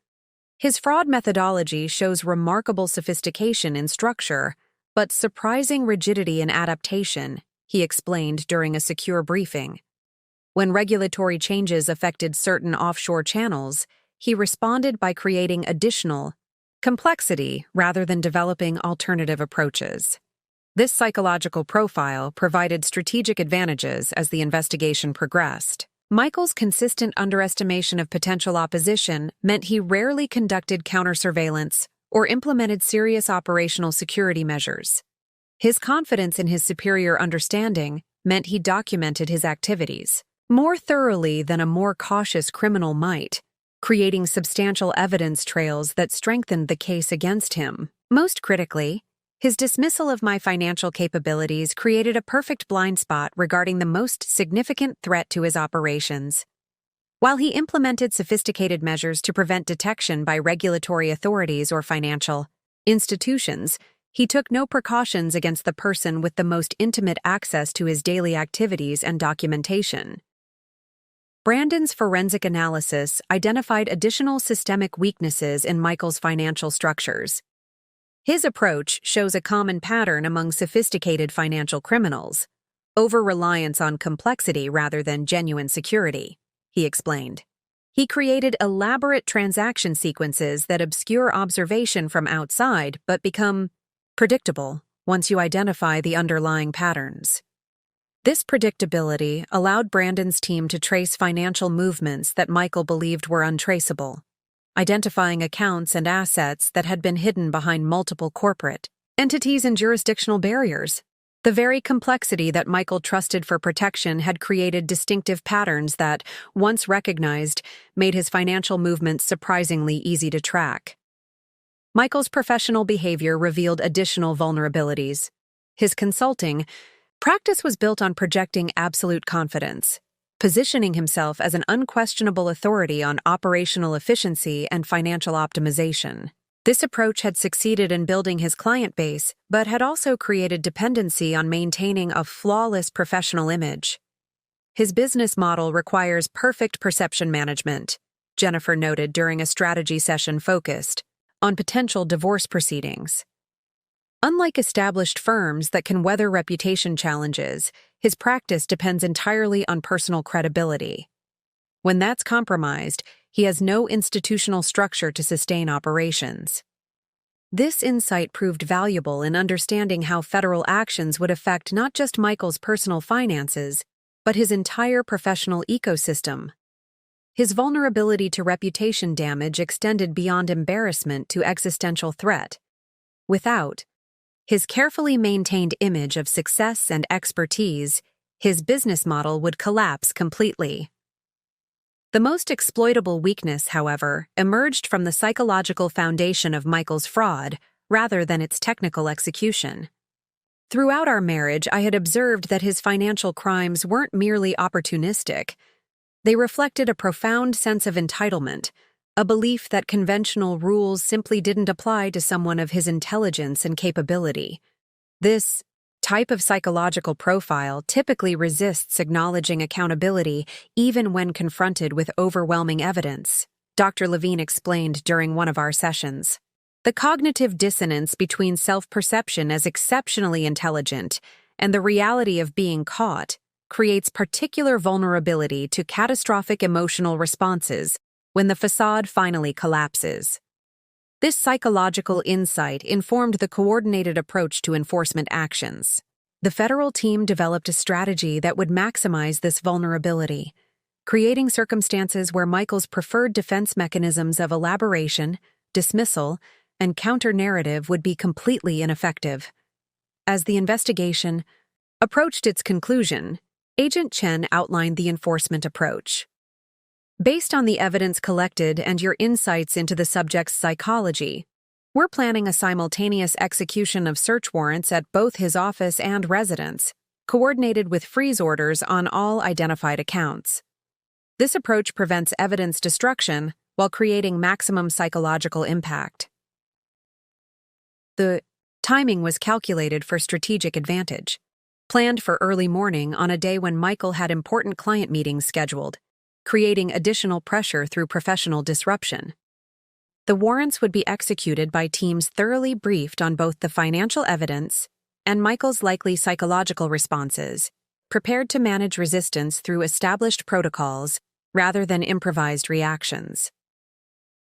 His fraud methodology shows remarkable sophistication in structure, but surprising rigidity in adaptation, he explained during a secure briefing. When regulatory changes affected certain offshore channels, he responded by creating additional complexity rather than developing alternative approaches. This psychological profile provided strategic advantages as the investigation progressed. Michael's consistent underestimation of potential opposition meant he rarely conducted counter-surveillance or implemented serious operational security measures. His confidence in his superior understanding meant he documented his activities more thoroughly than a more cautious criminal might, creating substantial evidence trails that strengthened the case against him. Most critically, his dismissal of my financial capabilities created a perfect blind spot regarding the most significant threat to his operations. While he implemented sophisticated measures to prevent detection by regulatory authorities or financial institutions, he took no precautions against the person with the most intimate access to his daily activities and documentation. Brandon's forensic analysis identified additional systemic weaknesses in Michael's financial structures. His approach shows a common pattern among sophisticated financial criminals: over-reliance on complexity rather than genuine security, he explained. He created elaborate transaction sequences that obscure observation from outside but become predictable once you identify the underlying patterns. This predictability allowed Brandon's team to trace financial movements that Michael believed were untraceable, identifying accounts and assets that had been hidden behind multiple corporate entities and jurisdictional barriers. The very complexity that Michael trusted for protection had created distinctive patterns that, once recognized, made his financial movements surprisingly easy to track. Michael's professional behavior revealed additional vulnerabilities. His consulting practice was built on projecting absolute confidence, positioning himself as an unquestionable authority on operational efficiency and financial optimization. This approach had succeeded in building his client base, but had also created dependency on maintaining a flawless professional image. His business model requires perfect perception management, Jennifer noted during a strategy session focused on potential divorce proceedings. Unlike established firms that can weather reputation challenges, his practice depends entirely on personal credibility. When that's compromised, he has no institutional structure to sustain operations. This insight proved valuable in understanding how federal actions would affect not just Michael's personal finances, but his entire professional ecosystem. His vulnerability to reputation damage extended beyond embarrassment to existential threat. Without his carefully maintained image of success and expertise, his business model would collapse completely. The most exploitable weakness, however, emerged from the psychological foundation of Michael's fraud rather than its technical execution. Throughout our marriage, I had observed that his financial crimes weren't merely opportunistic. They reflected a profound sense of entitlement, a belief that conventional rules simply didn't apply to someone of his intelligence and capability. This type of psychological profile typically resists acknowledging accountability even when confronted with overwhelming evidence, Dr. Levine explained during one of our sessions. The cognitive dissonance between self-perception as exceptionally intelligent and the reality of being caught creates particular vulnerability to catastrophic emotional responses when the facade finally collapses. This psychological insight informed the coordinated approach to enforcement actions. The federal team developed a strategy that would maximize this vulnerability, creating circumstances where Michael's preferred defense mechanisms of elaboration, dismissal, and counter-narrative would be completely ineffective. As the investigation approached its conclusion, Agent Chen outlined the enforcement approach. Based on the evidence collected and your insights into the subject's psychology, we're planning a simultaneous execution of search warrants at both his office and residence, coordinated with freeze orders on all identified accounts. This approach prevents evidence destruction while creating maximum psychological impact. The timing was calculated for strategic advantage, planned for early morning on a day when Michael had important client meetings scheduled, creating additional pressure through professional disruption. The warrants would be executed by teams thoroughly briefed on both the financial evidence and Michael's likely psychological responses, prepared to manage resistance through established protocols rather than improvised reactions.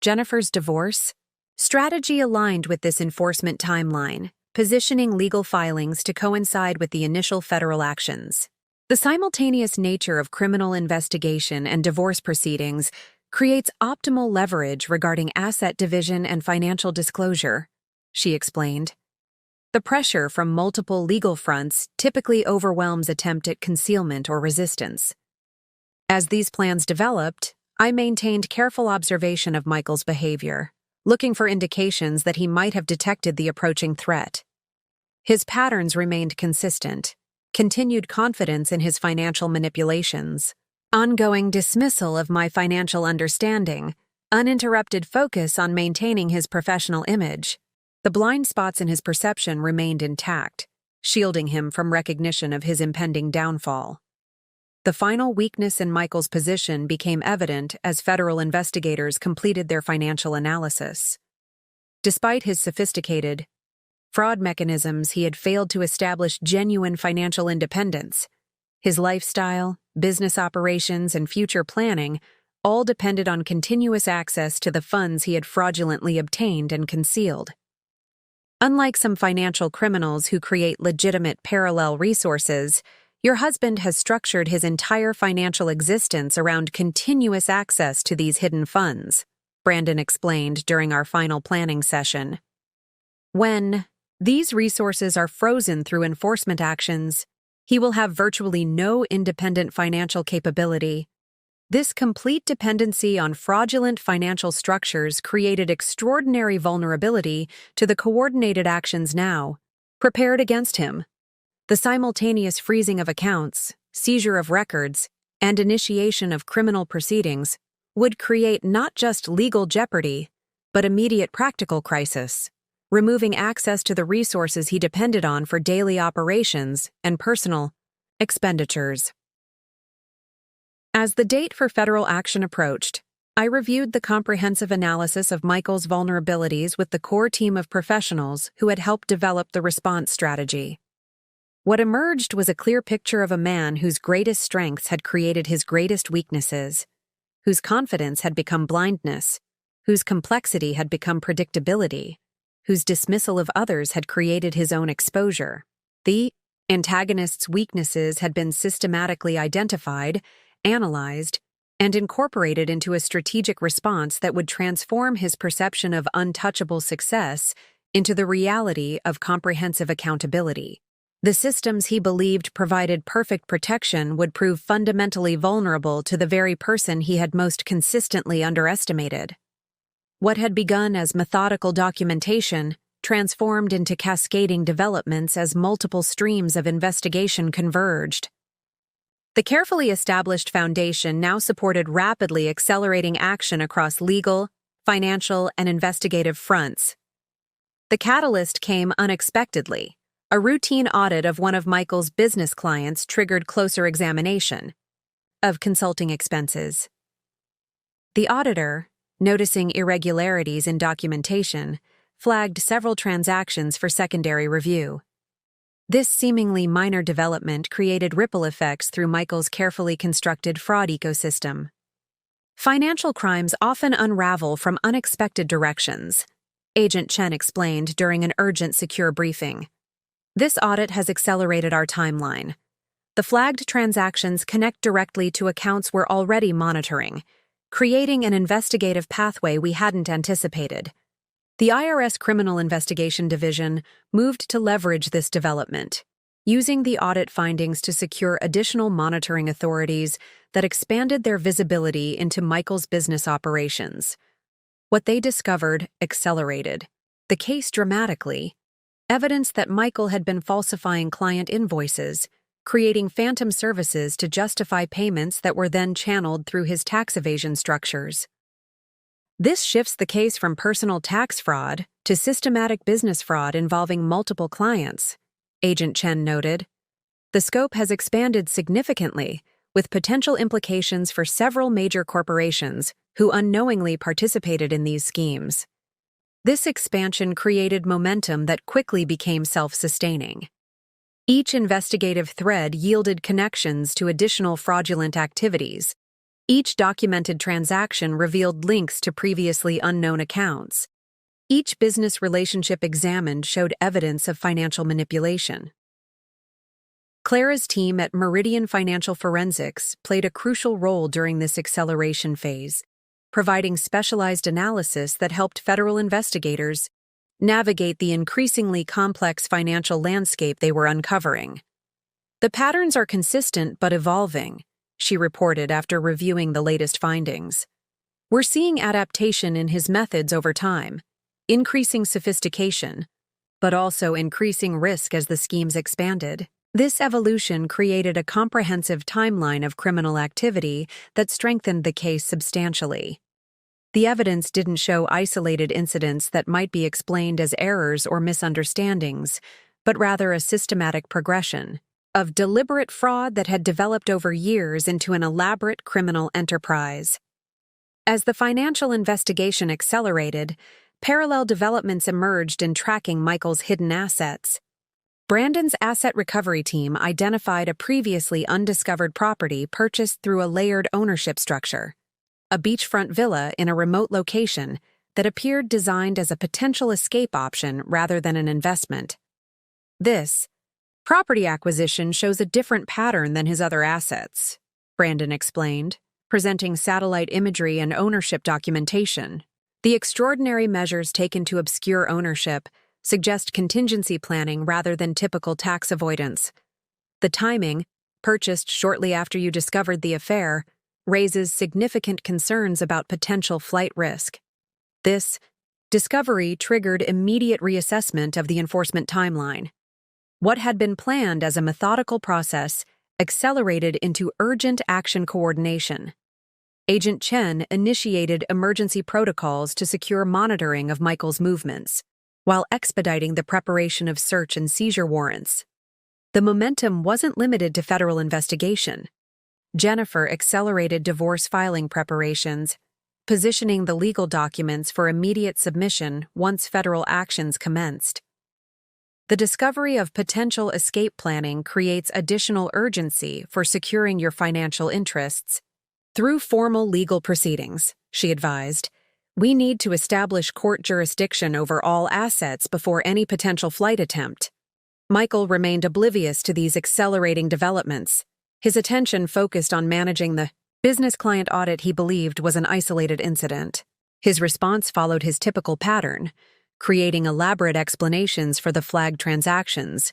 Jennifer's divorce strategy aligned with this enforcement timeline, positioning legal filings to coincide with the initial federal actions. The simultaneous nature of criminal investigation and divorce proceedings creates optimal leverage regarding asset division and financial disclosure, she explained. The pressure from multiple legal fronts typically overwhelms attempt at concealment or resistance. As these plans developed, I maintained careful observation of Michael's behavior, looking for indications that he might have detected the approaching threat. His patterns remained consistent: continued confidence in his financial manipulations, ongoing dismissal of my financial understanding, uninterrupted focus on maintaining his professional image. The blind spots in his perception remained intact, shielding him from recognition of his impending downfall. The final weakness in Michael's position became evident as federal investigators completed their financial analysis. Despite his sophisticated fraud mechanisms, he had failed to establish genuine financial independence. His lifestyle, business operations, and future planning all depended on continuous access to the funds he had fraudulently obtained and concealed. Unlike some financial criminals who create legitimate parallel resources, your husband has structured his entire financial existence around continuous access to these hidden funds, Brandon explained during our final planning session. When these resources are frozen through enforcement actions, he will have virtually no independent financial capability. This complete dependency on fraudulent financial structures created extraordinary vulnerability to the coordinated actions now prepared against him. The simultaneous freezing of accounts, seizure of records, and initiation of criminal proceedings would create not just legal jeopardy, but immediate practical crisis, removing access to the resources he depended on for daily operations and personal expenditures. As the date for federal action approached, I reviewed the comprehensive analysis of Michael's vulnerabilities with the core team of professionals who had helped develop the response strategy. What emerged was a clear picture of a man whose greatest strengths had created his greatest weaknesses, whose confidence had become blindness, whose complexity had become predictability, whose dismissal of others had created his own exposure. The antagonist's weaknesses had been systematically identified, analyzed, and incorporated into a strategic response that would transform his perception of untouchable success into the reality of comprehensive accountability. The systems he believed provided perfect protection would prove fundamentally vulnerable to the very person he had most consistently underestimated. What had begun as methodical documentation transformed into cascading developments as multiple streams of investigation converged. The carefully established foundation now supported rapidly accelerating action across legal, financial, and investigative fronts. The catalyst came unexpectedly. A routine audit of one of Michael's business clients triggered closer examination of consulting expenses. The auditor, noticing irregularities in documentation, flagged several transactions for secondary review. This seemingly minor development created ripple effects through Michael's carefully constructed fraud ecosystem. Financial crimes often unravel from unexpected directions, Agent Chen explained during an urgent secure briefing. This audit has accelerated our timeline. The flagged transactions connect directly to accounts we're already monitoring, creating an investigative pathway we hadn't anticipated. The IRS Criminal Investigation Division moved to leverage this development, using the audit findings to secure additional monitoring authorities that expanded their visibility into Michael's business operations. What they discovered accelerated the case dramatically. Evidence that Michael had been falsifying client invoices, creating phantom services to justify payments that were then channeled through his tax evasion structures. This shifts the case from personal tax fraud to systematic business fraud involving multiple clients, Agent Chen noted. The scope has expanded significantly, with potential implications for several major corporations who unknowingly participated in these schemes. This expansion created momentum that quickly became self-sustaining. Each investigative thread yielded connections to additional fraudulent activities. Each documented transaction revealed links to previously unknown accounts. Each business relationship examined showed evidence of financial manipulation. Clara's team at Meridian Financial Forensics played a crucial role during this acceleration phase, providing specialized analysis that helped federal investigators navigate the increasingly complex financial landscape they were uncovering. The patterns are consistent but evolving, she reported after reviewing the latest findings. We're seeing adaptation in his methods over time, increasing sophistication, but also increasing risk as the schemes expanded. This evolution created a comprehensive timeline of criminal activity that strengthened the case substantially. The evidence didn't show isolated incidents that might be explained as errors or misunderstandings, but rather a systematic progression of deliberate fraud that had developed over years into an elaborate criminal enterprise. As the financial investigation accelerated, parallel developments emerged in tracking Michael's hidden assets. Brandon's asset recovery team identified a previously undiscovered property purchased through a layered ownership structure, a beachfront villa in a remote location that appeared designed as a potential escape option rather than an investment. This property acquisition shows a different pattern than his other assets, Brandon explained, presenting satellite imagery and ownership documentation. The extraordinary measures taken to obscure ownership suggest contingency planning rather than typical tax avoidance. The timing, purchased shortly after you discovered the affair, raises significant concerns about potential flight risk. This discovery triggered immediate reassessment of the enforcement timeline. What had been planned as a methodical process accelerated into urgent action coordination. Agent Chen initiated emergency protocols to secure monitoring of Michael's movements, while expediting the preparation of search and seizure warrants. The momentum wasn't limited to federal investigation. Jennifer accelerated divorce filing preparations, positioning the legal documents for immediate submission once federal actions commenced. The discovery of potential escape planning creates additional urgency for securing your financial interests. Through formal legal proceedings, she advised, we need to establish court jurisdiction over all assets before any potential flight attempt. Michael remained oblivious to these accelerating developments. His attention focused on managing the business client audit he believed was an isolated incident. His response followed his typical pattern, creating elaborate explanations for the flagged transactions,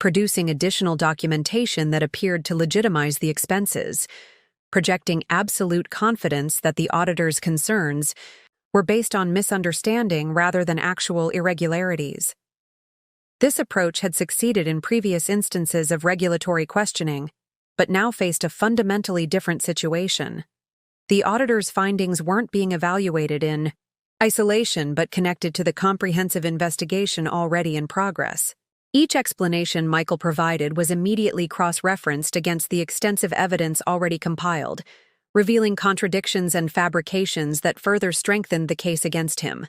producing additional documentation that appeared to legitimize the expenses, projecting absolute confidence that the auditor's concerns were based on misunderstanding rather than actual irregularities. This approach had succeeded in previous instances of regulatory questioning, but now faced a fundamentally different situation. The auditor's findings weren't being evaluated in isolation but connected to the comprehensive investigation already in progress. Each explanation Michael provided was immediately cross-referenced against the extensive evidence already compiled, revealing contradictions and fabrications that further strengthened the case against him.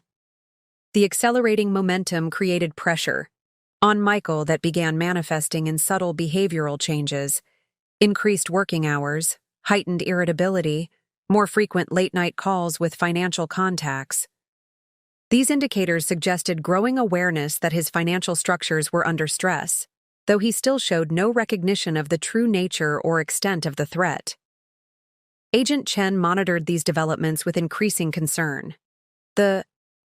The accelerating momentum created pressure on Michael that began manifesting in subtle behavioral changes: increased working hours, heightened irritability, more frequent late-night calls with financial contacts. These indicators suggested growing awareness that his financial structures were under stress, though he still showed no recognition of the true nature or extent of the threat. Agent Chen monitored these developments with increasing concern. The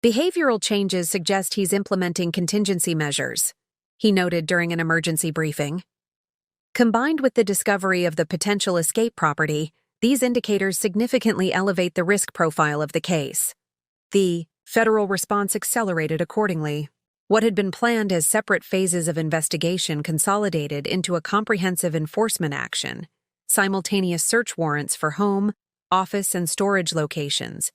behavioral changes suggest he's implementing contingency measures, he noted during an emergency briefing. Combined with the discovery of the potential escape property, these indicators significantly elevate the risk profile of the case. The federal response accelerated accordingly. What had been planned as separate phases of investigation consolidated into a comprehensive enforcement action: simultaneous search warrants for home, office, and storage locations,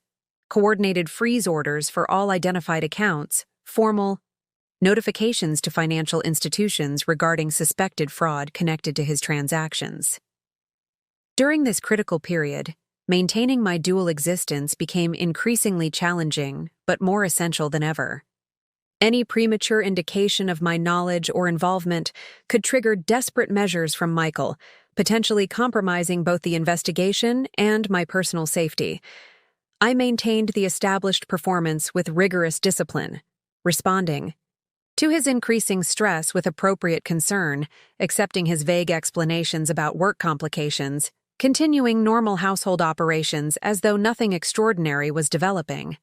coordinated freeze orders for all identified accounts, formal notifications to financial institutions regarding suspected fraud connected to his transactions. During this critical period, maintaining my dual existence became increasingly challenging, but more essential than ever. Any premature indication of my knowledge or involvement could trigger desperate measures from Michael, potentially compromising both the investigation and my personal safety. I maintained the established performance with rigorous discipline, responding to his increasing stress with appropriate concern, accepting his vague explanations about work complications, continuing normal household operations as though nothing extraordinary was developing.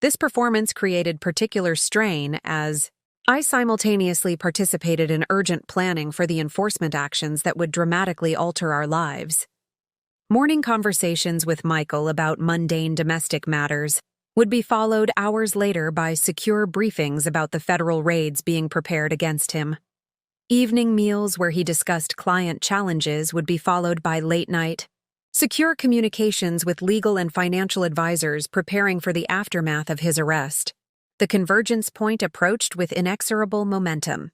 This performance created particular strain as I simultaneously participated in urgent planning for the enforcement actions that would dramatically alter our lives. Morning conversations with Michael about mundane domestic matters would be followed hours later by secure briefings about the federal raids being prepared against him. Evening meals where he discussed client challenges would be followed by late-night, secure communications with legal and financial advisors preparing for the aftermath of his arrest. The convergence point approached with inexorable momentum.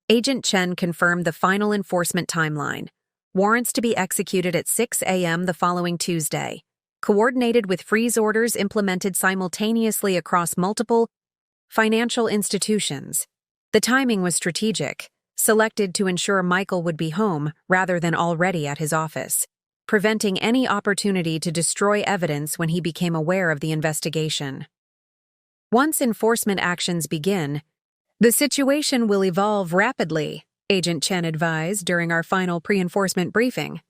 Agent Chen confirmed the final enforcement timeline: warrants to be executed at 6 a.m. the following Tuesday, coordinated with freeze orders implemented simultaneously across multiple financial institutions. The timing was strategic, selected to ensure Michael would be home rather than already at his office, preventing any opportunity to destroy evidence when he became aware of the investigation. Once enforcement actions begin, the situation will evolve rapidly, Agent Chen advised during our final pre-enforcement briefing.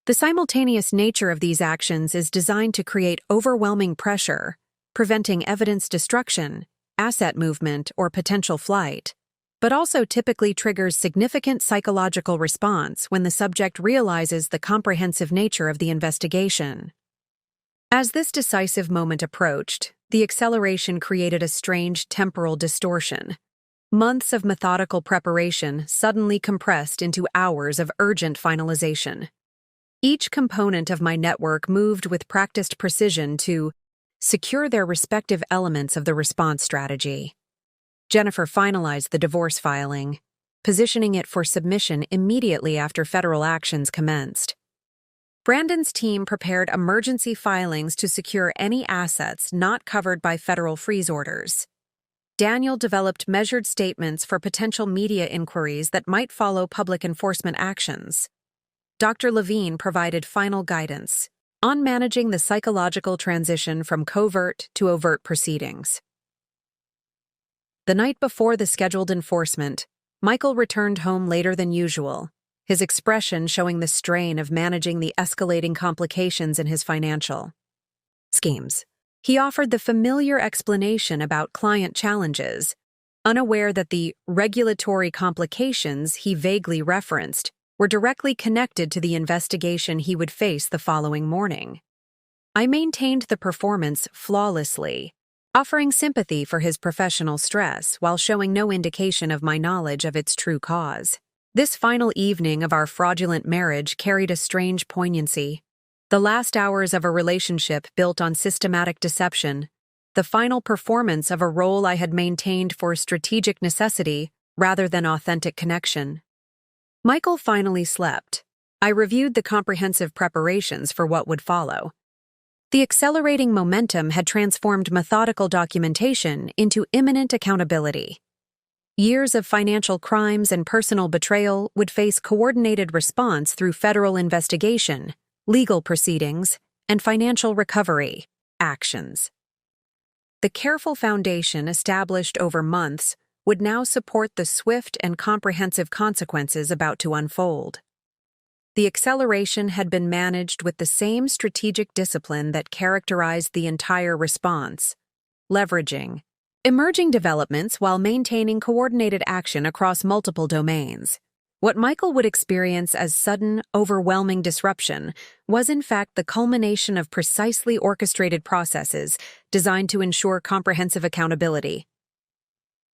The simultaneous nature of these actions is designed to create overwhelming pressure, preventing evidence destruction, asset movement, or potential flight, but also typically triggers significant psychological response when the subject realizes the comprehensive nature of the investigation. As this decisive moment approached, the acceleration created a strange temporal distortion. Months of methodical preparation suddenly compressed into hours of urgent finalization. Each component of my network moved with practiced precision to secure their respective elements of the response strategy. Jennifer finalized the divorce filing, positioning it for submission immediately after federal actions commenced. Brandon's team prepared emergency filings to secure any assets not covered by federal freeze orders. Daniel developed measured statements for potential media inquiries that might follow public enforcement actions. Dr. Levine provided final guidance on managing the psychological transition from covert to overt proceedings. The night before the scheduled enforcement, Michael returned home later than usual, his expression showing the strain of managing the escalating complications in his financial schemes. He offered the familiar explanation about client challenges, unaware that the regulatory complications he vaguely referenced were directly connected to the investigation he would face the following morning. I maintained the performance flawlessly, offering sympathy for his professional stress while showing no indication of my knowledge of its true cause. This final evening of our fraudulent marriage carried a strange poignancy. The last hours of a relationship built on systematic deception, the final performance of a role I had maintained for strategic necessity rather than authentic connection. Michael finally slept. I reviewed the comprehensive preparations for what would follow. The accelerating momentum had transformed methodical documentation into imminent accountability. Years of financial crimes and personal betrayal would face coordinated response through federal investigation, legal proceedings, and financial recovery actions. The careful foundation established over months would now support the swift and comprehensive consequences about to unfold. The acceleration had been managed with the same strategic discipline that characterized the entire response, leveraging emerging developments while maintaining coordinated action across multiple domains. What Michael would experience as sudden, overwhelming disruption was in fact the culmination of precisely orchestrated processes designed to ensure comprehensive accountability.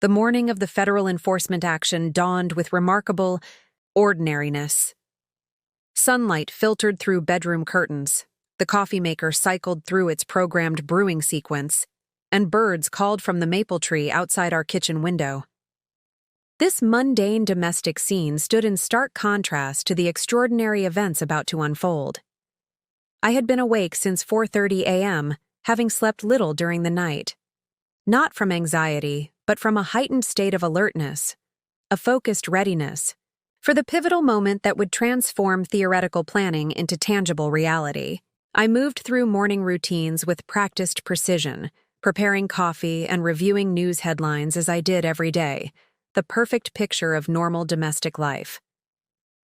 The morning of the federal enforcement action dawned with remarkable ordinariness. Sunlight filtered through bedroom curtains, the coffee maker cycled through its programmed brewing sequence, and birds called from the maple tree outside our kitchen window. This mundane domestic scene stood in stark contrast to the extraordinary events about to unfold. I had been awake since 4:30 a.m., having slept little during the night. Not from anxiety, but from a heightened state of alertness, a focused readiness, for the pivotal moment that would transform theoretical planning into tangible reality. I moved through morning routines with practiced precision, preparing coffee and reviewing news headlines as I did every day, the perfect picture of normal domestic life.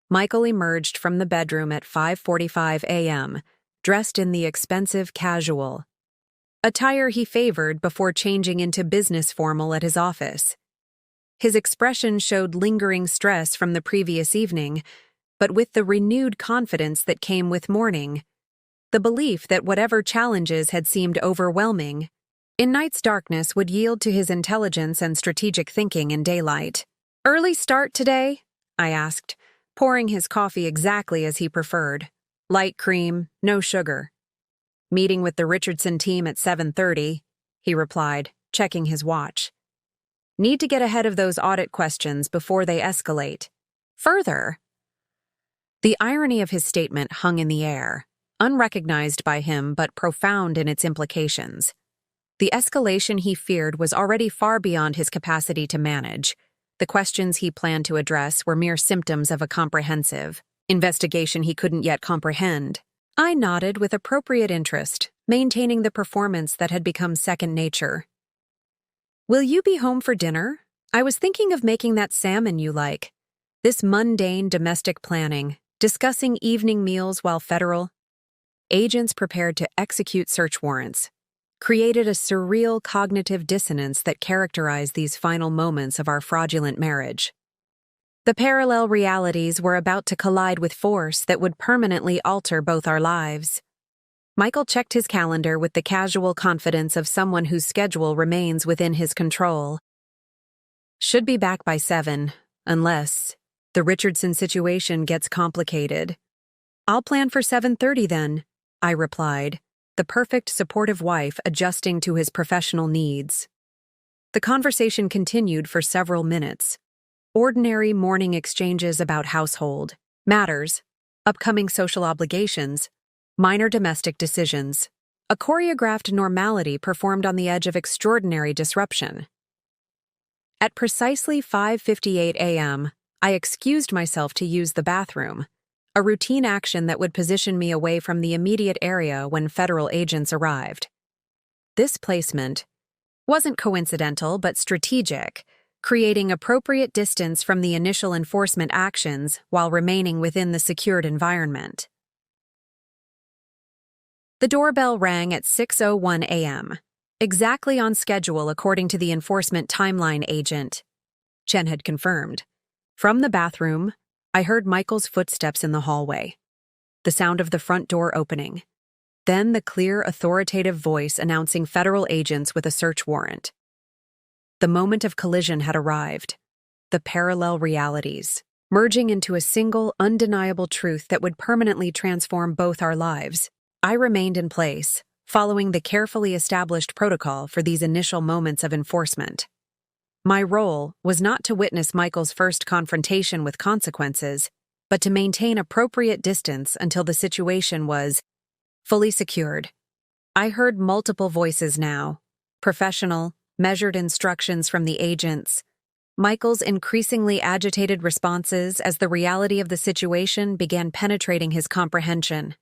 Michael emerged from the bedroom at 5:45 a.m., dressed in the expensive casual attire he favored before changing into business formal at his office. His expression showed lingering stress from the previous evening, but with the renewed confidence that came with morning, the belief that whatever challenges had seemed overwhelming in night's darkness would yield to his intelligence and strategic thinking in daylight. "Early start today?" I asked, pouring his coffee exactly as he preferred. "Light cream, no sugar." "Meeting with the Richardson team at 7:30, he replied, checking his watch. "Need to get ahead of those audit questions before they escalate further." The irony of his statement hung in the air, unrecognized by him but profound in its implications. The escalation he feared was already far beyond his capacity to manage. The questions he planned to address were mere symptoms of a comprehensive investigation he couldn't yet comprehend. I nodded with appropriate interest, maintaining the performance that had become second nature. "Will you be home for dinner? I was thinking of making that salmon you like." This mundane domestic planning, discussing evening meals while federal agents prepared to execute search warrants, created a surreal cognitive dissonance that characterized these final moments of our fraudulent marriage. The parallel realities were about to collide with force that would permanently alter both our lives. Michael checked his calendar with the casual confidence of someone whose schedule remains within his control. "Should be back by 7, unless the Richardson situation gets complicated." "I'll plan for 7:30 then," I replied, the perfect supportive wife adjusting to his professional needs. The conversation continued for several minutes. Ordinary morning exchanges about household matters, upcoming social obligations, minor domestic decisions. A choreographed normality performed on the edge of extraordinary disruption. At precisely 5:58 a.m., I excused myself to use the bathroom, a routine action that would position me away from the immediate area when federal agents arrived. This placement wasn't coincidental but strategic, creating appropriate distance from the initial enforcement actions while remaining within the secured environment. The doorbell rang at 6:01 a.m. Exactly on schedule according to the enforcement timeline agent, Chen had confirmed. From the bathroom, I heard Michael's footsteps in the hallway, the sound of the front door opening, then the clear, authoritative voice announcing federal agents with a search warrant. The moment of collision had arrived, the parallel realities, merging into a single, undeniable truth that would permanently transform both our lives. I remained in place, following the carefully established protocol for these initial moments of enforcement. My role was not to witness Michael's first confrontation with consequences, but to maintain appropriate distance until the situation was fully secured. I heard multiple voices now, professional, measured instructions from the agents, Michael's increasingly agitated responses as the reality of the situation began penetrating his comprehension.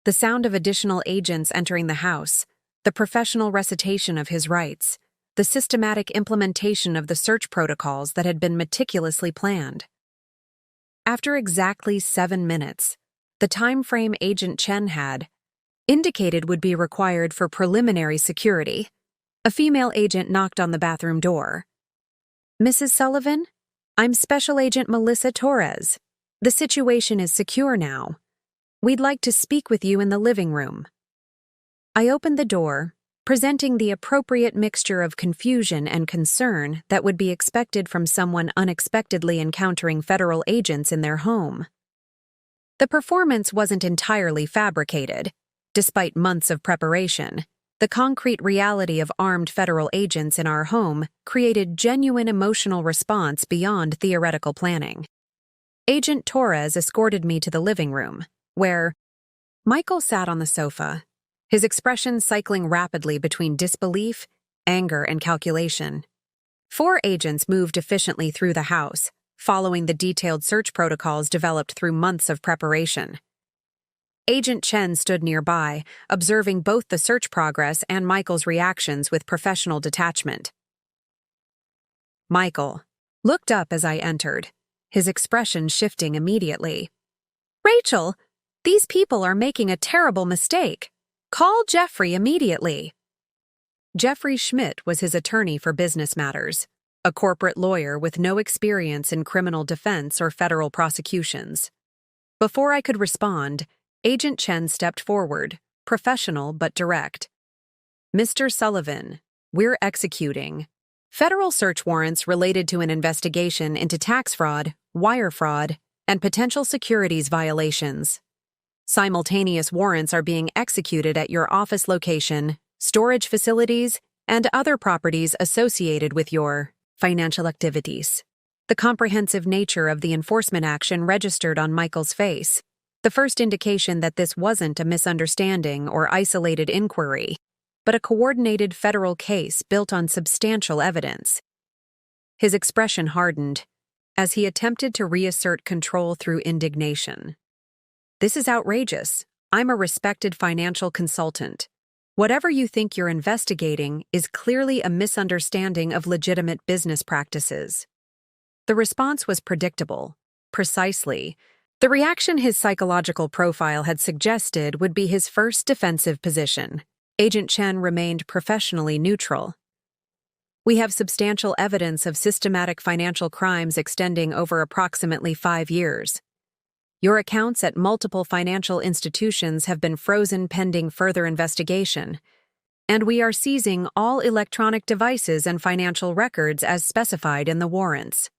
The sound of additional agents entering the house, the professional recitation of his rights, the systematic implementation of the search protocols that had been meticulously planned. After exactly 7 minutes, the time frame Agent Chen had indicated would be required for preliminary security, a female agent knocked on the bathroom door. "Mrs. Sullivan, I'm Special Agent Melissa Torres. The situation is secure now. We'd like to speak with you in the living room." I opened the door, presenting the appropriate mixture of confusion and concern that would be expected from someone unexpectedly encountering federal agents in their home. The performance wasn't entirely fabricated. Despite months of preparation, the concrete reality of armed federal agents in our home created genuine emotional response beyond theoretical planning. Agent Torres escorted me to the living room, where Michael sat on the sofa, his expression cycling rapidly between disbelief, anger, and calculation. 4 agents moved efficiently through the house, following the detailed search protocols developed through months of preparation. Agent Chen stood nearby, observing both the search progress and Michael's reactions with professional detachment. Michael looked up as I entered, his expression shifting immediately. "Rachel, these people are making a terrible mistake. Call Jeffrey immediately." Jeffrey Schmidt was his attorney for business matters, a corporate lawyer with no experience in criminal defense or federal prosecutions. Before I could respond, Agent Chen stepped forward, professional but direct. "Mr. Sullivan, we're executing federal search warrants related to an investigation into tax fraud, wire fraud, and potential securities violations. Simultaneous warrants are being executed at your office location, storage facilities, and other properties associated with your financial activities." The comprehensive nature of the enforcement action registered on Michael's face, the first indication that this wasn't a misunderstanding or isolated inquiry, but a coordinated federal case built on substantial evidence. His expression hardened as he attempted to reassert control through indignation. "This is outrageous. I'm a respected financial consultant. Whatever you think you're investigating is clearly a misunderstanding of legitimate business practices." The response was predictable, precisely the reaction his psychological profile had suggested would be his first defensive position. Agent Chen remained professionally neutral. "We have substantial evidence of systematic financial crimes extending over approximately 5 years. Your accounts at multiple financial institutions have been frozen pending further investigation, and we are seizing all electronic devices and financial records as specified in the warrants."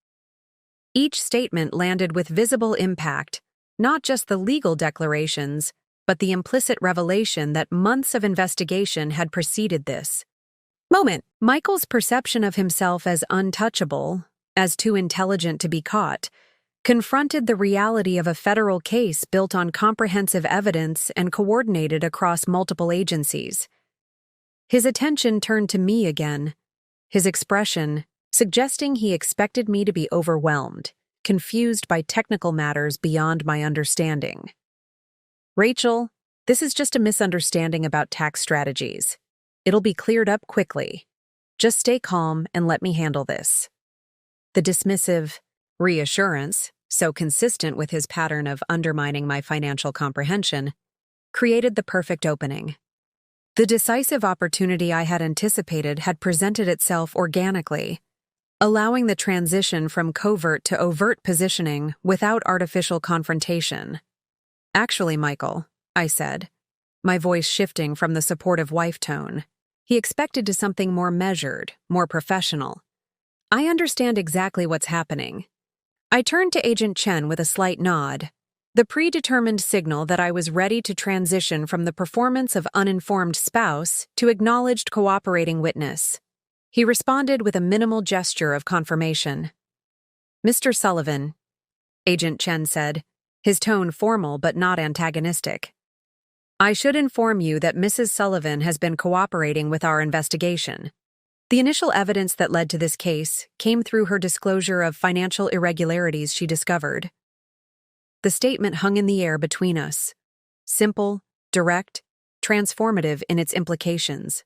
Each statement landed with visible impact, not just the legal declarations, but the implicit revelation that months of investigation had preceded this moment. Michael's perception of himself as untouchable, as too intelligent to be caught, confronted the reality of a federal case built on comprehensive evidence and coordinated across multiple agencies. His attention turned to me again, his expression suggesting he expected me to be overwhelmed, confused by technical matters beyond my understanding. "Rachel, this is just a misunderstanding about tax strategies. It'll be cleared up quickly. Just stay calm and let me handle this." The dismissive reassurance, so consistent with his pattern of undermining my financial comprehension, created the perfect opening. The decisive opportunity I had anticipated had presented itself organically, allowing the transition from covert to overt positioning without artificial confrontation. "Actually, Michael," I said, my voice shifting from the supportive wife tone. He expected to something more measured, more professional. "I understand exactly what's happening." I turned to Agent Chen with a slight nod, the predetermined signal that I was ready to transition from the performance of uninformed spouse to acknowledged cooperating witness. He responded with a minimal gesture of confirmation. "Mr. Sullivan," Agent Chen said, his tone formal but not antagonistic, "I should inform you that Mrs. Sullivan has been cooperating with our investigation. The initial evidence that led to this case came through her disclosure of financial irregularities she discovered." The statement hung in the air between us, simple, direct, transformative in its implications.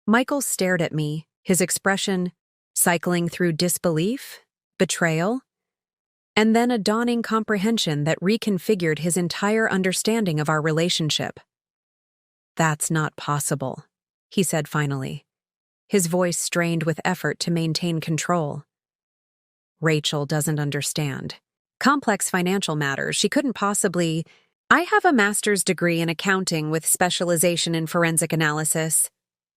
Michael stared at me, his expression cycling through disbelief, betrayal, and then a dawning comprehension that reconfigured his entire understanding of our relationship. "That's not possible," he said finally, his voice strained with effort to maintain control. "Rachel doesn't understand. Complex financial matters, she couldn't possibly—" "I have a master's degree in accounting with specialization in forensic analysis,"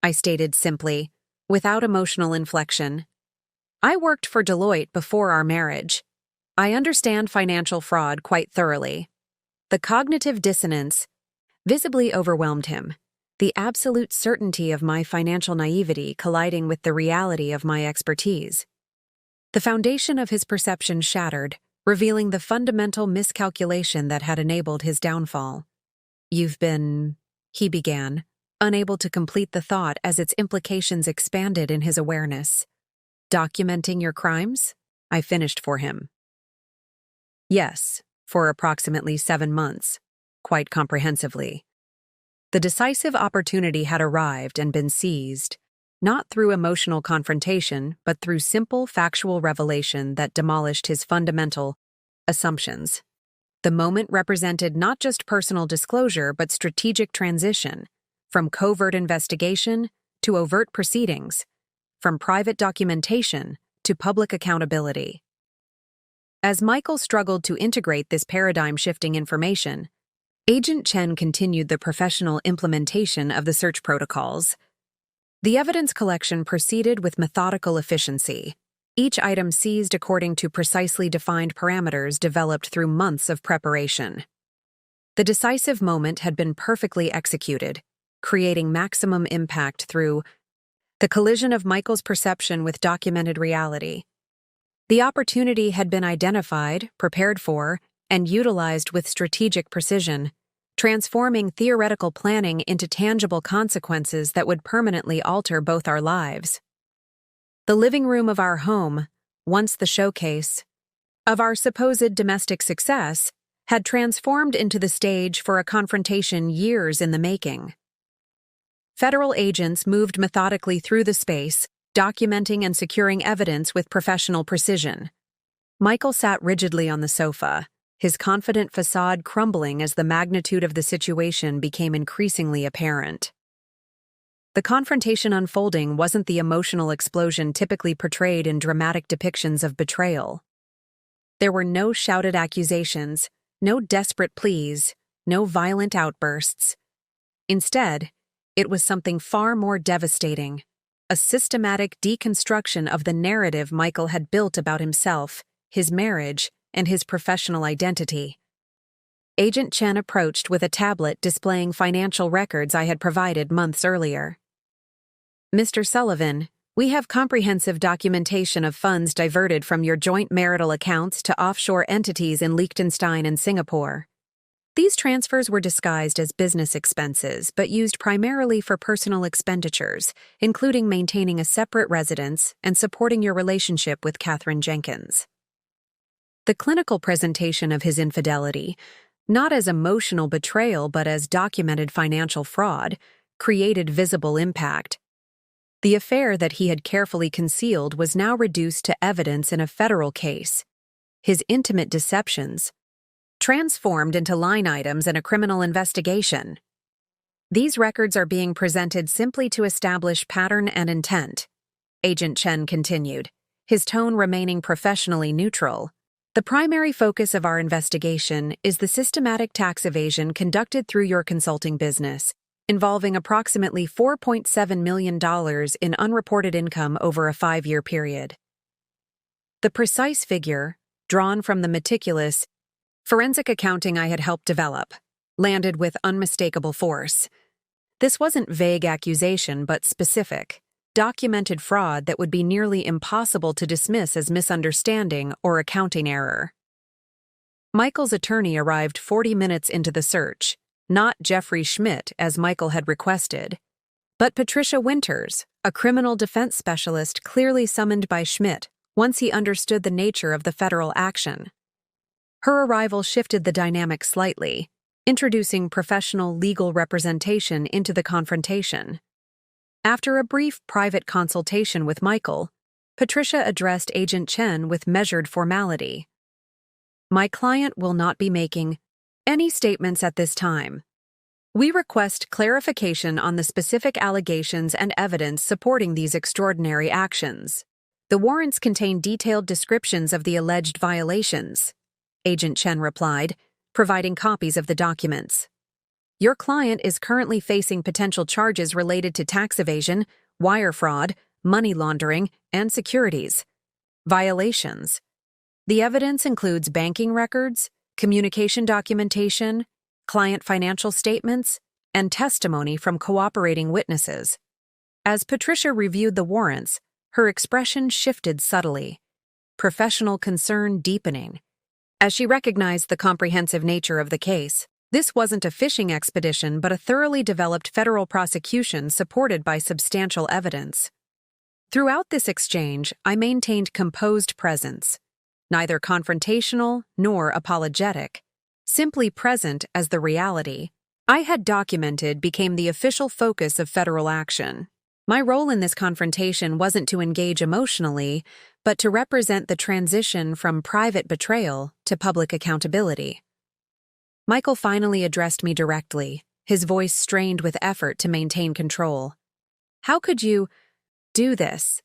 I stated simply, without emotional inflection. "I worked for Deloitte before our marriage. I understand financial fraud quite thoroughly." The cognitive dissonance visibly overwhelmed him, the absolute certainty of my financial naivety colliding with the reality of my expertise. The foundation of his perception shattered, revealing the fundamental miscalculation that had enabled his downfall. "You've been—" he began, unable to complete the thought as its implications expanded in his awareness. "Documenting your crimes?" I finished for him. "Yes, for approximately 7 months, quite comprehensively." The decisive opportunity had arrived and been seized, not through emotional confrontation, but through simple factual revelation that demolished his fundamental assumptions. The moment represented not just personal disclosure, but strategic transition, from covert investigation to overt proceedings, from private documentation to public accountability. As Michael struggled to integrate this paradigm-shifting information, Agent Chen continued the professional implementation of the search protocols. The evidence collection proceeded with methodical efficiency, each item seized according to precisely defined parameters developed through months of preparation. The decisive moment had been perfectly executed, creating maximum impact through the collision of Michael's perception with documented reality. The opportunity had been identified, prepared for, and utilized with strategic precision, transforming theoretical planning into tangible consequences that would permanently alter both our lives. The living room of our home, once the showcase of our supposed domestic success, had transformed into the stage for a confrontation years in the making. Federal agents moved methodically through the space, documenting and securing evidence with professional precision. Michael sat rigidly on the sofa, his confident facade crumbling as the magnitude of the situation became increasingly apparent. The confrontation unfolding wasn't the emotional explosion typically portrayed in dramatic depictions of betrayal. There were no shouted accusations, no desperate pleas, no violent outbursts. Instead, it was something far more devastating, a systematic deconstruction of the narrative Michael had built about himself, his marriage, and his professional identity. Agent Chen approached with a tablet displaying financial records I had provided months earlier. "Mr. Sullivan, we have comprehensive documentation of funds diverted from your joint marital accounts to offshore entities in Liechtenstein and Singapore. These transfers were disguised as business expenses but used primarily for personal expenditures, including maintaining a separate residence and supporting your relationship with Katherine Jenkins." The clinical presentation of his infidelity, not as emotional betrayal but as documented financial fraud, created visible impact. The affair that he had carefully concealed was now reduced to evidence in a federal case. His intimate deceptions transformed into line items in a criminal investigation. These records are being presented simply to establish pattern and intent, Agent Chen continued, his tone remaining professionally neutral. The primary focus of our investigation is the systematic tax evasion conducted through your consulting business, involving approximately $4.7 million in unreported income over a 5-year period. The precise figure, drawn from the meticulous forensic accounting I had helped develop, landed with unmistakable force. This wasn't vague accusation, but specific, documented fraud that would be nearly impossible to dismiss as misunderstanding or accounting error. Michael's attorney arrived 40 minutes into the search, not Jeffrey Schmidt as Michael had requested, but Patricia Winters, a criminal defense specialist clearly summoned by Schmidt once he understood the nature of the federal action. Her arrival shifted the dynamic slightly, introducing professional legal representation into the confrontation. After a brief private consultation with Michael, Patricia addressed Agent Chen with measured formality. My client will not be making any statements at this time. We request clarification on the specific allegations and evidence supporting these extraordinary actions. The warrants contain detailed descriptions of the alleged violations, Agent Chen replied, providing copies of the documents. Your client is currently facing potential charges related to tax evasion, wire fraud, money laundering, and securities violations. The evidence includes banking records, communication documentation, client financial statements, and testimony from cooperating witnesses. As Patricia reviewed the warrants, her expression shifted subtly, professional concern deepening. As she recognized the comprehensive nature of the case, this wasn't a fishing expedition but a thoroughly developed federal prosecution supported by substantial evidence. Throughout this exchange, I maintained composed presence, neither confrontational nor apologetic, simply present as the reality I had documented became the official focus of federal action. My role in this confrontation wasn't to engage emotionally, but to represent the transition from private betrayal to public accountability. Michael finally addressed me directly, his voice strained with effort to maintain control. How could you do this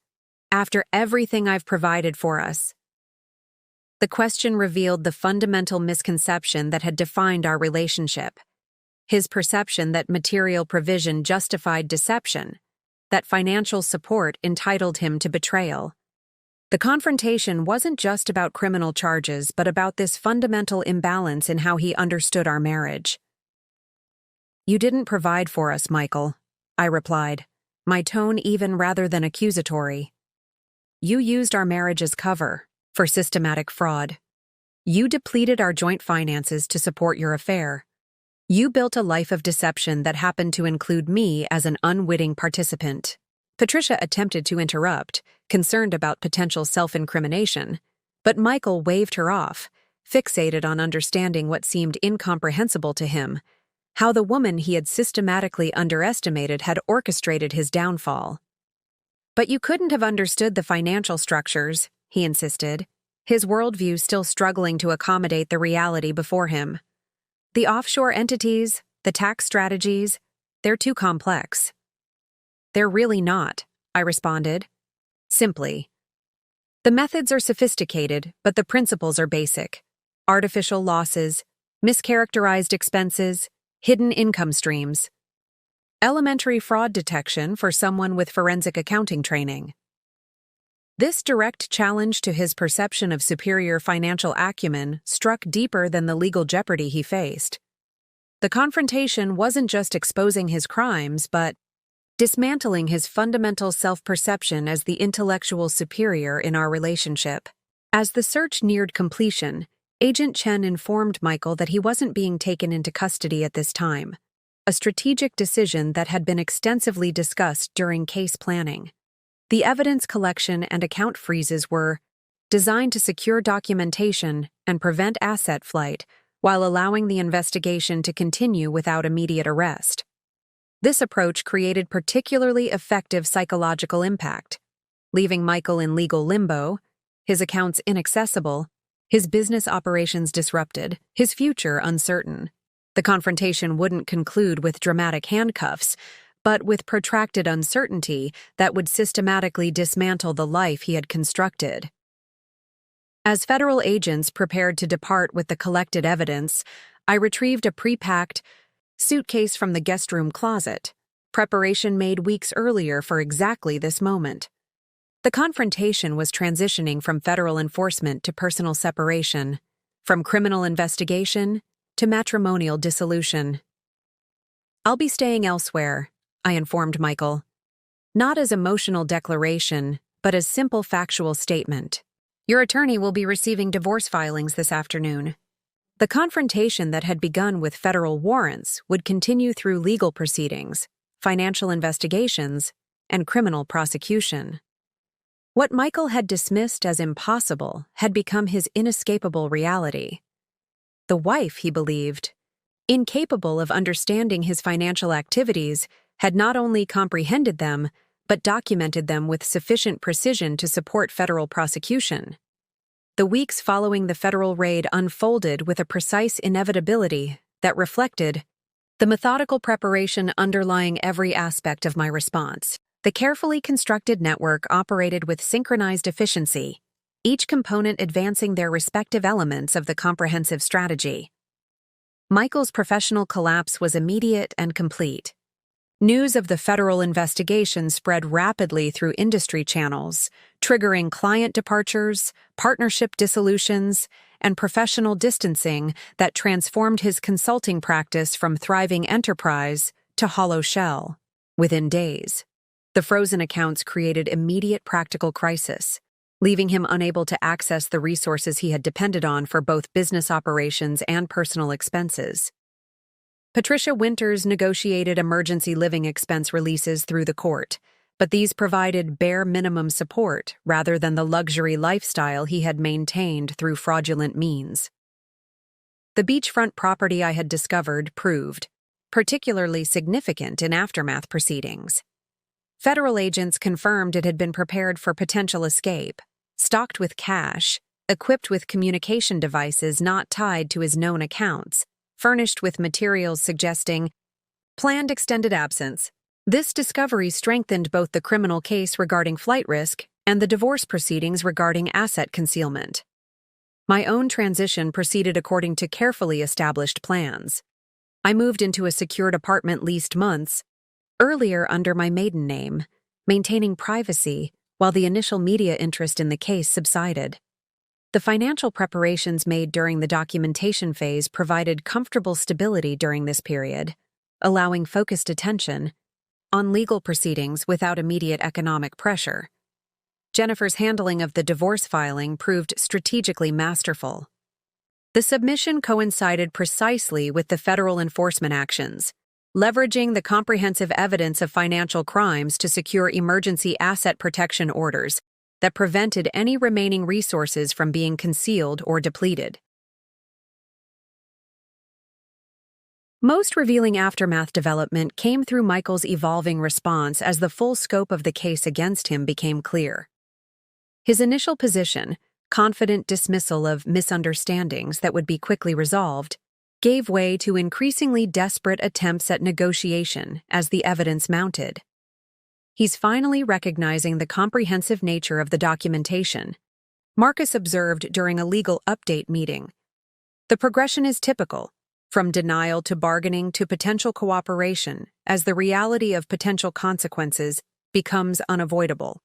after everything I've provided for us? The question revealed the fundamental misconception that had defined our relationship. His perception that material provision justified deception, that financial support entitled him to betrayal. The confrontation wasn't just about criminal charges, but about this fundamental imbalance in how he understood our marriage. You didn't provide for us, Michael, I replied, my tone even rather than accusatory. You used our marriage as cover for systematic fraud. You depleted our joint finances to support your affair. You built a life of deception that happened to include me as an unwitting participant. Patricia attempted to interrupt, concerned about potential self-incrimination, but Michael waved her off, fixated on understanding what seemed incomprehensible to him, how the woman he had systematically underestimated had orchestrated his downfall. But you couldn't have understood the financial structures, he insisted, his worldview still struggling to accommodate the reality before him. The offshore entities, the tax strategies, they're too complex. They're really not, I responded. Simply. The methods are sophisticated, but the principles are basic. Artificial losses, mischaracterized expenses, hidden income streams. Elementary fraud detection for someone with forensic accounting training. This direct challenge to his perception of superior financial acumen struck deeper than the legal jeopardy he faced. The confrontation wasn't just exposing his crimes, but dismantling his fundamental self-perception as the intellectual superior in our relationship. As the search neared completion, Agent Chen informed Michael that he wasn't being taken into custody at this time, a strategic decision that had been extensively discussed during case planning. The evidence collection and account freezes were designed to secure documentation and prevent asset flight while allowing the investigation to continue without immediate arrest. This approach created particularly effective psychological impact, leaving Michael in legal limbo, his accounts inaccessible, his business operations disrupted, his future uncertain. The confrontation wouldn't conclude with dramatic handcuffs, but with protracted uncertainty that would systematically dismantle the life he had constructed. As federal agents prepared to depart with the collected evidence, I retrieved a pre-packed suitcase from the guest room closet, preparation made weeks earlier for exactly this moment. The confrontation was transitioning from federal enforcement to personal separation, from criminal investigation to matrimonial dissolution. "I'll be staying elsewhere," I informed Michael. Not as emotional declaration, but as simple factual statement. "Your attorney will be receiving divorce filings this afternoon." The confrontation that had begun with federal warrants would continue through legal proceedings, financial investigations, and criminal prosecution. What Michael had dismissed as impossible had become his inescapable reality. The wife, he believed, incapable of understanding his financial activities, had not only comprehended them, but documented them with sufficient precision to support federal prosecution. The weeks following the federal raid unfolded with a precise inevitability that reflected the methodical preparation underlying every aspect of my response. The carefully constructed network operated with synchronized efficiency, each component advancing their respective elements of the comprehensive strategy. Michael's professional collapse was immediate and complete. News of the federal investigation spread rapidly through industry channels, triggering client departures, partnership dissolutions, and professional distancing that transformed his consulting practice from thriving enterprise to hollow shell. Within days, the frozen accounts created immediate practical crisis, leaving him unable to access the resources he had depended on for both business operations and personal expenses. Patricia Winters negotiated emergency living expense releases through the court, but these provided bare minimum support rather than the luxury lifestyle he had maintained through fraudulent means. The beachfront property I had discovered proved particularly significant in aftermath proceedings. Federal agents confirmed it had been prepared for potential escape, stocked with cash, equipped with communication devices not tied to his known accounts, furnished with materials suggesting planned extended absence. This discovery strengthened both the criminal case regarding flight risk and the divorce proceedings regarding asset concealment. My own transition proceeded according to carefully established plans. I moved into a secured apartment leased months earlier under my maiden name, maintaining privacy while the initial media interest in the case subsided. The financial preparations made during the documentation phase provided comfortable stability during this period, allowing focused attention on legal proceedings without immediate economic pressure. Jennifer's handling of the divorce filing proved strategically masterful. The submission coincided precisely with the federal enforcement actions, leveraging the comprehensive evidence of financial crimes to secure emergency asset protection orders that prevented any remaining resources from being concealed or depleted. Most revealing aftermath development came through Michael's evolving response as the full scope of the case against him became clear. His initial position, confident dismissal of misunderstandings that would be quickly resolved, gave way to increasingly desperate attempts at negotiation as the evidence mounted. He's finally recognizing the comprehensive nature of the documentation, Marcus observed during a legal update meeting. The progression is typical, from denial to bargaining to potential cooperation, as the reality of potential consequences becomes unavoidable.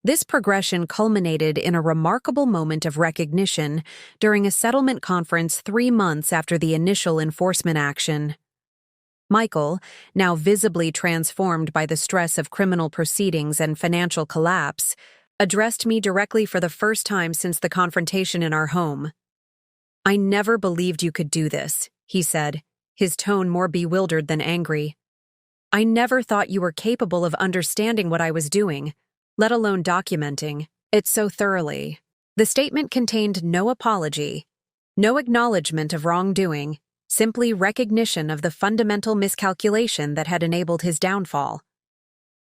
This progression culminated in a remarkable moment of recognition during a settlement conference 3 months after the initial enforcement action. Michael, now visibly transformed by the stress of criminal proceedings and financial collapse, addressed me directly for the first time since the confrontation in our home. "I never believed you could do this," he said, his tone more bewildered than angry. "I never thought you were capable of understanding what I was doing, let alone documenting it so thoroughly." The statement contained no apology, no acknowledgement of wrongdoing, simply recognition of the fundamental miscalculation that had enabled his downfall.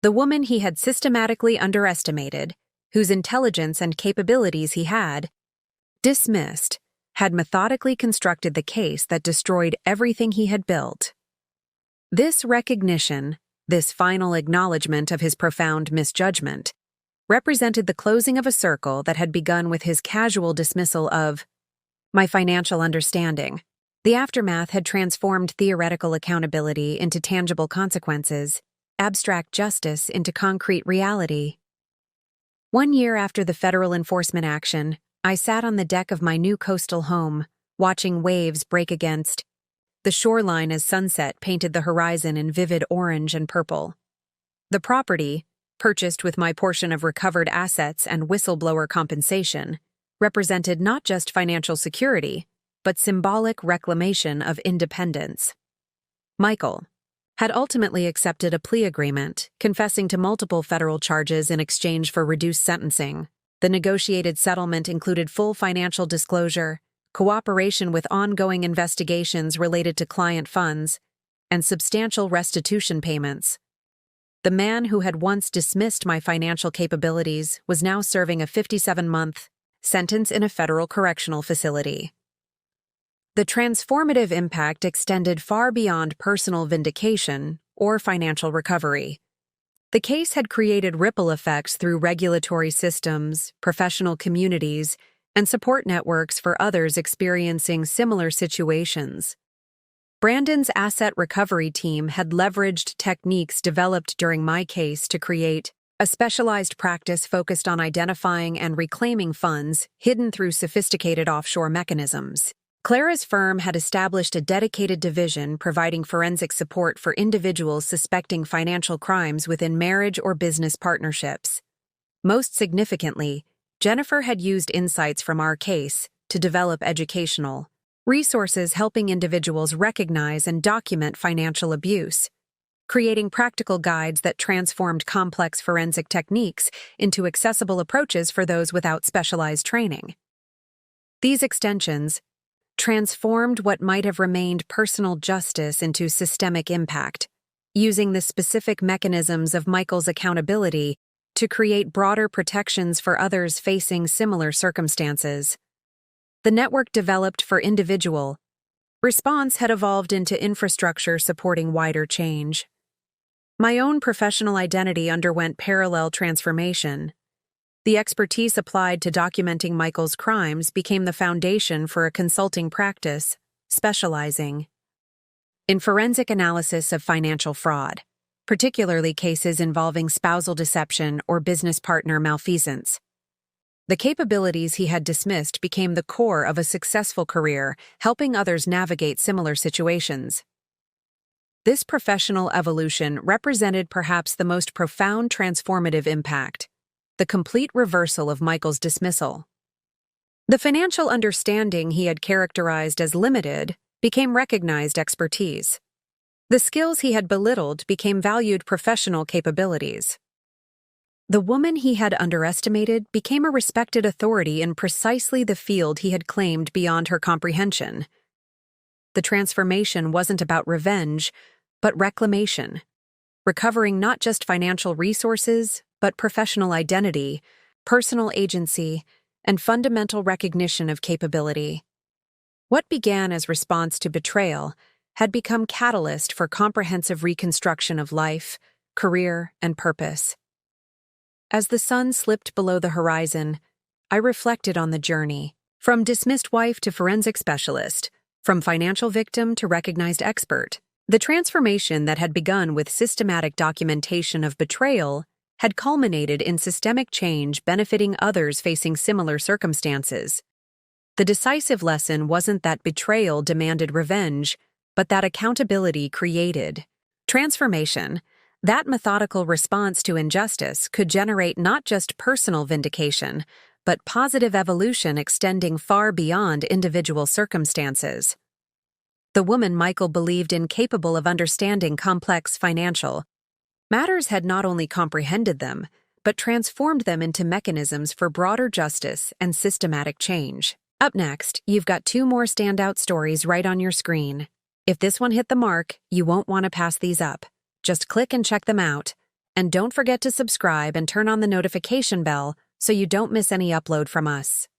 The woman he had systematically underestimated, whose intelligence and capabilities he had dismissed, had methodically constructed the case that destroyed everything he had built. This recognition, this final acknowledgement of his profound misjudgment, represented the closing of a circle that had begun with his casual dismissal of my financial understanding. The aftermath had transformed theoretical accountability into tangible consequences, abstract justice into concrete reality. 1 year after the federal enforcement action, I sat on the deck of my new coastal home, watching waves break against the shoreline as sunset painted the horizon in vivid orange and purple. The property, purchased with my portion of recovered assets and whistleblower compensation, represented not just financial security, but symbolic reclamation of independence. Michael had ultimately accepted a plea agreement, confessing to multiple federal charges in exchange for reduced sentencing. The negotiated settlement included full financial disclosure, cooperation with ongoing investigations related to client funds, and substantial restitution payments. The man who had once dismissed my financial capabilities was now serving a 57-month sentence in a federal correctional facility. The transformative impact extended far beyond personal vindication or financial recovery. The case had created ripple effects through regulatory systems, professional communities, and support networks for others experiencing similar situations. Brandon's asset recovery team had leveraged techniques developed during my case to create a specialized practice focused on identifying and reclaiming funds hidden through sophisticated offshore mechanisms. Clara's firm had established a dedicated division providing forensic support for individuals suspecting financial crimes within marriage or business partnerships. Most significantly, Jennifer had used insights from our case to develop educational resources helping individuals recognize and document financial abuse, creating practical guides that transformed complex forensic techniques into accessible approaches for those without specialized training. These extensions transformed what might have remained personal justice into systemic impact, using the specific mechanisms of Michael's accountability to create broader protections for others facing similar circumstances. The network developed for individual response had evolved into infrastructure supporting wider change. My own professional identity underwent parallel transformation. The expertise applied to documenting Michael's crimes became the foundation for a consulting practice, specializing in forensic analysis of financial fraud, particularly cases involving spousal deception or business partner malfeasance. The capabilities he had dismissed became the core of a successful career, helping others navigate similar situations. This professional evolution represented perhaps the most profound transformative impact, the complete reversal of Michael's dismissal. The financial understanding he had characterized as limited became recognized expertise. The skills he had belittled became valued professional capabilities. The woman he had underestimated became a respected authority in precisely the field he had claimed beyond her comprehension. The transformation wasn't about revenge, but reclamation, recovering not just financial resources, but professional identity, personal agency, and fundamental recognition of capability. What began as response to betrayal had become catalyst for comprehensive reconstruction of life, career, and purpose. As the sun slipped below the horizon, I reflected on the journey, from dismissed wife to forensic specialist, from financial victim to recognized expert. The transformation that had begun with systematic documentation of betrayal had culminated in systemic change benefiting others facing similar circumstances. The decisive lesson wasn't that betrayal demanded revenge, but that accountability created transformation. That methodical response to injustice could generate not just personal vindication, but positive evolution extending far beyond individual circumstances. The woman Michael believed incapable of understanding complex financial matters had not only comprehended them, but transformed them into mechanisms for broader justice and systematic change. Up next, you've got 2 more standout stories right on your screen. If this one hit the mark, you won't want to pass these up. Just click and check them out. And don't forget to subscribe and turn on the notification bell so you don't miss any upload from us.